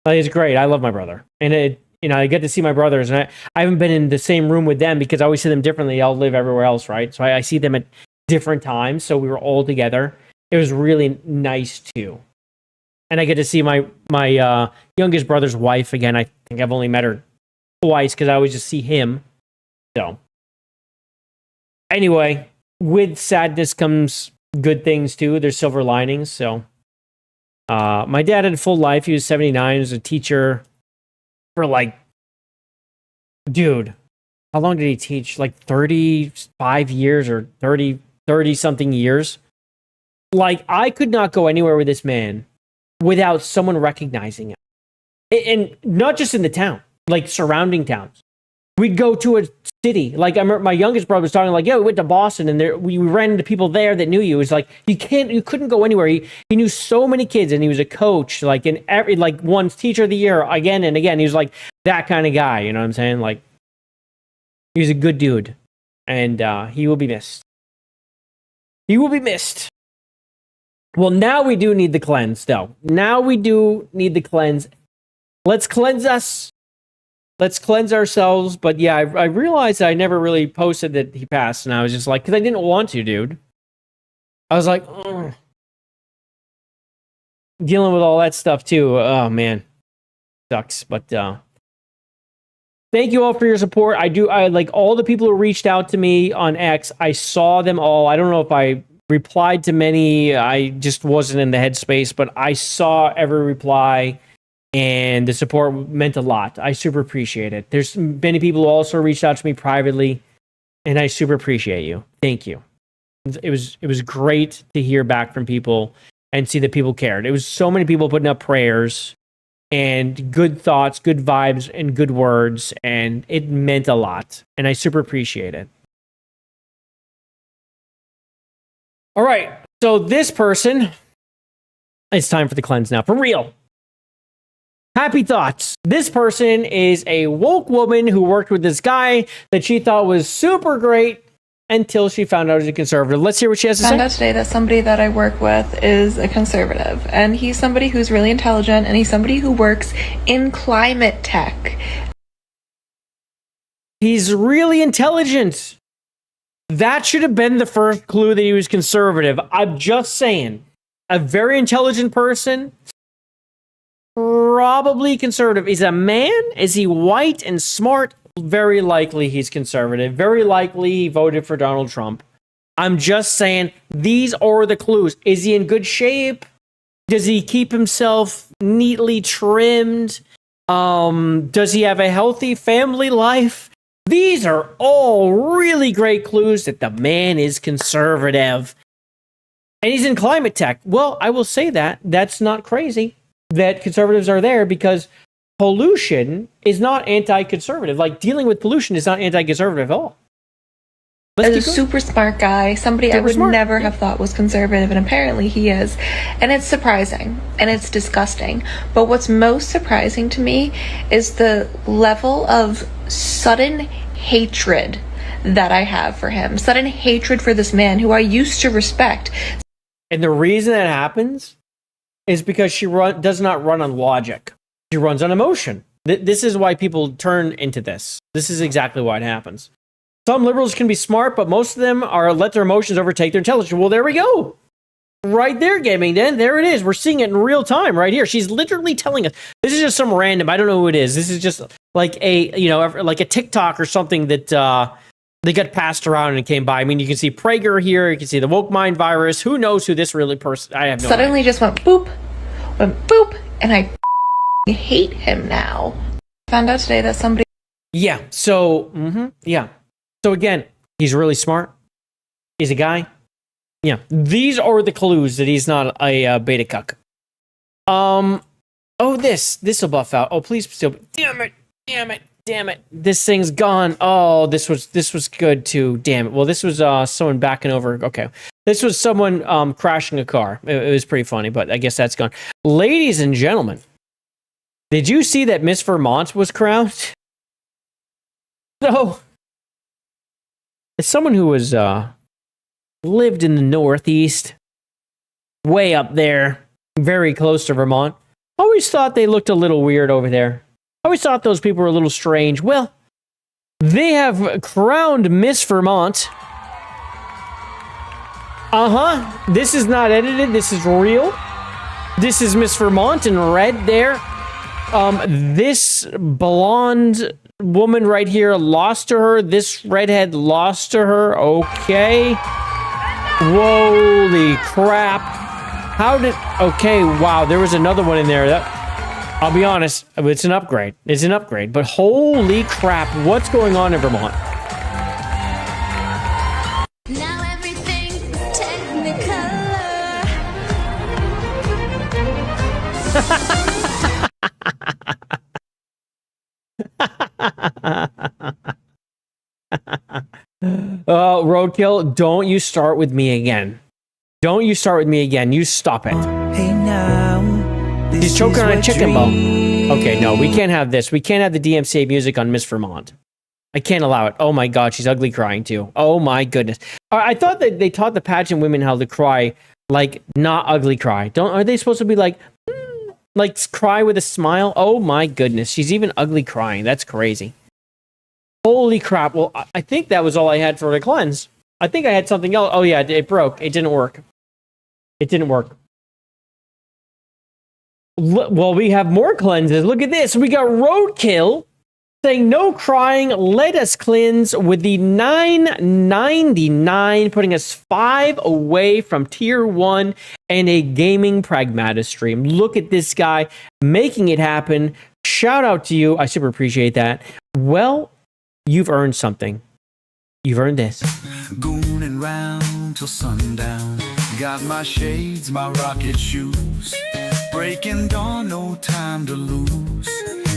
Like, it's great. I love my brother. And I get to see my brothers, and I haven't been in the same room with them because I always see them differently. I'll live everywhere else, right? So I see them at different times. So we were all together. It was really nice too. And I get to see my youngest brother's wife again. I think I've only met her twice because I always just see him. So anyway, with sadness comes good things too. There's silver linings. So my dad had a full life. He was 79. He was a teacher for like, dude, how long did he teach? Like 35 years or 30 something years. Like, I could not go anywhere with this man without someone recognizing him. And not just in the town, like surrounding towns. We'd go to a city. Like, I remember my youngest brother was talking like, yeah, we went to Boston and we ran into people there that knew you. It was like, you couldn't go anywhere. He knew so many kids, and he was a coach, like in every, like one's teacher of the year again and again. He was like that kind of guy. You know what I'm saying? Like, he was a good dude, and he will be missed. He will be missed. Well, now we do need the cleanse, though. Now we do need the cleanse. Let's cleanse us. Let's cleanse ourselves. But yeah, I realized I never really posted that he passed, and I was just like, because I didn't want to, dude. I was like, ugh. Dealing with all that stuff too. Oh man, sucks. But thank you all for your support. I like all the people who reached out to me on X. I saw them all. I don't know if I replied to many. I just wasn't in the headspace, but I saw every reply. And the support meant a lot. I super appreciate it. There's many people who also reached out to me privately, and I super appreciate you. Thank you. It was great to hear back from people and see that people cared. It was so many people putting up prayers and good thoughts, good vibes, and good words, and it meant a lot. And I super appreciate it. All right, so this person, it's time for the cleanse now, for real. Happy thoughts. This person is a woke woman who worked with this guy that she thought was super great until she found out he was a conservative. Let's hear what she has to say. I found out today that somebody that I work with is a conservative, and he's somebody who's really intelligent, and he's somebody who works in climate tech. He's really intelligent. That should have been the first clue that he was conservative. I'm just saying. A very intelligent person. Probably conservative. Is a man? Is he white and smart? Very likely he's conservative. Very likely he voted for Donald Trump. I'm just saying, these are the clues. Is he in good shape? Does he keep himself neatly trimmed? Does he have a healthy family life? These are all really great clues that the man is conservative. And he's in climate tech. Well, I will say that. That's not crazy that conservatives are there, because pollution is not anti-conservative. Like, dealing with pollution is not anti-conservative at all. As a super smart guy, somebody I would never have thought was conservative, and apparently he is. And it's surprising, and it's disgusting. But what's most surprising to me is the level of sudden hatred that I have for him. Sudden hatred for this man who I used to respect. And the reason that happens is because she does not run on logic. She runs on emotion. This is why people turn into this. This is exactly why it happens. Some liberals can be smart, but most of them are let their emotions overtake their intelligence. Well, there we go. Right there, Gaming Den. There it is. We're seeing it in real time right here. She's literally telling us. This is just some random, I don't know who it is. This is just like like a TikTok or something that they got passed around and came by. I mean, you can see Prager here. You can see the woke mind virus. Who knows who this really person? I have no Suddenly idea. just went boop, and I hate him now. Found out today that somebody. Yeah. So, yeah. So again, he's really smart. He's a guy. Yeah. These are the clues that he's not a beta cuck. Oh, this will buff out. Oh, please still. Damn it. damn it. This thing's gone. Oh, this was good too. Damn it. Well, this was someone backing over. Okay. This was someone crashing a car. It was pretty funny, but I guess that's gone. Ladies and gentlemen, did you see that Miss Vermont was crowned? So, as someone who was lived in the Northeast, way up there, very close to Vermont, always thought they looked a little weird over there. Always thought those people were a little strange. Well, they have crowned Miss Vermont. This is not edited. This is real. This is Miss Vermont in red there. This blonde woman right here lost to her. This redhead lost to her. Okay. Holy crap. How did... Okay, wow. There was another one in there. I'll be honest. It's an upgrade. It's an upgrade. But holy crap. What's going on in Vermont? Now everything's technicolor. Roadkill, don't you start with me again. Don't you start with me again. You stop it. Hey now, He's choking on a chicken bone. Okay, no, we can't have this. We can't have the DMCA music on Miss Vermont. I can't allow it. Oh my god, she's ugly crying too. Oh my goodness. I thought that they taught the pageant women how to cry, like, not ugly cry. Are they supposed to be like cry with a smile? Oh my goodness, she's even ugly crying. That's crazy. Holy crap. Well, I think that was all I had for the cleanse. I think I had something else. Oh yeah, it broke. It didn't work. It didn't work. Well, we have more cleanses. Look at this. We got Roadkill saying no crying. Let us cleanse with the $9.99, putting us 5 away from tier 1 and a gaming pragmata stream. Look at this guy making it happen. Shout out to you. I super appreciate that. Well, you've earned something. You've earned this. Gooning round till sundown. Got my shades, my rocket shoes. Breaking dawn, no time to lose.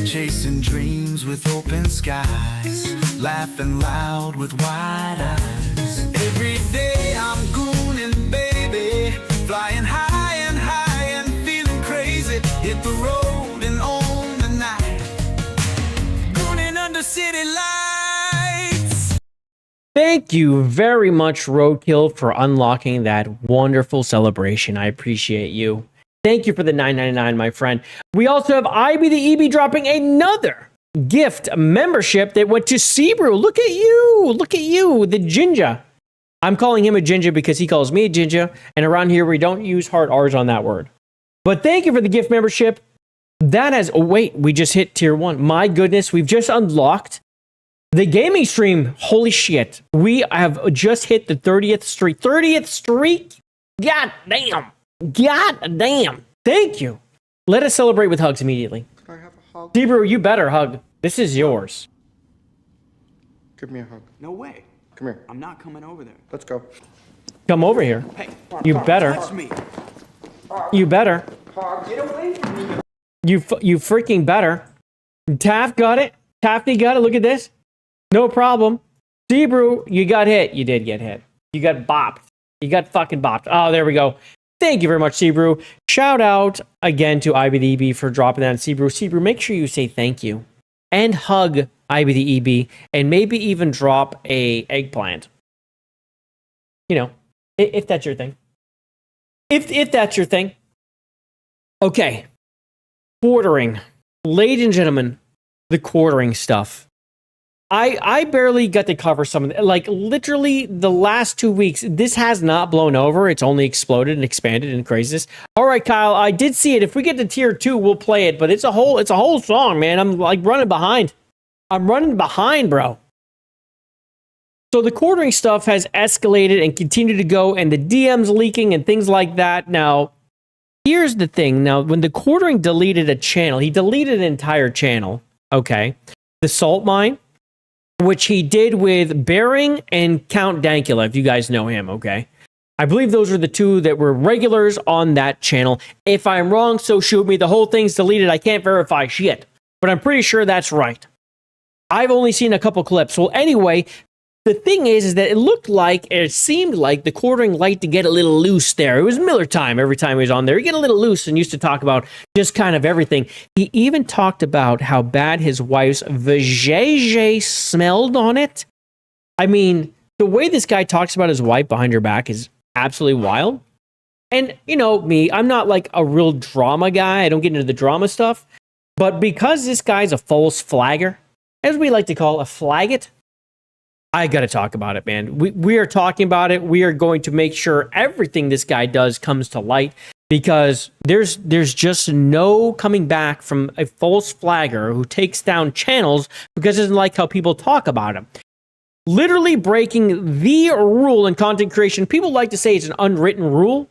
Chasing dreams with open skies. Laughing loud with wide eyes. Every day I'm gooning, baby. Flying high and feeling crazy. Hit the road and on the night. Gooning under city lights. Thank you very much, Roadkill, for unlocking that wonderful celebration. I appreciate you. Thank you for the $9.99, my friend. We also have IB the EB dropping another gift membership that went to Sebrew. Look at you. Look at you, the ginger. I'm calling him a ginger because he calls me a ginger. And around here, we don't use hard R's on that word. But thank you for the gift membership. That has... Oh, wait. We just hit tier 1. My goodness. We've just unlocked the gaming stream. Holy shit. We have just hit the 30th streak. 30th streak? God damn. God damn. Thank you. Let us celebrate with hugs immediately. Can I have a hug? Sebrew, you better hug. This is yours. Give me a hug. No way. Come here. I'm not coming over there. Let's go. Come over here. Hey, You better. touch me. You better. Get away from me. You freaking better. Taft got it. Tafty got it. Look at this. No problem. Sebrew, you got hit. You did get hit. You got bopped. You got fucking bopped. Oh, there we go. Thank you very much, Sebrew. Shout out again to IBDEB for dropping that on Sebrew. Sebrew, make sure you say thank you. And hug IBDEB. And maybe even drop a eggplant. You know, if that's your thing. If that's your thing. Okay. Quartering. Ladies and gentlemen, the quartering stuff. I barely got to cover some of it. Like, literally, the last 2 weeks, this has not blown over. It's only exploded and expanded and craziness. All right, Kyle, I did see it. If we get to tier 2, we'll play it. But it's a whole song, man. I'm, like, running behind. I'm running behind, bro. So the quartering stuff has escalated and continued to go, and the DMs leaking and things like that. Now, here's the thing. Now, when the quartering deleted a channel, he deleted an entire channel, okay? The Salt Mine, which he did with Bering and Count Dankula, if you guys know him, okay? I believe those are the two that were regulars on that channel. If I'm wrong, so shoot me. The whole thing's deleted. I can't verify shit. But I'm pretty sure that's right. I've only seen a couple clips. Well, anyway, the thing is that it seemed like the quartering liked to get a little loose there. It was Miller time every time he was on there. He'd get a little loose and used to talk about just kind of everything. He even talked about how bad his wife's vajayjay smelled on it. I mean, the way this guy talks about his wife behind her back is absolutely wild. And, you know, me, I'm not like a real drama guy. I don't get into the drama stuff. But because this guy's a false flagger, as we like to call a flaggot, I got to talk about it, man. We are talking about it. We are going to make sure everything this guy does comes to light, because there's just no coming back from a false flagger who takes down channels because he doesn't like how people talk about him. Literally breaking the rule in content creation. People like to say it's an unwritten rule.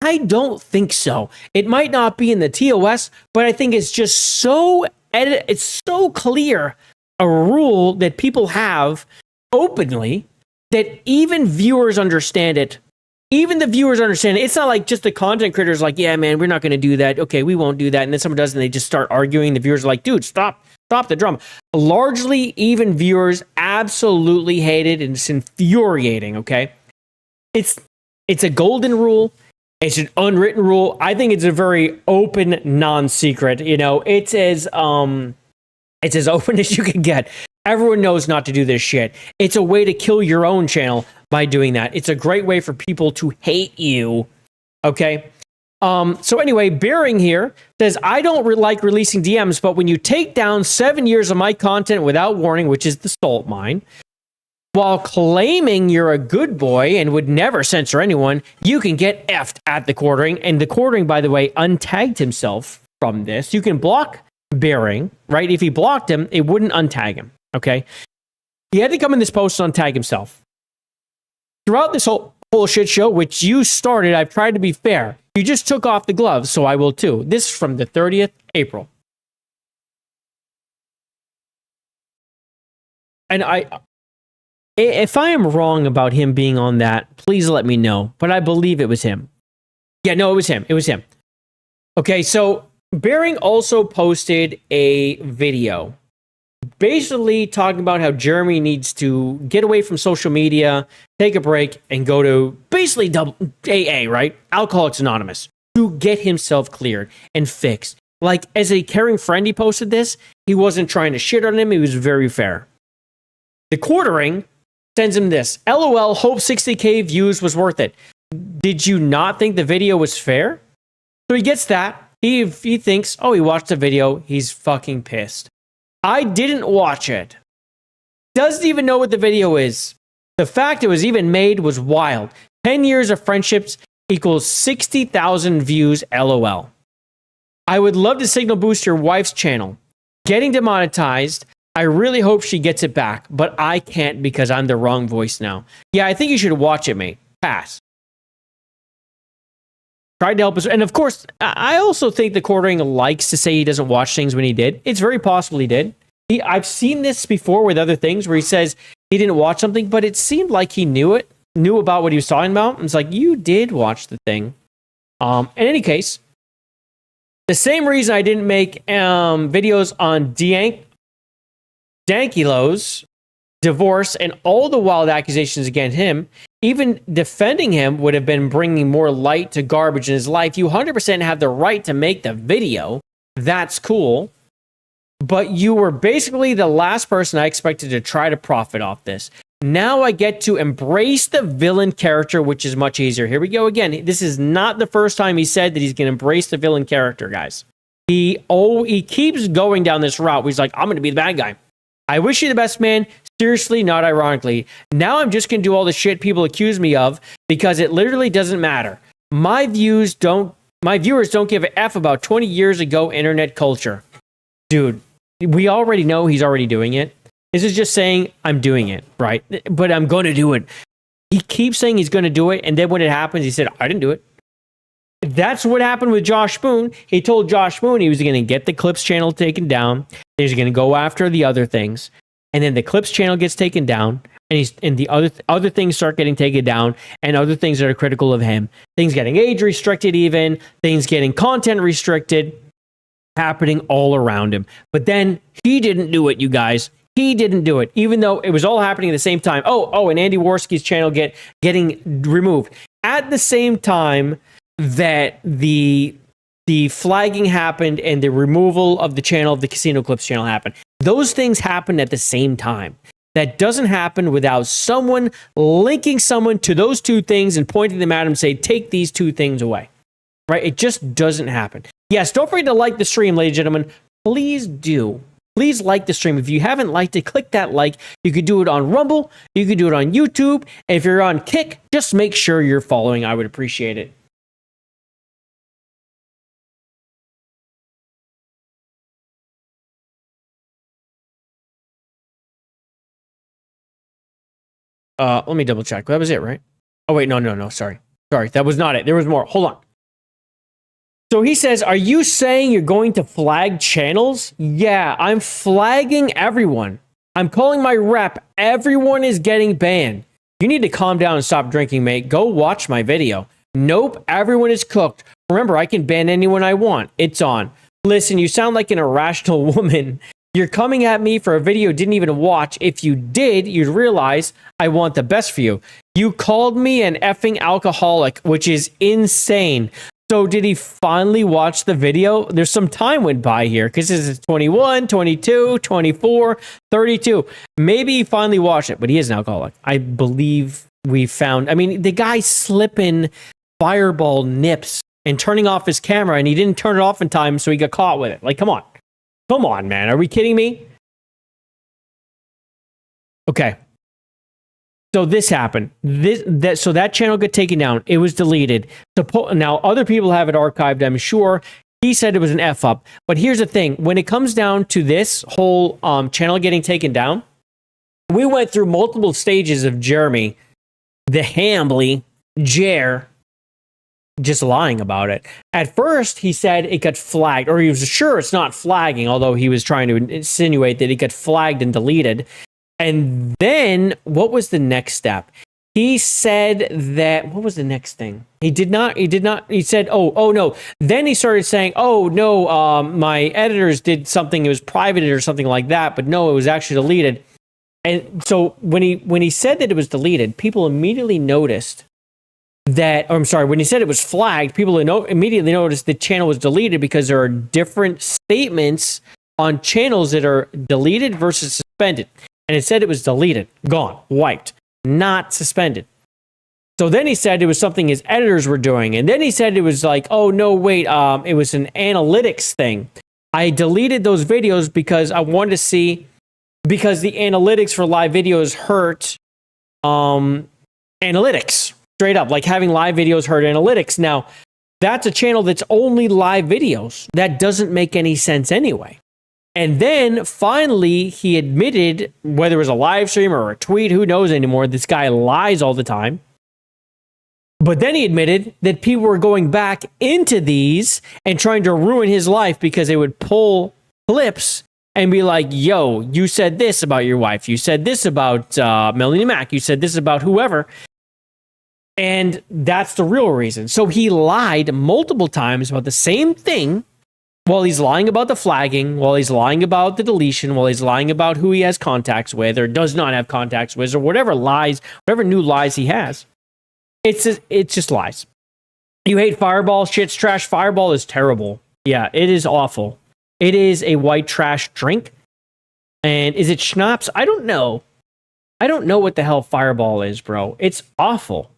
I don't think so. It might not be in the TOS, but I think it's just it's so clear a rule that people have openly that even viewers understand it. Even the viewers understand it. It's not like just the content creators like, yeah, man, we're not going to do that. Okay, we won't do that. And then someone does, and they just start arguing. The viewers are like, dude, stop the drama. Largely, even viewers absolutely hate it, and it's infuriating. Okay, it's a golden rule. It's an unwritten rule. I think it's a very open, non-secret. You know, it's as open as you can get. Everyone knows not to do this shit. It's a way to kill your own channel by doing that. It's a great way for people to hate you. Okay? So anyway, Bearing here says, I don't like releasing DMs, but when you take down 7 years of my content without warning, which is the salt mine, while claiming you're a good boy and would never censor anyone, you can get effed at the quartering. And the quartering, by the way, untagged himself from this. You can block Bearing, right? If he blocked him, it wouldn't untag him. Okay, he had to come in this post and untag himself. Throughout this whole shit show, which you started, I've tried to be fair. You just took off the gloves, so I will too. This is from the 30th April. And if I am wrong about him being on that, please let me know. But I believe it was him. Yeah, no, it was him. It was him. Okay, so Bearing also posted a video basically talking about how Jeremy needs to get away from social media, take a break, and go to basically AA, right? Alcoholics Anonymous, to get himself cleared and fixed. Like, as a caring friend, he posted this. He wasn't trying to shit on him. He was very fair. The quartering sends him this. LOL, hope 60K views was worth it. Did you not think the video was fair? So he gets that. He thinks, oh, he watched the video. He's fucking pissed. I didn't watch it. Doesn't even know what the video is. The fact it was even made was wild. 10 years of friendships equals 60,000 views, LOL. I would love to signal boost your wife's channel. Getting demonetized. I really hope she gets it back, but I can't because I'm the wrong voice now. Yeah, I think you should watch it, mate. Pass. Tried to help us. And of course, I also think the quartering likes to say he doesn't watch things when he did. It's very possible he did. I've seen this before with other things where he says he didn't watch something, but it seemed like he knew about what he was talking about. And it's like, you did watch the thing. In any case, the same reason I didn't make videos on Dankilo's divorce and all the wild accusations against him, even defending him would have been bringing more light to garbage in his life. You 100% have the right to make the video. That's cool. But you were basically the last person I expected to try to profit off this. Now I get to embrace the villain character, which is much easier. Here we go again. This is not the first time he said that he's going to embrace the villain character, guys. He keeps going down this route. He's like, I'm going to be the bad guy. I wish you the best, man. Seriously, not ironically. Now I'm just going to do all the shit people accuse me of because it literally doesn't matter. My viewers don't give a F about 20 years ago internet culture. Dude, we already know he's already doing it. This is just saying I'm doing it, right? But I'm going to do it. He keeps saying he's going to do it, and then when it happens, he said, I didn't do it. That's what happened with Josh Boone. He told Josh Boone he was going to get the Clips channel taken down. He's going to go after the other things. And then the Clips channel gets taken down, and the other things start getting taken down, and other things that are critical of him. Things getting age restricted even, things getting content restricted, happening all around him. But then he didn't do it, you guys. He didn't do it, even though it was all happening at the same time. And Andy Worski's channel getting removed at the same time that the flagging happened and the removal of the channel, of the Casino Clips channel happened. Those things happened at the same time. That doesn't happen without someone linking someone to those two things and pointing them at them and say, take these two things away. Right? It just doesn't happen. Yes, don't forget to like the stream, ladies and gentlemen. Please do. Please like the stream. If you haven't liked it, click that like. You could do it on Rumble. You could do it on YouTube. And if you're on Kick, just make sure you're following. I would appreciate it. Let me double check. That was it, right? Oh, wait, no. Sorry. That was not it. There was more. Hold on. So he says, are you saying you're going to flag channels? Yeah, I'm flagging everyone. I'm calling my rep. Everyone is getting banned. You need to calm down and stop drinking, mate. Go watch my video. Nope, everyone is cooked. Remember, I can ban anyone I want. It's on. Listen, you sound like an irrational woman. You're coming at me for a video you didn't even watch. If you did, you'd realize I want the best for you. You called me an effing alcoholic, which is insane. So did he finally watch the video? There's some time went by here because this is 21, 22, 24, 32. Maybe he finally watched it, but he is an alcoholic. I believe we found, the guy slipping fireball nips and turning off his camera, and he didn't turn it off in time, so he got caught with it. Like, come on. Come on, man. Are we kidding me? Okay. So this happened. So that channel got taken down. It was deleted. Now, other people have it archived, I'm sure. He said it was an F-up. But here's the thing. When it comes down to this whole channel getting taken down, we went through multiple stages of Jeremy, the Hambly, Jer, just lying about it. At first, he said it got flagged, or he was sure it's not flagging, although he was trying to insinuate that it got flagged and deleted. And then, what was the next step? He said that, what was the next thing? He said, oh no. Then he started saying, oh no, my editors did something, it was privated or something like that, but no, it was actually deleted. And so when he said that it was deleted, people immediately noticed that, when he said it was flagged, people immediately noticed the channel was deleted because there are different statements on channels that are deleted versus suspended. And it said it was deleted, gone, wiped, not suspended. So then he said it was something his editors were doing. And then he said it was like, oh, no, wait, it was an analytics thing. I deleted those videos because I wanted to see, because the analytics for live videos hurt analytics. Straight up, like having live videos hurt analytics. Now, that's a channel that's only live videos. That doesn't make any sense anyway. And then finally, he admitted, whether it was a live stream or a tweet, who knows anymore, this guy lies all the time. But then he admitted that people were going back into these and trying to ruin his life because they would pull clips and be like, yo, you said this about your wife. You said this about Melanie Mack. You said this about whoever. And that's the real reason. So he lied multiple times about the same thing, while he's lying about the flagging, while he's lying about the deletion, while he's lying about who he has contacts with or does not have contacts with, or whatever lies, whatever new lies he has. It's just lies. You hate Fireball, shit's trash. Fireball is terrible. Yeah, it is awful. It is a white trash drink. And is it schnapps? I don't know. I don't know what the hell Fireball is, bro. It's awful.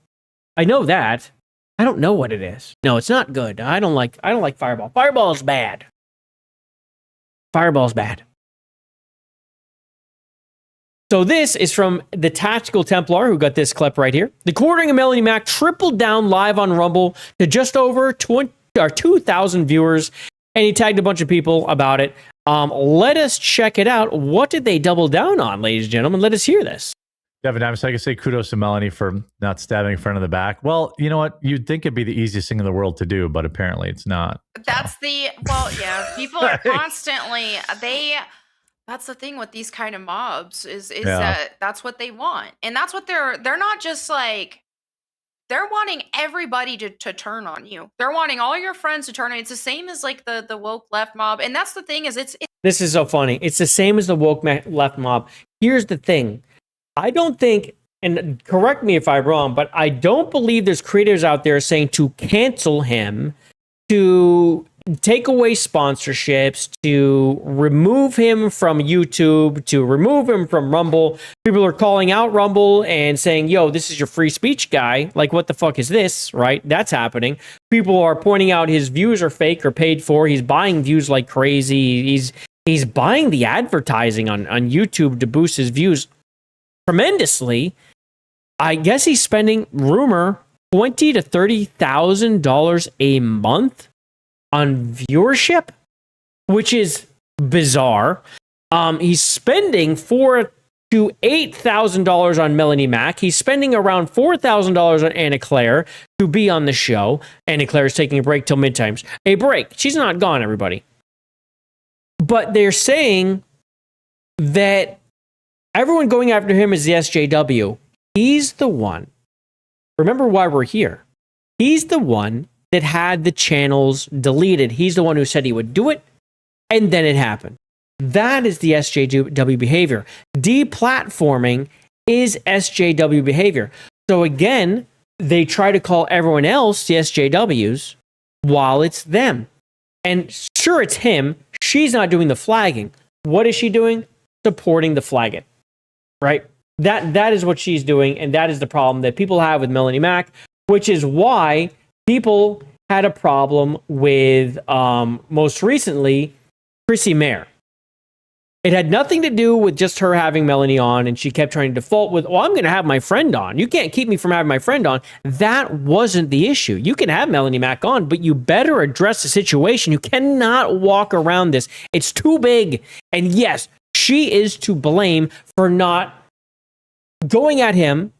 I know that. I don't know what it is. No, it's not good. I don't like Fireball. Fireball is bad. Fireball's bad. So this is from the Tactical Templar, who got this clip right here. The quartering of Melanie Mac tripled down live on Rumble to just over 2,000 viewers, and he tagged a bunch of people about it. Let us check it out. What did they double down on, ladies and gentlemen? Let us hear this. Devin, I'm so I can say kudos to Melanie for not stabbing in front of the back. Well, you know what? You'd think it'd be the easiest thing in the world to do, but apparently it's not. That's people are constantly, that's the thing with these kind of mobs is that that's what they want. And that's what they're not just like, they're wanting everybody to turn on you. They're wanting all your friends to turn on you. It's the same as like the woke left mob. And that's the thing is it's This is so funny. It's the same as the woke left mob. Here's the thing. I don't think, and correct me if I'm wrong, but I don't believe there's creators out there saying to cancel him, to take away sponsorships, to remove him from YouTube, to remove him from Rumble. People are calling out Rumble and saying, yo, this is your free speech guy. Like, what the fuck is this, right? That's happening. People are pointing out his views are fake or paid for. He's buying views like crazy. He's buying the advertising on YouTube to boost his views tremendously. I guess he's spending, rumor, $20,000 to $30,000 a month on viewership, which is bizarre. He's spending $4,000 to $8,000 on Melanie Mack. He's spending around $4,000 on Anna Claire to be on the show. Anna Claire is taking a break till midtimes. A break. She's not gone, everybody. But they're saying that everyone going after him is the SJW. He's the one. Remember why we're here. He's the one that had the channels deleted. He's the one who said he would do it, and then it happened. That is the SJW behavior. Deplatforming is SJW behavior. So again, they try to call everyone else the SJWs while it's them. And sure, it's him. She's not doing the flagging. What is she doing? Supporting the flagging, right? That is what she's doing, and that is the problem that people have with Melanie Mack, which is why people had a problem with, most recently, Chrissy Mayer. It had nothing to do with just her having Melanie on, and she kept trying to default with, I'm going to have my friend on. You can't keep me from having my friend on. That wasn't the issue. You can have Melanie Mack on, but you better address the situation. You cannot walk around this. It's too big. And yes, she is to blame for not going at him,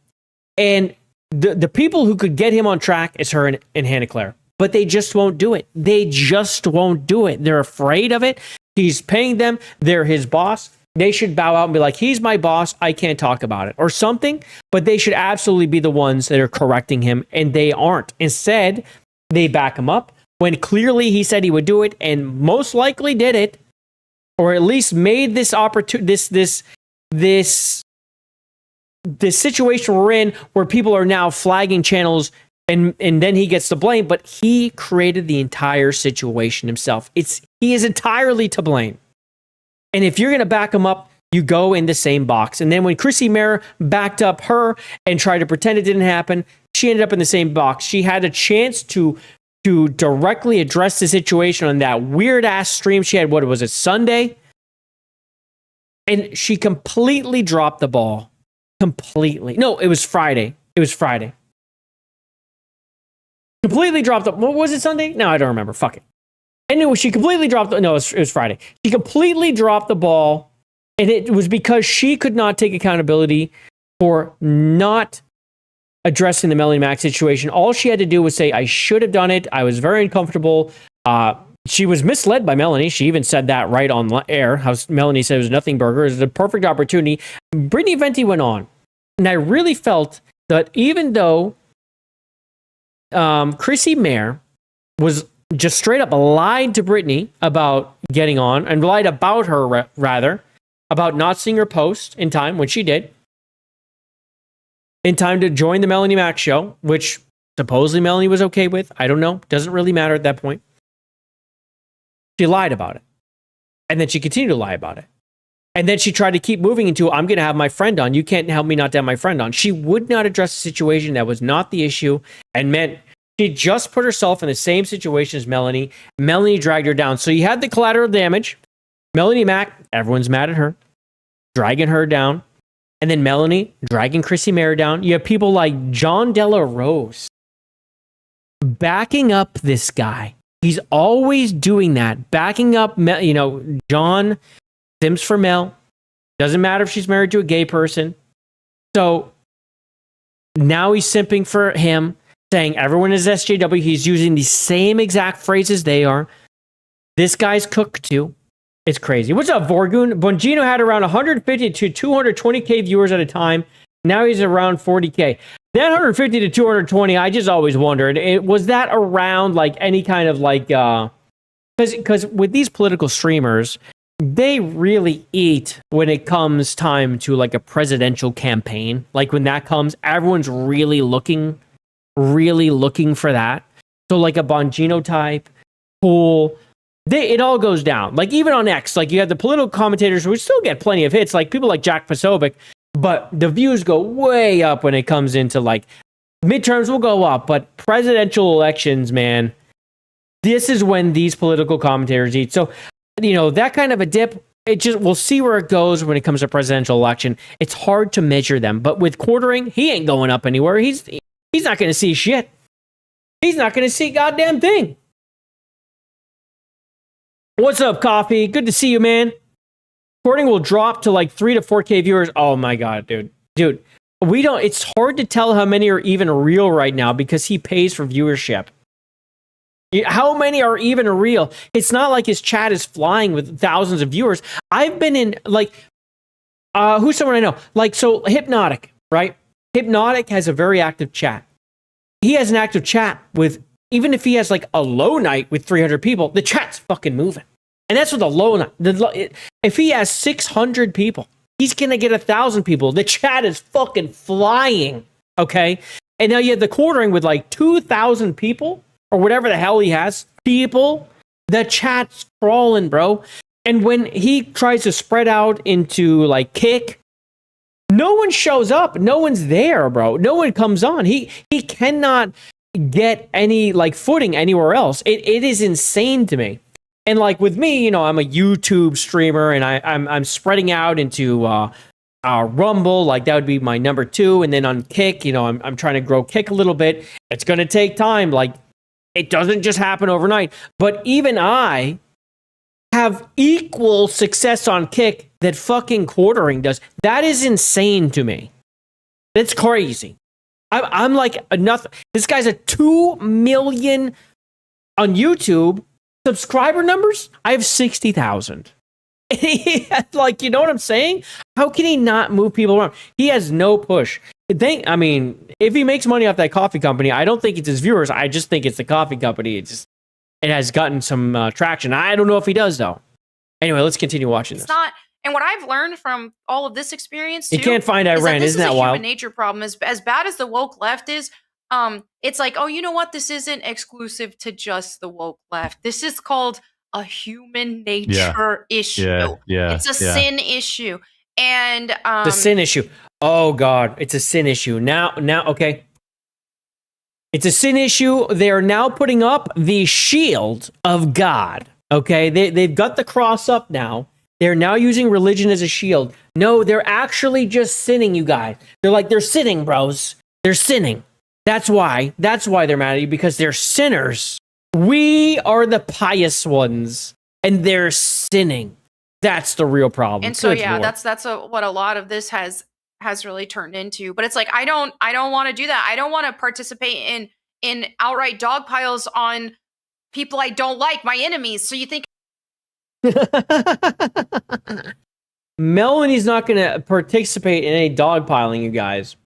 and the people who could get him on track is her and Hannah Claire. But they just won't do it. They just won't do it. They're afraid of it. He's paying them. They're his boss. They should bow out and be like, he's my boss. I can't talk about it or something. But they should absolutely be the ones that are correcting him, and they aren't. Instead, they back him up when clearly he said he would do it and most likely did it, or at least made this opportunity, this situation we're in where people are now flagging channels, and then he gets the blame, but he created the entire situation himself. He is entirely to blame. And if you're going to back him up, you go in the same box. And then when Chrissy Mayer backed up her and tried to pretend it didn't happen, she ended up in the same box. She had a chance to directly address the situation on that weird ass stream she had. What was it, Sunday? And she completely dropped the ball. Completely. No, it was Friday. Completely dropped up. What was it, Sunday? No, I don't remember. Fuck it. Anyway, she completely dropped. No, it was Friday. She completely dropped the ball, and it was because she could not take accountability for not addressing the Melanie Mack situation. All she had to do was say, I should have done it. I was very uncomfortable. She was misled by Melanie. She even said that right on air. How Melanie said it was nothing burger. It was a perfect opportunity. Brittany Venti went on. And I really felt that even though Chrissy Mayer was just straight up lied to Brittany about getting on, and lied about her, rather, about not seeing her post in time when she did, in time to join the Melanie Mack show, which supposedly Melanie was okay with. I don't know. Doesn't really matter at that point. She lied about it. And then she continued to lie about it. And then she tried to keep moving into, I'm going to have my friend on. You can't help me not to have my friend on. She would not address the situation. That was not the issue. And meant she just put herself in the same situation as Melanie. Melanie dragged her down. So you had the collateral damage. Melanie Mack, everyone's mad at her, dragging her down. And then Melanie dragging Chrissy Mayer down. You have people like John Della Rose backing up this guy. He's always doing that, backing up, John Sims for Mel. Doesn't matter if she's married to a gay person. So now he's simping for him, saying everyone is SJW. He's using the same exact phrases they are. This guy's cooked too. It's crazy. What's up, Vorgoon? Bongino had around 150 to 220K viewers at a time. Now he's around 40K. That 150 to 220, I just always wondered, was that around like any kind of like, because with these political streamers, they really eat when it comes time to like a presidential campaign. Like when that comes, everyone's really looking for that. So like a Bongino type, Pool, it all goes down. Like even on X, like you have the political commentators who still get plenty of hits, like people like Jack Posobiec, but the views go way up when it comes into like midterms will go up, but presidential elections, man, this is when these political commentators eat. So, that kind of a dip, we'll see where it goes when it comes to presidential election. It's hard to measure them, but with quartering, he ain't going up anywhere. He's not going to see shit. He's not going to see a goddamn thing. What's up, Coffee? Good to see you, man. Quartering will drop to like 3 to 4K viewers. Oh my God, dude. It's hard to tell how many are even real right now because he pays for viewership. How many are even real? It's not like his chat is flying with thousands of viewers. I've been in who's someone I know? Like, so Hypnotic, right? Hypnotic has a very active chat. He has an active chat with, even if he has like a low night with 300 people, the chat's fucking moving. And that's with a low night. If he has 600 people, he's going to get 1,000 people. The chat is fucking flying. Okay. And now you have the quartering with like 2,000 people or whatever the hell he has. People, the chat's crawling, bro. And when he tries to spread out into like Kick, no one shows up. No one's there, bro. No one comes on. He cannot get any like footing anywhere else. It is insane to me. And like with me, I'm a YouTube streamer and I'm spreading out into Rumble, like that would be my number 2. And then on Kick, I'm trying to grow Kick a little bit. It's going to take time. Like it doesn't just happen overnight. But even I have equal success on Kick that fucking quartering does. That is insane to me. That's crazy. I'm like nothing. This guy's a 2 million on YouTube. Subscriber numbers, I have 60,000. Like, you know what I'm saying? How can he not move people around? He has no push. If he makes money off that coffee company, I don't think it's his viewers. I just think it's the coffee company. It has gotten some traction. I don't know if he does, though. Anyway, let's continue watching this. And what I've learned from all of this experience, too, you can't find Iran. Isn't that wild? Human nature problem. As bad as the woke left is, it's like, oh, you know what? This isn't exclusive to just the woke left. This is called a human nature issue. It's a sin issue. And the sin issue. Oh God, it's a sin issue. Now, okay. It's a sin issue. They are now putting up the shield of God. Okay, they've got the cross up now. They're now using religion as a shield. No, they're actually just sinning, you guys. They're sinning, bros. They're sinning. That's why they're mad at you, because they're sinners. We are the pious ones, and they're sinning. That's the real problem. And so, that's what a lot of this has really turned into. But it's like, I don't want to do that. I don't want to participate in outright dog piles on people I don't like, my enemies. So you think Melanie's not going to participate in any dogpiling, you guys.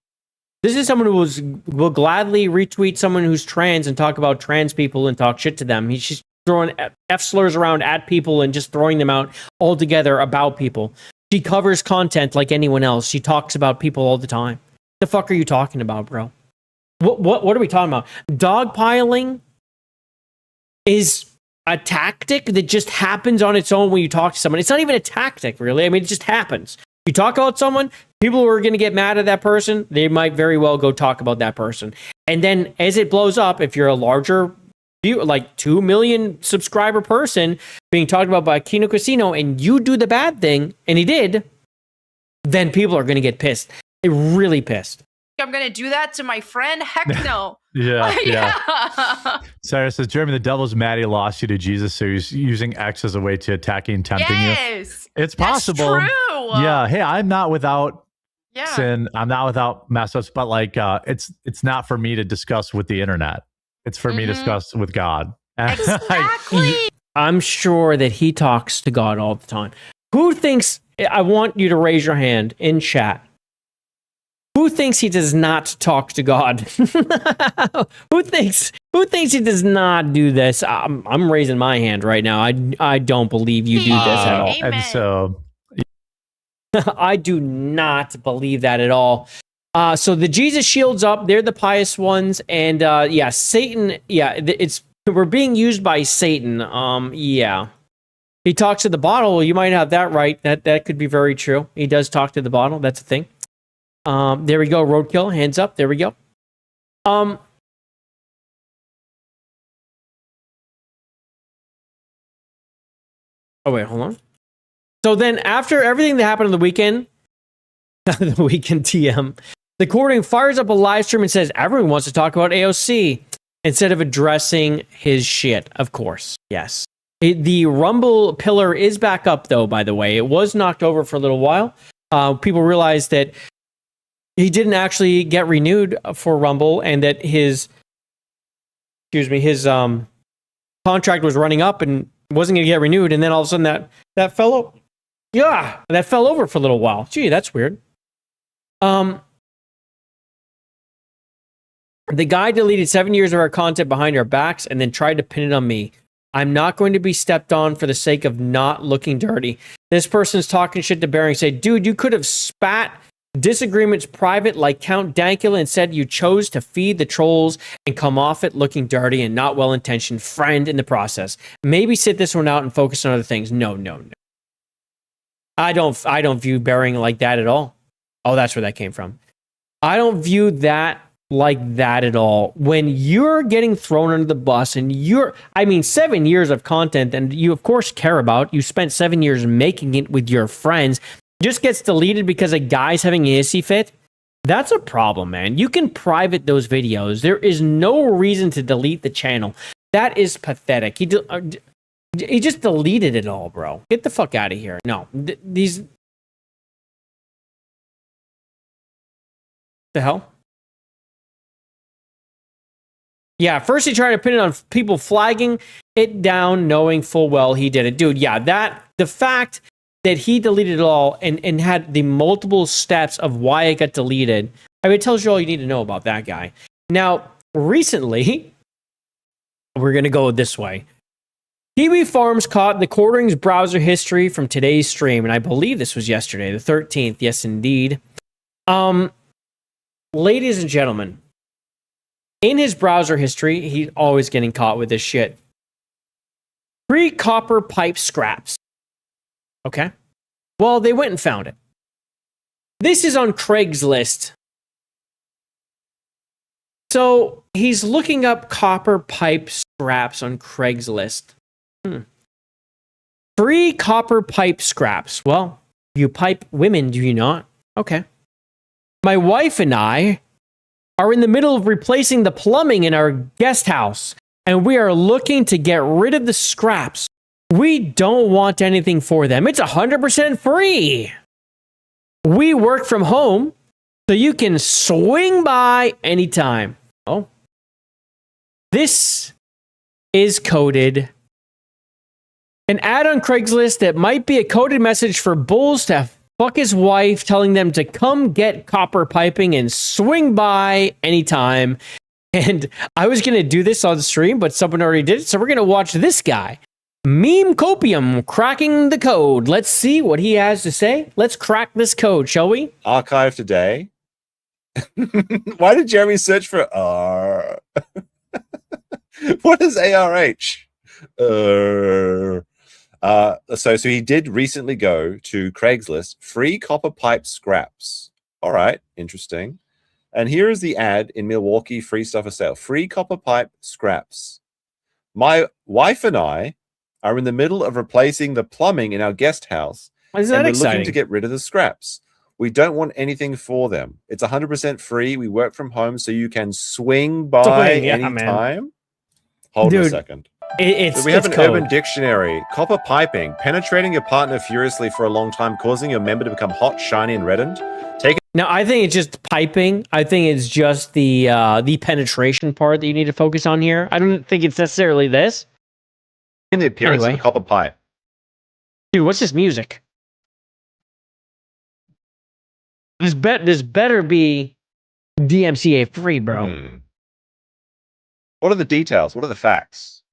This is someone who will gladly retweet someone who's trans and talk about trans people and talk shit to them. She's throwing F slurs around at people and just throwing them out altogether about people. She covers content like anyone else. She talks about people all the time. The fuck are you talking about, bro? What are we talking about? Dogpiling is a tactic that just happens on its own when you talk to someone. It's not even a tactic, really. I mean, it just happens. You talk about someone, people who are going to get mad at that person, they might very well go talk about that person. And then as it blows up, if you're a larger view, like 2 million subscriber person being talked about by Kino Casino, and you do the bad thing, and he did, then people are going to get pissed. They're really pissed. I'm going to do that to my friend? Heck no. Yeah. Sarah says, Jeremy, the devil's mad he lost you to Jesus, so he's using X as a way to attacking and tempting you. It's possible. That's true. Yeah. Hey, I'm not without sin. I'm not without mess ups, but like it's not for me to discuss with the internet. It's for me to discuss with God. Exactly. I'm sure that he talks to God all the time. Who thinks, I want you to raise your hand in chat. Who thinks he does not talk to God? Who thinks he does not do this? I'm raising my hand right now. I don't believe you do this at all. And so I do not believe that at all. So the Jesus shield's up. They're the pious ones, and yeah, Satan. Yeah, we're being used by Satan. Yeah, he talks to the bottle. You might have that right. That could be very true. He does talk to the bottle. That's a thing. There we go. Roadkill. Hands up. There we go. Oh wait, hold on. So then, after everything that happened on the weekend, the weekend TM, the Quartering fires up a live stream and says everyone wants to talk about AOC instead of addressing his shit. Of course, yes. The Rumble pillar is back up, though. By the way, it was knocked over for a little while. People realized that he didn't actually get renewed for Rumble, and that his contract was running up and wasn't going to get renewed. And then all of a sudden, that fell over for a little while. Gee, that's weird. The guy deleted 7 years of our content behind our backs and then tried to pin it on me. I'm not going to be stepped on for the sake of not looking dirty. This person's talking shit to Barry and say, dude, you could have spat disagreements private like Count Dankula and said you chose to feed the trolls and come off it looking dirty and not well-intentioned friend in the process. Maybe sit this one out and focus on other things. No. I don't view burying like that at all. Oh, that's where that came from. I don't view that like that at all. When you're getting thrown under the bus and 7 years of content, and you of course care about, you spent 7 years making it with your friends, just gets deleted because a guy's having a hissy fit. That's a problem, man. You can private those videos. There is no reason to delete the channel. That is pathetic. He just deleted it all, bro. Get the fuck out of here. No, these. The hell? Yeah, first he tried to pin it on people flagging it down, knowing full well he did it. Dude, yeah, the fact that he deleted it all and had the multiple steps of why it got deleted, I mean, it tells you all you need to know about that guy. Now, recently, we're going to go this way. Kiwi Farms caught the Quartering's browser history from today's stream, and I believe this was yesterday, the 13th. Yes, indeed. Ladies and gentlemen, in his browser history, he's always getting caught with this shit. 3 copper pipe scraps. Okay. Well, they went and found it. This is on Craigslist. So he's looking up copper pipe scraps on Craigslist. 3 copper pipe scraps. Well, you pipe women, do you not? Okay. My wife and I are in the middle of replacing the plumbing in our guest house, and we are looking to get rid of the scraps. We don't want anything for them. It's 100% free. We work from home, so you can swing by anytime. Oh. This is coded. An ad on Craigslist that might be a coded message for bulls to fuck his wife, telling them to come get copper piping and swing by anytime. And I was going to do this on stream, but someone already did it, so we're going to watch this guy. Meme Copium cracking the code. Let's see what he has to say. Let's crack this code, shall we? Archive today. Why did Jeremy search for R? What is ARH? So he did recently go to Craigslist, free copper pipe scraps. All right, interesting. And here is the ad in Milwaukee, free stuff for sale. Free copper pipe scraps. My wife and I are in the middle of replacing the plumbing in our guest house. Isn't that and we're exciting? looking to get rid of the scraps. We don't want anything for them. It's 100% free. We work from home, so you can swing by anytime. Hold on a second. So we have an code. Urban Dictionary. Copper piping, penetrating your partner furiously for a long time, causing your member to become hot, shiny, and reddened. Now, I think it's just piping. I think it's just the penetration part that you need to focus on here. I don't think it's necessarily this. In the appearance of a copper pipe. Dude, what's this music? This better be DMCA free, bro. What are the details? What are the facts?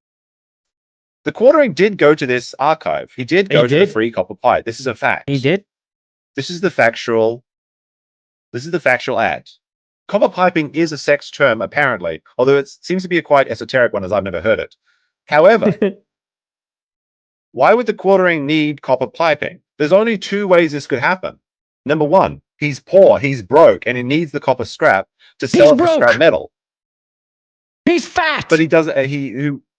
The quartering did go to this archive. He did go to the free copper pipe. This is a fact. He did. This is the factual. This is the factual ad. Copper piping is a sex term, apparently, although it seems to be a quite esoteric one, as I've never heard it. However, why would the quartering need copper piping? There's only two ways this could happen. Number one, he's poor, he's broke, and he needs the copper scrap to sell it for scrap metal. He's fat, but he does.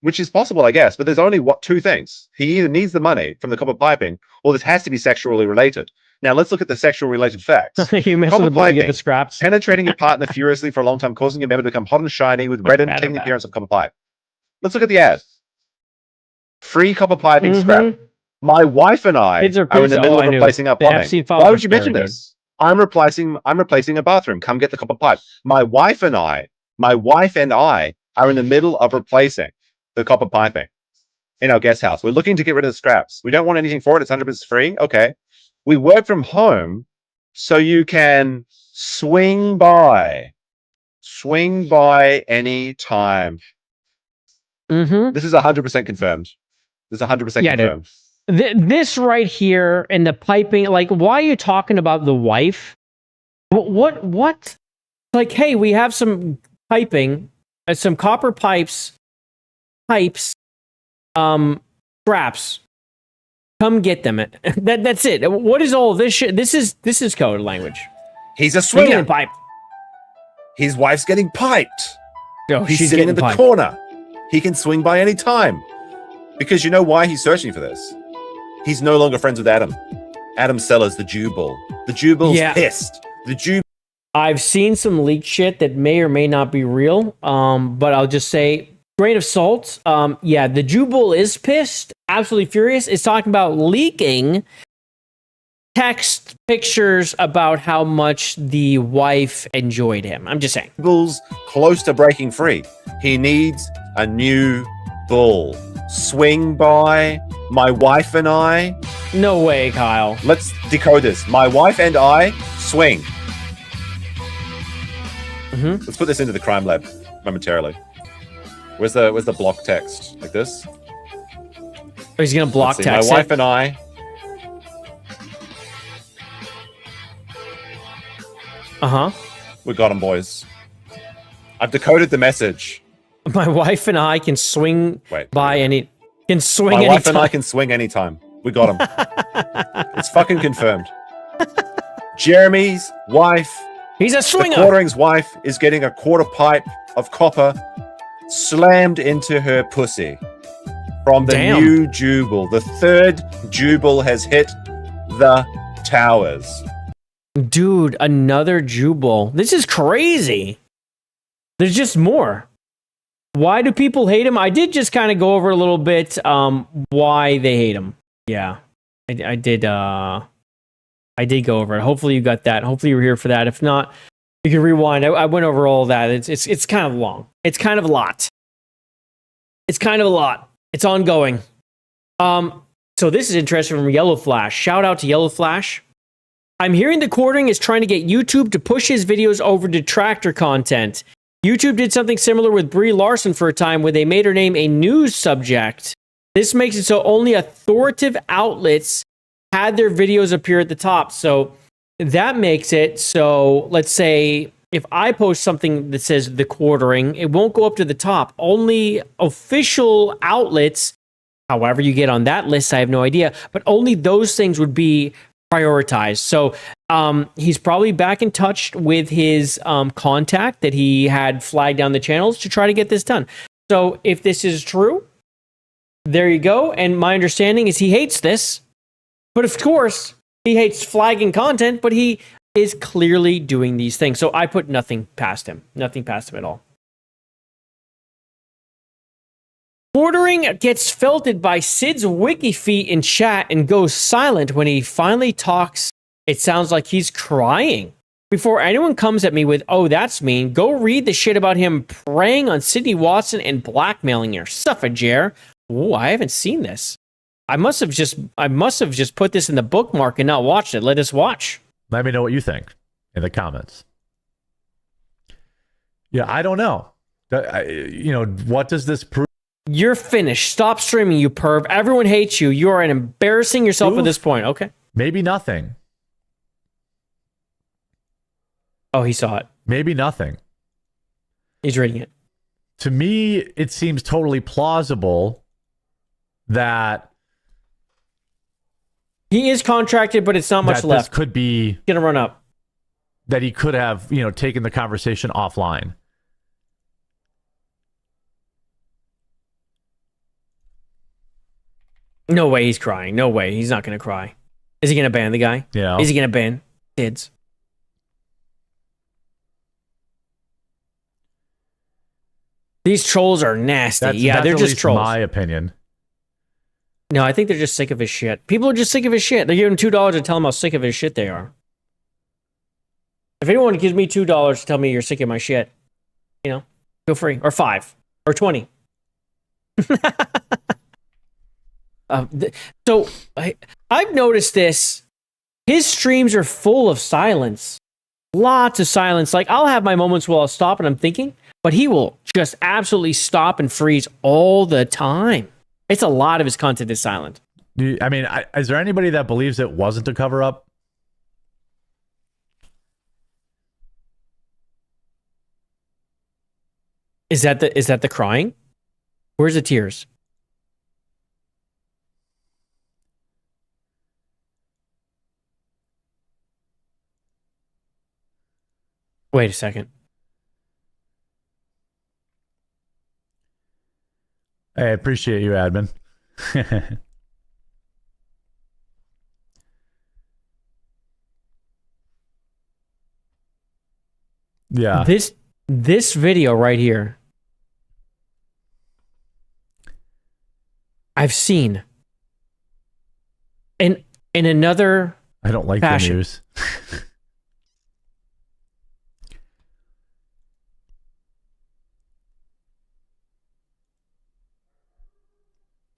Which is possible, I guess. But there's only two things. He either needs the money from the copper piping, or this has to be sexually related. Now let's look at the sexual related facts. You mess with the boy, get the scraps. Penetrating your partner furiously for a long time, causing your member to become hot and shiny with red and taking the appearance of copper pipe. Let's look at the ad. Free copper piping scrap. My wife and I are in the middle of replacing our plumbing. Why would you mention this? I'm replacing a bathroom. Come get the copper pipe. My wife and I are in the middle of replacing the copper piping in our guest house. We're looking to get rid of the scraps. We don't want anything for it. It's 100% free. Okay. We work from home, so you can swing by any time. This is 100% confirmed. This is 100% confirmed. This right here and the piping, like, why are you talking about the wife? What? Like, hey, we have some piping, some copper pipes, scraps. Come get them. That's it. What is all this shit? This is code language. He's a swinger. Pipe. His wife's getting piped. Oh, he's sitting in the corner. He can swing by any time. Because you know why he's searching for this? He's no longer friends with Adam. Adam Sellers, the Jew bull. The Jew bull's pissed. The Jew. I've seen some leaked shit that may or may not be real. But I'll just say, grain of salt. The Jew bull is pissed. Absolutely furious. It's talking about leaking text pictures about how much the wife enjoyed him. I'm just saying. Bull's close to breaking free. He needs a new bull. Swing by my wife and I. No way, Kyle. Let's decode this. My wife and I swing. Let's put this into the crime lab momentarily. Where's the block text? Like this? Oh, he's gonna block text. My wife and I. We got him, boys. I've decoded the message. My wife and I can swing by any. Can swing My anytime. wife and I can swing anytime. We got him. It's fucking confirmed. Jeremy's wife. He's a swinger. The quartering's wife is getting a quarter pipe of copper slammed into her pussy from the new Jubal. The third Jubal has hit the towers. Dude, another Jubal. This is crazy. There's just more. Why do people hate him? I did just kind of go over a little bit why they hate him. Yeah, I did go over it. Hopefully you got that. Hopefully you were here for that. If not, you can rewind. I went over all that. It's kind of long. It's kind of a lot. It's ongoing. So this is interesting from Yellow Flash. Shout out to Yellow Flash. I'm hearing the quartering is trying to get YouTube to push his videos over detractor content. YouTube did something similar with Brie Larson for a time where they made her name a news subject. This makes it so only authoritative outlets had their videos appear at the top. So that makes it so, let's say, if I post something that says the quartering, it won't go up to the top. Only official outlets, however you get on that list, I have no idea, but only those things would be prioritized. So he's probably back in touch with his contact that he had flagged down the channels to try to get this done. So if this is true, there you go. And my understanding is he hates this. But of course, he hates flagging content, but he is clearly doing these things. So I put nothing past him. Nothing past him at all. Quartering gets felted by Sid's wiki feet in chat and goes silent when he finally talks. It sounds like he's crying. Before anyone comes at me with, oh, that's mean, go read the shit about him preying on Sydney Watson and blackmailing her. Suffrager. Oh, I haven't seen this. I must have just put this in the bookmark and not watched it. Let us watch. Let me know what you think. in the comments. Yeah, I don't know. What does this prove? You're finished. Stop streaming, you perv. Everyone hates you. You are embarrassing yourself at this point. Okay. Maybe nothing. Oh, he saw it. Maybe nothing. He's reading it. To me, it seems totally plausible that he is contracted, but it's not much left. This could be gonna run up. That he could have, taken the conversation offline. No way he's crying. No way. He's not gonna cry. Is he gonna ban the guy? Yeah. Is he gonna ban kids? These trolls are nasty. That's they're just trolls. My opinion. No, I think they're just sick of his shit. People are just sick of his shit. They give him $2 to tell him how sick of his shit they are. If anyone gives me $2 to tell me you're sick of my shit, feel free. Or $5 or $20. So I've noticed this. His streams are full of silence. Lots of silence. Like, I'll have my moments where I'll stop and I'm thinking, but he will just absolutely stop and freeze all the time. It's a lot of his content is silent. Is there anybody that believes it wasn't a cover-up? Is that the crying? Where's the tears? Wait a second. I appreciate you, admin. Yeah. This video right here, I've seen in another I don't like fashion. the news.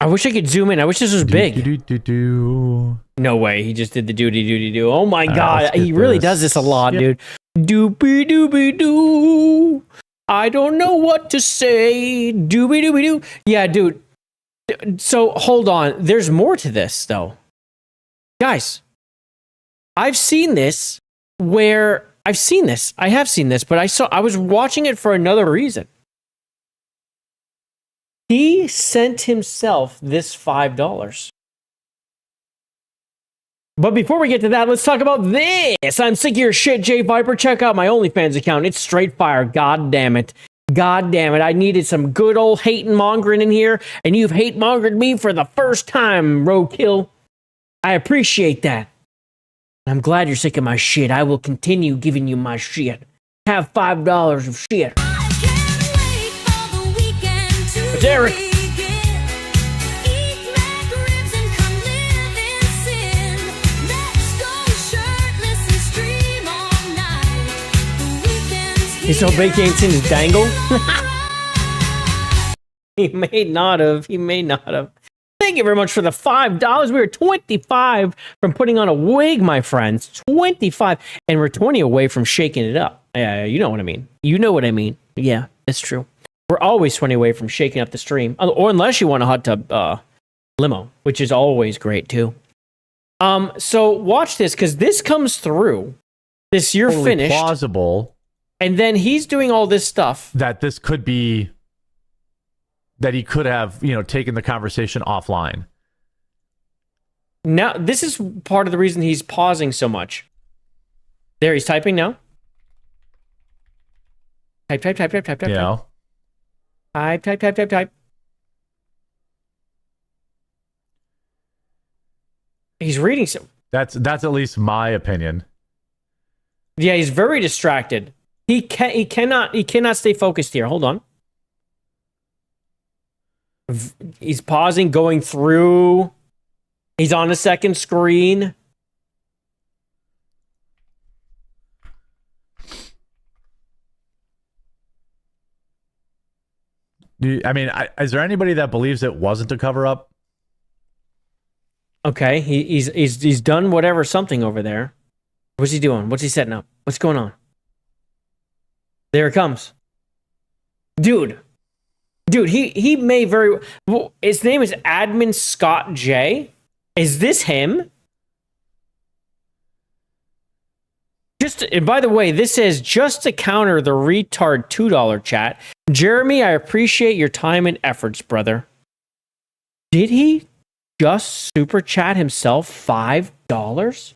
I wish I could zoom in. I wish this was big. Do. No way. He just did the doody-doody-doo. Oh my God. He really does this a lot, dude. Doopy-doopy-doo. I don't know what to say. Doobie-doobie-doo. Yeah, dude. So, hold on. There's more to this, though. Guys, I've seen this I have seen this, but I was watching it for another reason. He sent himself this $5. But before we get to that, let's talk about this. I'm sick of your shit, JayViper. Check out my OnlyFans account. It's straight fire. God damn it. God damn it. I needed some good old hate and mongering in here, and you've hate mongered me for the first time, Roadkill. I appreciate that. I'm glad you're sick of my shit. I will continue giving you my shit. Have $5 of shit. But Derek. He's so big he ain't seen his dangle? He may not have. Thank you very much for the $5. We were 25 from putting on a wig, my friends. 25. And we're 20 away from shaking it up. Yeah, you know what I mean. Yeah, that's true. We're always 20 away from shaking up the stream. Or unless you want a hot tub limo, which is always great too. So watch this, because this comes through. This you're totally finished. Plausible. And then he's doing all this stuff. That this could be that he could have, taken the conversation offline. Now, this is part of the reason he's pausing so much. There, he's typing now. Type. Yeah. Type. He's reading some. That's at least my opinion. Yeah, he's very distracted. He cannot stay focused here. Hold on. He's pausing, going through. He's on a second screen. Is there anybody that believes it wasn't a cover-up? Okay, he's done something over there. What's he doing? What's he setting up? What's going on? There it comes. Dude, he may very well, his name is Admin Scott J. Is this him? And by the way, this says just to counter the retard $2 chat. Jeremy, I appreciate your time and efforts, brother. Did he just super chat himself $5?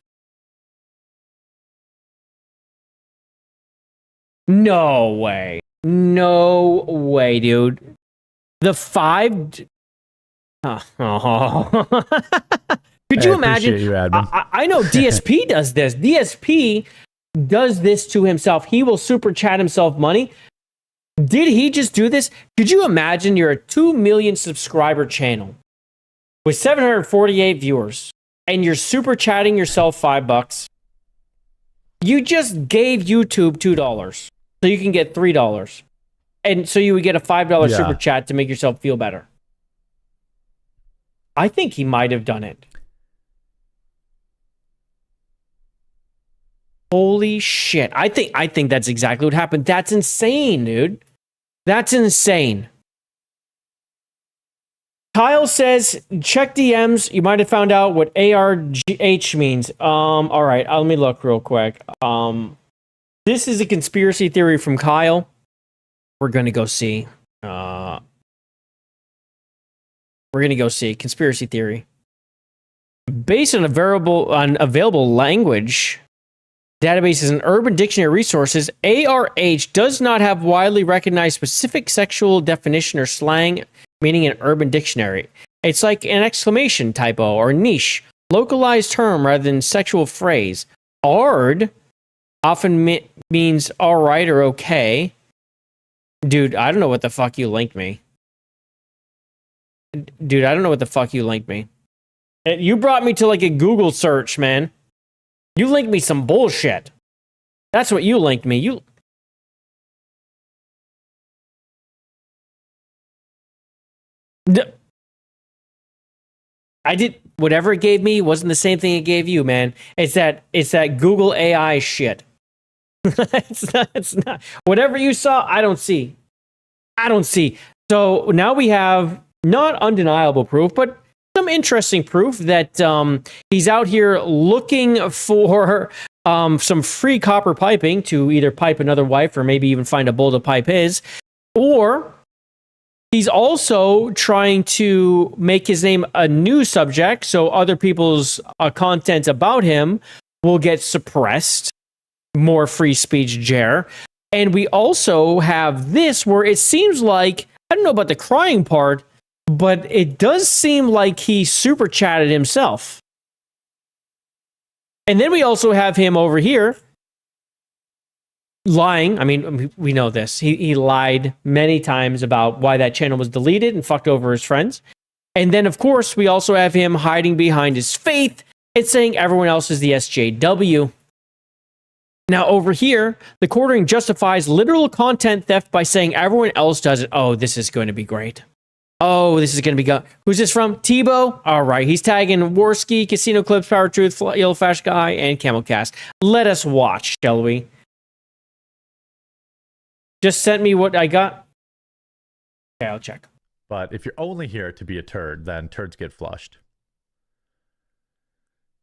No way. No way, dude. The 5. Oh. Could you imagine? You, I know DSP does this. DSP does this to himself. He will super chat himself money. Did he just do this? Could you imagine you're a 2 million subscriber channel with 748 viewers and you're super chatting yourself $5? You just gave YouTube $2 so you can get $3. And so you would get a $5 super chat to make yourself feel better. I think he might have done it. Holy shit. I think that's exactly what happened. That's insane, dude. That's insane. Kyle says, check DMs. You might have found out what ARGH means. All right, let me look real quick. This is a conspiracy theory from Kyle. We're going to go see. We're going to go see conspiracy theory. Based on available language databases and Urban Dictionary resources, ARH does not have widely recognized specific sexual definition or slang meaning in Urban Dictionary. It's like an exclamation typo or niche, localized term rather than sexual phrase. ARD often means all right or okay. Dude, I don't know what the fuck you linked me. Dude, I don't know what the fuck you linked me. You brought me to like a Google search, man. You linked me some bullshit. That's what you linked me. I did whatever it gave me wasn't the same thing it gave you, man. It's that Google AI shit. It's not. Whatever you saw, I don't see. So now we have not undeniable proof, but some interesting proof that he's out here looking for some free copper piping to either pipe another wife or maybe even find a bowl to pipe his, or he's also trying to make his name a news subject so other people's content about him will get suppressed. More free speech, Jer. And we also have this where it seems like, I don't know about the crying part, but it does seem like he super chatted himself. And then we also have him over here lying. I mean, we know this. He lied many times about why that channel was deleted and fucked over his friends. And then, of course, we also have him hiding behind his faith and saying everyone else is the SJW. Now, over here, the quartering justifies literal content theft by saying everyone else does it. Oh, this is going to be great. Oh, this is going to be good. Who's this from? Tebow? All right. He's tagging Warski, Casino Clips, Power Truth, Yellow Fash Guy, and Camelcast. Let us watch, shall we? Just sent me what I got. Okay, I'll check. But if you're only here to be a turd, then turds get flushed.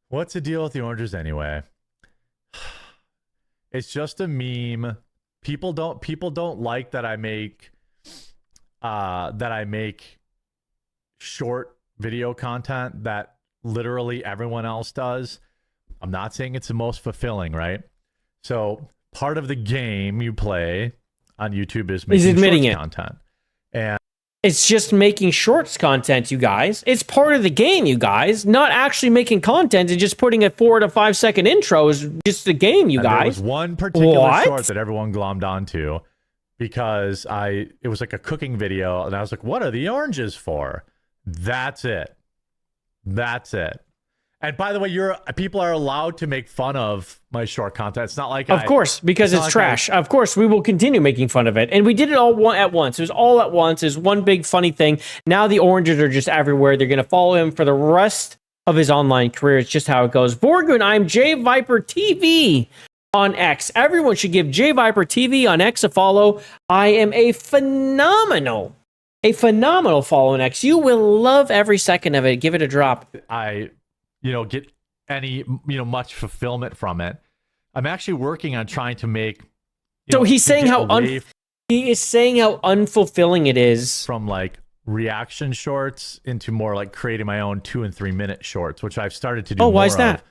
What's the deal with the oranges anyway? It's just a meme. People don't like that I make short video content that literally everyone else does. I'm not saying it's the most fulfilling, right? So part of the game you play on YouTube is making shorts content. And it's just making shorts content, you guys. It's part of the game, you guys. Not actually making content and just putting a 4 to 5 second intro is just the game, you guys. There was one particular short that everyone glommed onto because it was like a cooking video, and I was like, what are the oranges for? That's it. And by the way, people are allowed to make fun of my short content. It's not like of course, because it's trash. Of course, we will continue making fun of it. And we did it all at once. It was all at once. It was one big funny thing. Now the oranges are just everywhere. They're going to follow him for the rest of his online career. It's just how it goes. Vorgun, I'm JayViper TV on X. Everyone should give JayViper TV on X a follow. I am a phenomenal follow on X. You will love every second of it. Give it a drop. I, get any, much fulfillment from it. I'm actually working on trying to make. So he's saying he is saying how unfulfilling it is from like reaction shorts into more like creating my own 2 and 3 minute shorts, which I've started to do. Oh, why is that?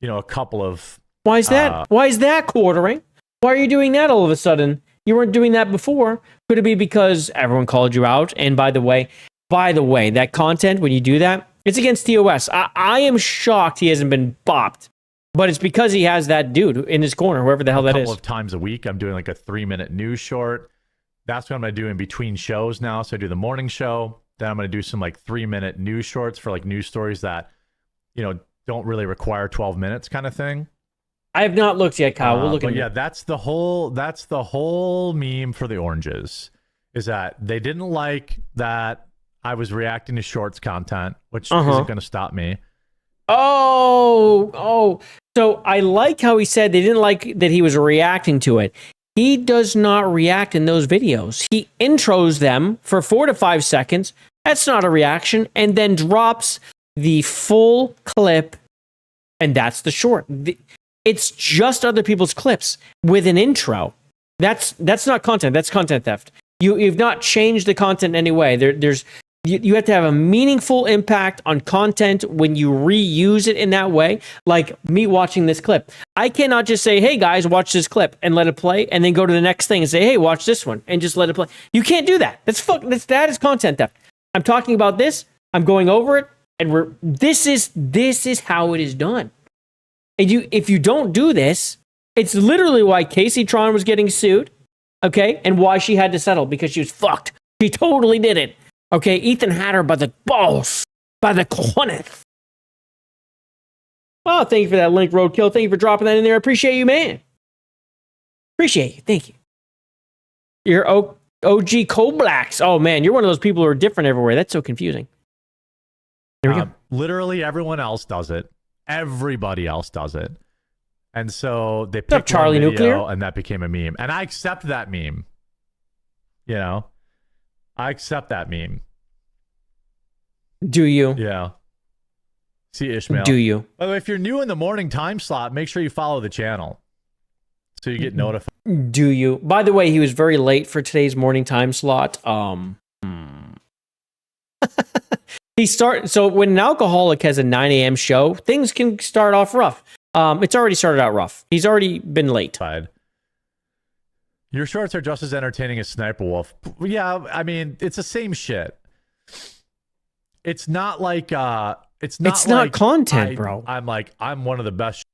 A couple of. Why is that? Why is that quartering? Why are you doing that all of a sudden? You weren't doing that before. Could it be because everyone called you out? And by the way, that content, when you do that, it's against TOS. I am shocked he hasn't been bopped. But it's because he has that dude in his corner, whoever the hell that is. A couple of times a week, I'm doing like a 3-minute news short. That's what I'm going to do in between shows now. So I do the morning show. Then I'm going to do some like 3-minute news shorts for like news stories that, don't really require 12 minutes kind of thing. I have not looked yet, Kyle. We'll look at it. Yeah, that's the whole meme for the oranges, is that they didn't like that I was reacting to shorts content, which isn't going to stop me. Oh. So I like how he said they didn't like that he was reacting to it. He does not react in those videos. He intros them for 4 to 5 seconds. That's not a reaction. And then drops the full clip. And that's the short. It's just other people's clips with an intro. That's not content. That's content theft. You've not changed the content in any way. You have to have a meaningful impact on content when you reuse it in that way. Like me watching this clip. I cannot just say, hey guys, watch this clip and let it play, and then go to the next thing and say, hey, watch this one and just let it play. You can't do that. That is content theft. I'm talking about this. I'm going over it, and this is how it is done. And if you don't do this, it's literally why Casey Tron was getting sued, okay, and why she had to settle, because she was fucked. She totally did it. Okay, Ethan had her by the balls, by the cojones. Well, thank you for that link, Roadkill. Thank you for dropping that in there. I appreciate you, man. Appreciate you. Thank you. You're OG Coblacks. Oh, man, you're one of those people who are different everywhere. That's so confusing. There we go. Literally everyone else does it. Everybody else does it. And so they picked Charlie one video, Nuclear? and that became a meme. And I accept that meme. I accept that meme. Do you? Yeah. See Ishmael. Do you? By the way, if you're new in the morning time slot, make sure you follow the channel so you get notified. Do you? By the way, he was very late for today's morning time slot. So when an alcoholic has a 9 a.m. show, things can start off rough. It's already started out rough. He's already been late. Your shorts are just as entertaining as Sniper Wolf. Yeah, I mean, it's the same shit. It's not like it's not content, bro. I'm one of the best.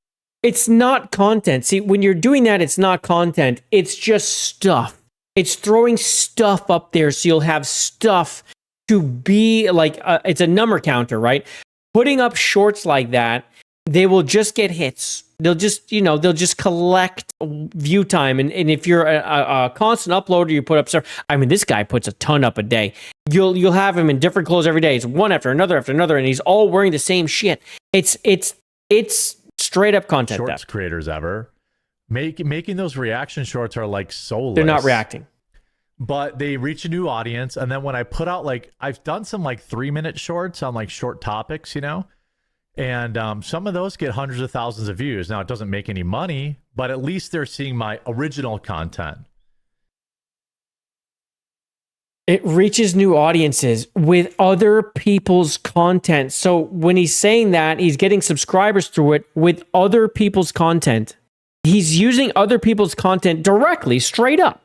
It's not content. See, when you're doing that, it's not content. It's just stuff. It's throwing stuff up there so you'll have stuff to be like it's a number counter, right? Putting up shorts like that, they will just get hits. They'll just collect view time. And if you're a constant uploader, you put up stuff. I mean, this guy puts a ton up a day. You'll have him in different clothes every day. It's one after another, and he's all wearing the same shit. It's straight up content Shorts theft. Creators ever making those reaction shorts are like soulless. They're not reacting. But they reach a new audience. And then when I put out, like, I've done some like 3-minute shorts on like short topics, and some of those get hundreds of thousands of views. Now, it doesn't make any money, but at least they're seeing my original content. It reaches new audiences with other people's content. So when he's saying that, he's getting subscribers through it with other people's content. He's using other people's content directly, straight up,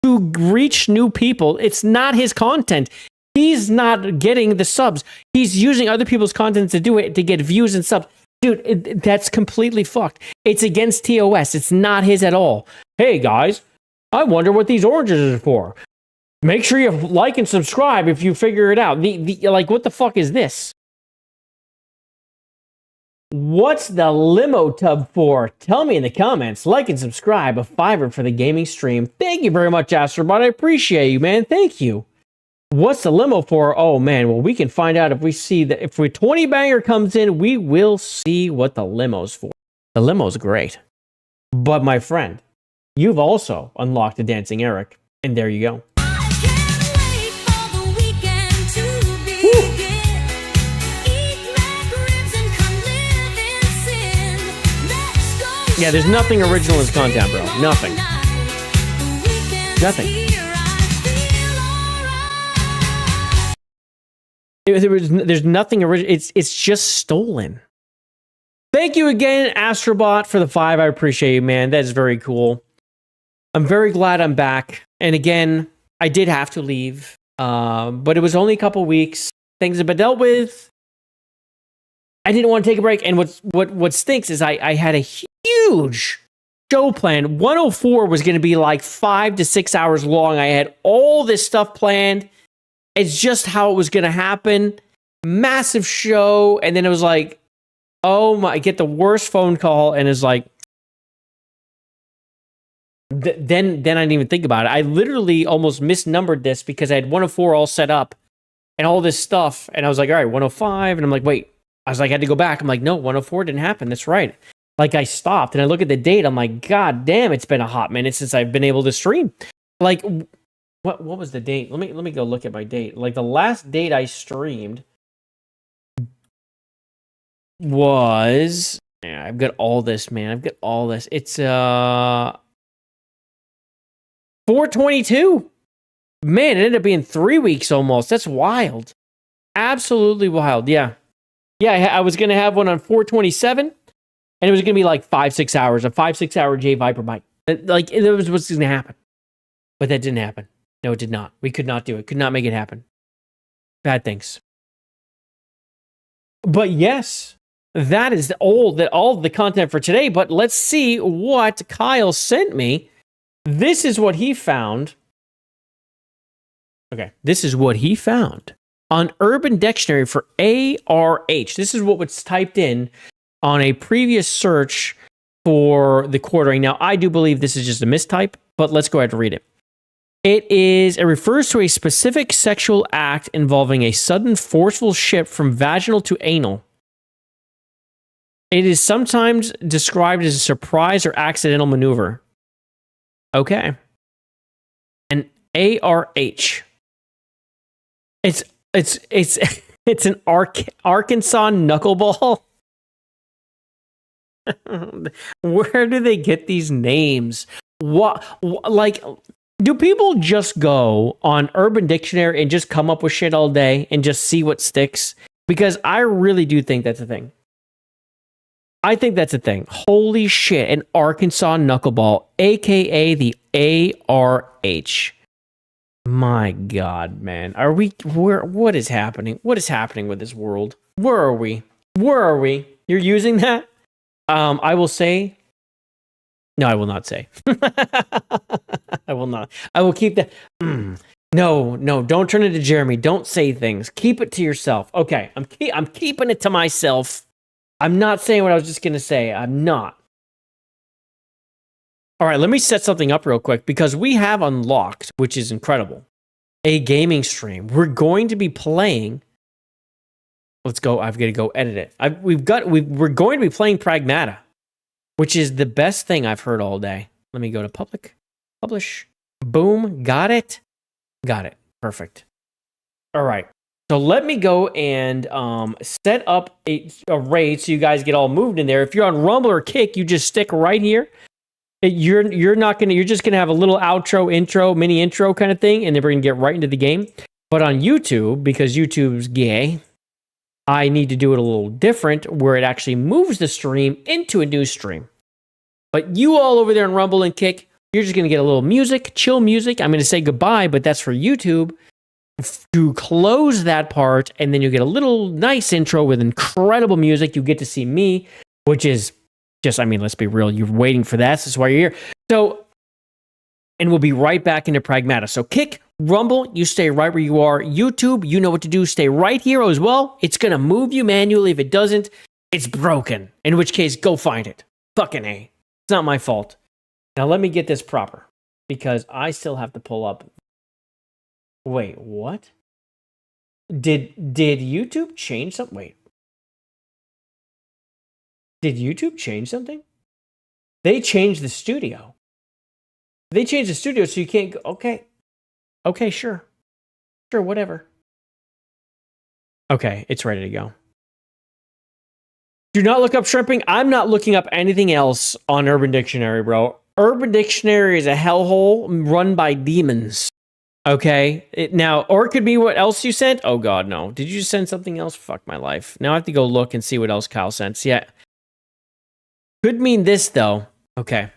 to reach new people. It's not his content. He's not getting the subs. He's using other people's content to do it, to get views and subs. Dude, that's completely fucked. It's against TOS. It's not his at all. Hey, guys, I wonder what these oranges are for. Make sure you like and subscribe if you figure it out. Like, what the fuck is this? What's the limo tub for? Tell me in the comments. Like and subscribe. A $5 for the gaming stream. Thank you very much, Astrobot. I appreciate you, man. Thank you. What's the limo for? Oh man, well we can find out if we see that if 20 banger comes in, we will see what the limo's for. The limo's great. But my friend, you've also unlocked a Dancing Eric, and there you go. Yeah, there's nothing original in this content, bro. Nothing. Nothing. There's nothing original. It's just stolen. Thank you again, Astrobot, for the 5. I appreciate you, man. That is very cool. I'm very glad I'm back. And again, I did have to leave, but it was only a couple weeks. Things have been dealt with. I didn't want to take a break. And what stinks is I had a huge show planned. 104 was going to be like 5 to 6 hours long. I had all this stuff planned. It's just how it was going to happen. Massive show. And then it was like, oh my, I get the worst phone call and it's like, then I didn't even think about it. I literally almost misnumbered this because I had 104 all set up and all this stuff. And I was like, all right, 105. And I'm like, wait, I was like, I had to go back. I'm like, no, 104 didn't happen. That's right. Like I stopped and I look at the date. I'm like, God damn, it's been a hot minute since I've been able to stream. Like, what was the date? Let me go look at my date. Like the last date I streamed was, yeah, I've got all this, man. I've got all this. It's 4/22. Man, it ended up being 3 weeks almost. That's wild. Absolutely wild. Yeah. Yeah, I was going to have one on 4/27 and it was going to be like 5-6 hours, a 5-6 hour JayViper Byte. Like it was what's going to happen. But that didn't happen. No, it did not. We could not do it. Could not make it happen. Bad things. But yes, that is all of the content for today. But let's see what Kyle sent me. This is what he found. Okay, this is what he found on Urban Dictionary for ARH. This is what was typed in on a previous search for the quartering. Now, I do believe this is just a mistype, but let's go ahead and read it. It refers to a specific sexual act involving a sudden forceful shift from vaginal to anal. It is sometimes described as a surprise or accidental maneuver. Okay. An ARH. It's an Arkansas knuckleball. Where do they get these names? What like do people just go on Urban Dictionary and just come up with shit all day and just see what sticks? Because I really do think that's a thing. I think that's a thing. Holy shit, an Arkansas knuckleball, aka the ARH. My God, man. What is happening? What is happening with this world? Where are we? You're using that? I will say. No, I will not say. I will not. I will keep that. No, don't turn into Jeremy. Don't say things. Keep it to yourself. Okay, I'm keeping it to myself. I'm not saying what I was just going to say. I'm not. All right, let me set something up real quick because we have unlocked, which is incredible, a gaming stream. We're going to be playing. Let's go. I've got to go edit it. We're going to be playing Pragmata, which is the best thing I've heard all day. Let me go to publish. Boom. Got it. Perfect. All right. So let me go and set up a raid so you guys get all moved in there. If you're on Rumble or Kick, you just stick right here. You're just gonna have a little outro, intro, mini intro kind of thing, and then we're gonna get right into the game. But on YouTube, because YouTube's gay, I need to do it a little different, where it actually moves the stream into a new stream. But you all over there on Rumble and Kick, you're just gonna get a little music, chill music. I'm gonna say goodbye, but that's for YouTube. To close that part, and then you get a little nice intro with incredible music. You get to see me, which is just, I mean, let's be real. You're waiting for that. This is why you're here. So, and we'll be right back into Pragmata. So Kick, Rumble, you stay right where you are. YouTube, you know what to do. Stay right here as well. It's going to move you manually. If it doesn't, it's broken. In which case, go find it. Fucking A. It's not my fault. Now, let me get this proper, because I still have to pull up. Wait, what? Did YouTube change something? Wait. Did YouTube change something? They changed the studio. They changed the studio so you can't go. Okay. Okay, sure. Sure, whatever. Okay, it's ready to go. Do not look up shrimping. I'm not looking up anything else on Urban Dictionary, bro. Urban Dictionary is a hellhole run by demons. Okay? Or it could be what else you sent. Oh, God, no. Did you send something else? Fuck my life. Now I have to go look and see what else Kyle sent. Yeah. Could mean this, though. Okay.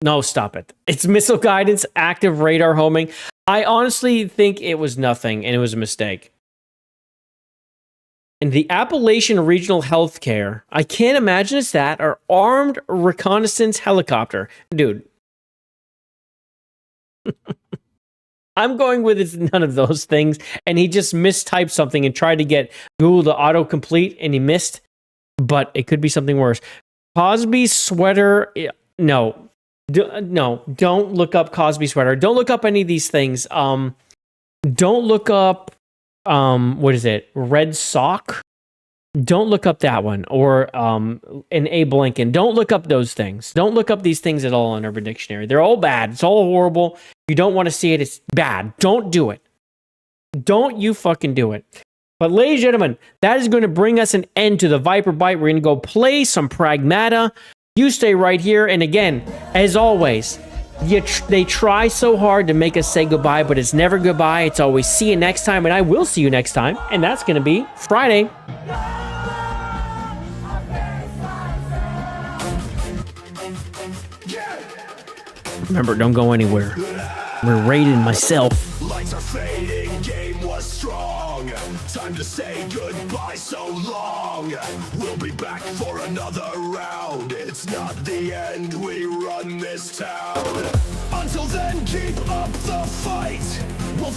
No, stop it. It's missile guidance, active radar homing. I honestly think it was nothing, and it was a mistake. And the Appalachian Regional Healthcare, I can't imagine it's that, or armed reconnaissance helicopter. Dude. I'm going with it's none of those things, and he just mistyped something and tried to get Google to autocomplete, and he missed, but it could be something worse. Cosby sweater, no. Don't look up Cosby sweater. Don't look up any of these things. Don't look up, what is it? Red sock? Don't look up that one. Or an Abe Lincoln. Don't look up those things. Don't look up these things at all on Urban Dictionary. They're all bad. It's all horrible. You don't want to see it. It's bad. Don't do it. Don't you fucking do it. But ladies and gentlemen, that is going to bring us an end to the Viper Byte. We're going to go play some Pragmata. You stay right here. And again, as always, they try so hard to make us say goodbye, but it's never goodbye. It's always see you next time. And I will see you next time. And that's going to be Friday. Remember, don't go anywhere. We're raiding myself. Lights are fading, game was strong. Time to say goodbye so long. We'll be back for another round. It's not the end, we run this town. Until then, keep up the fight. We'll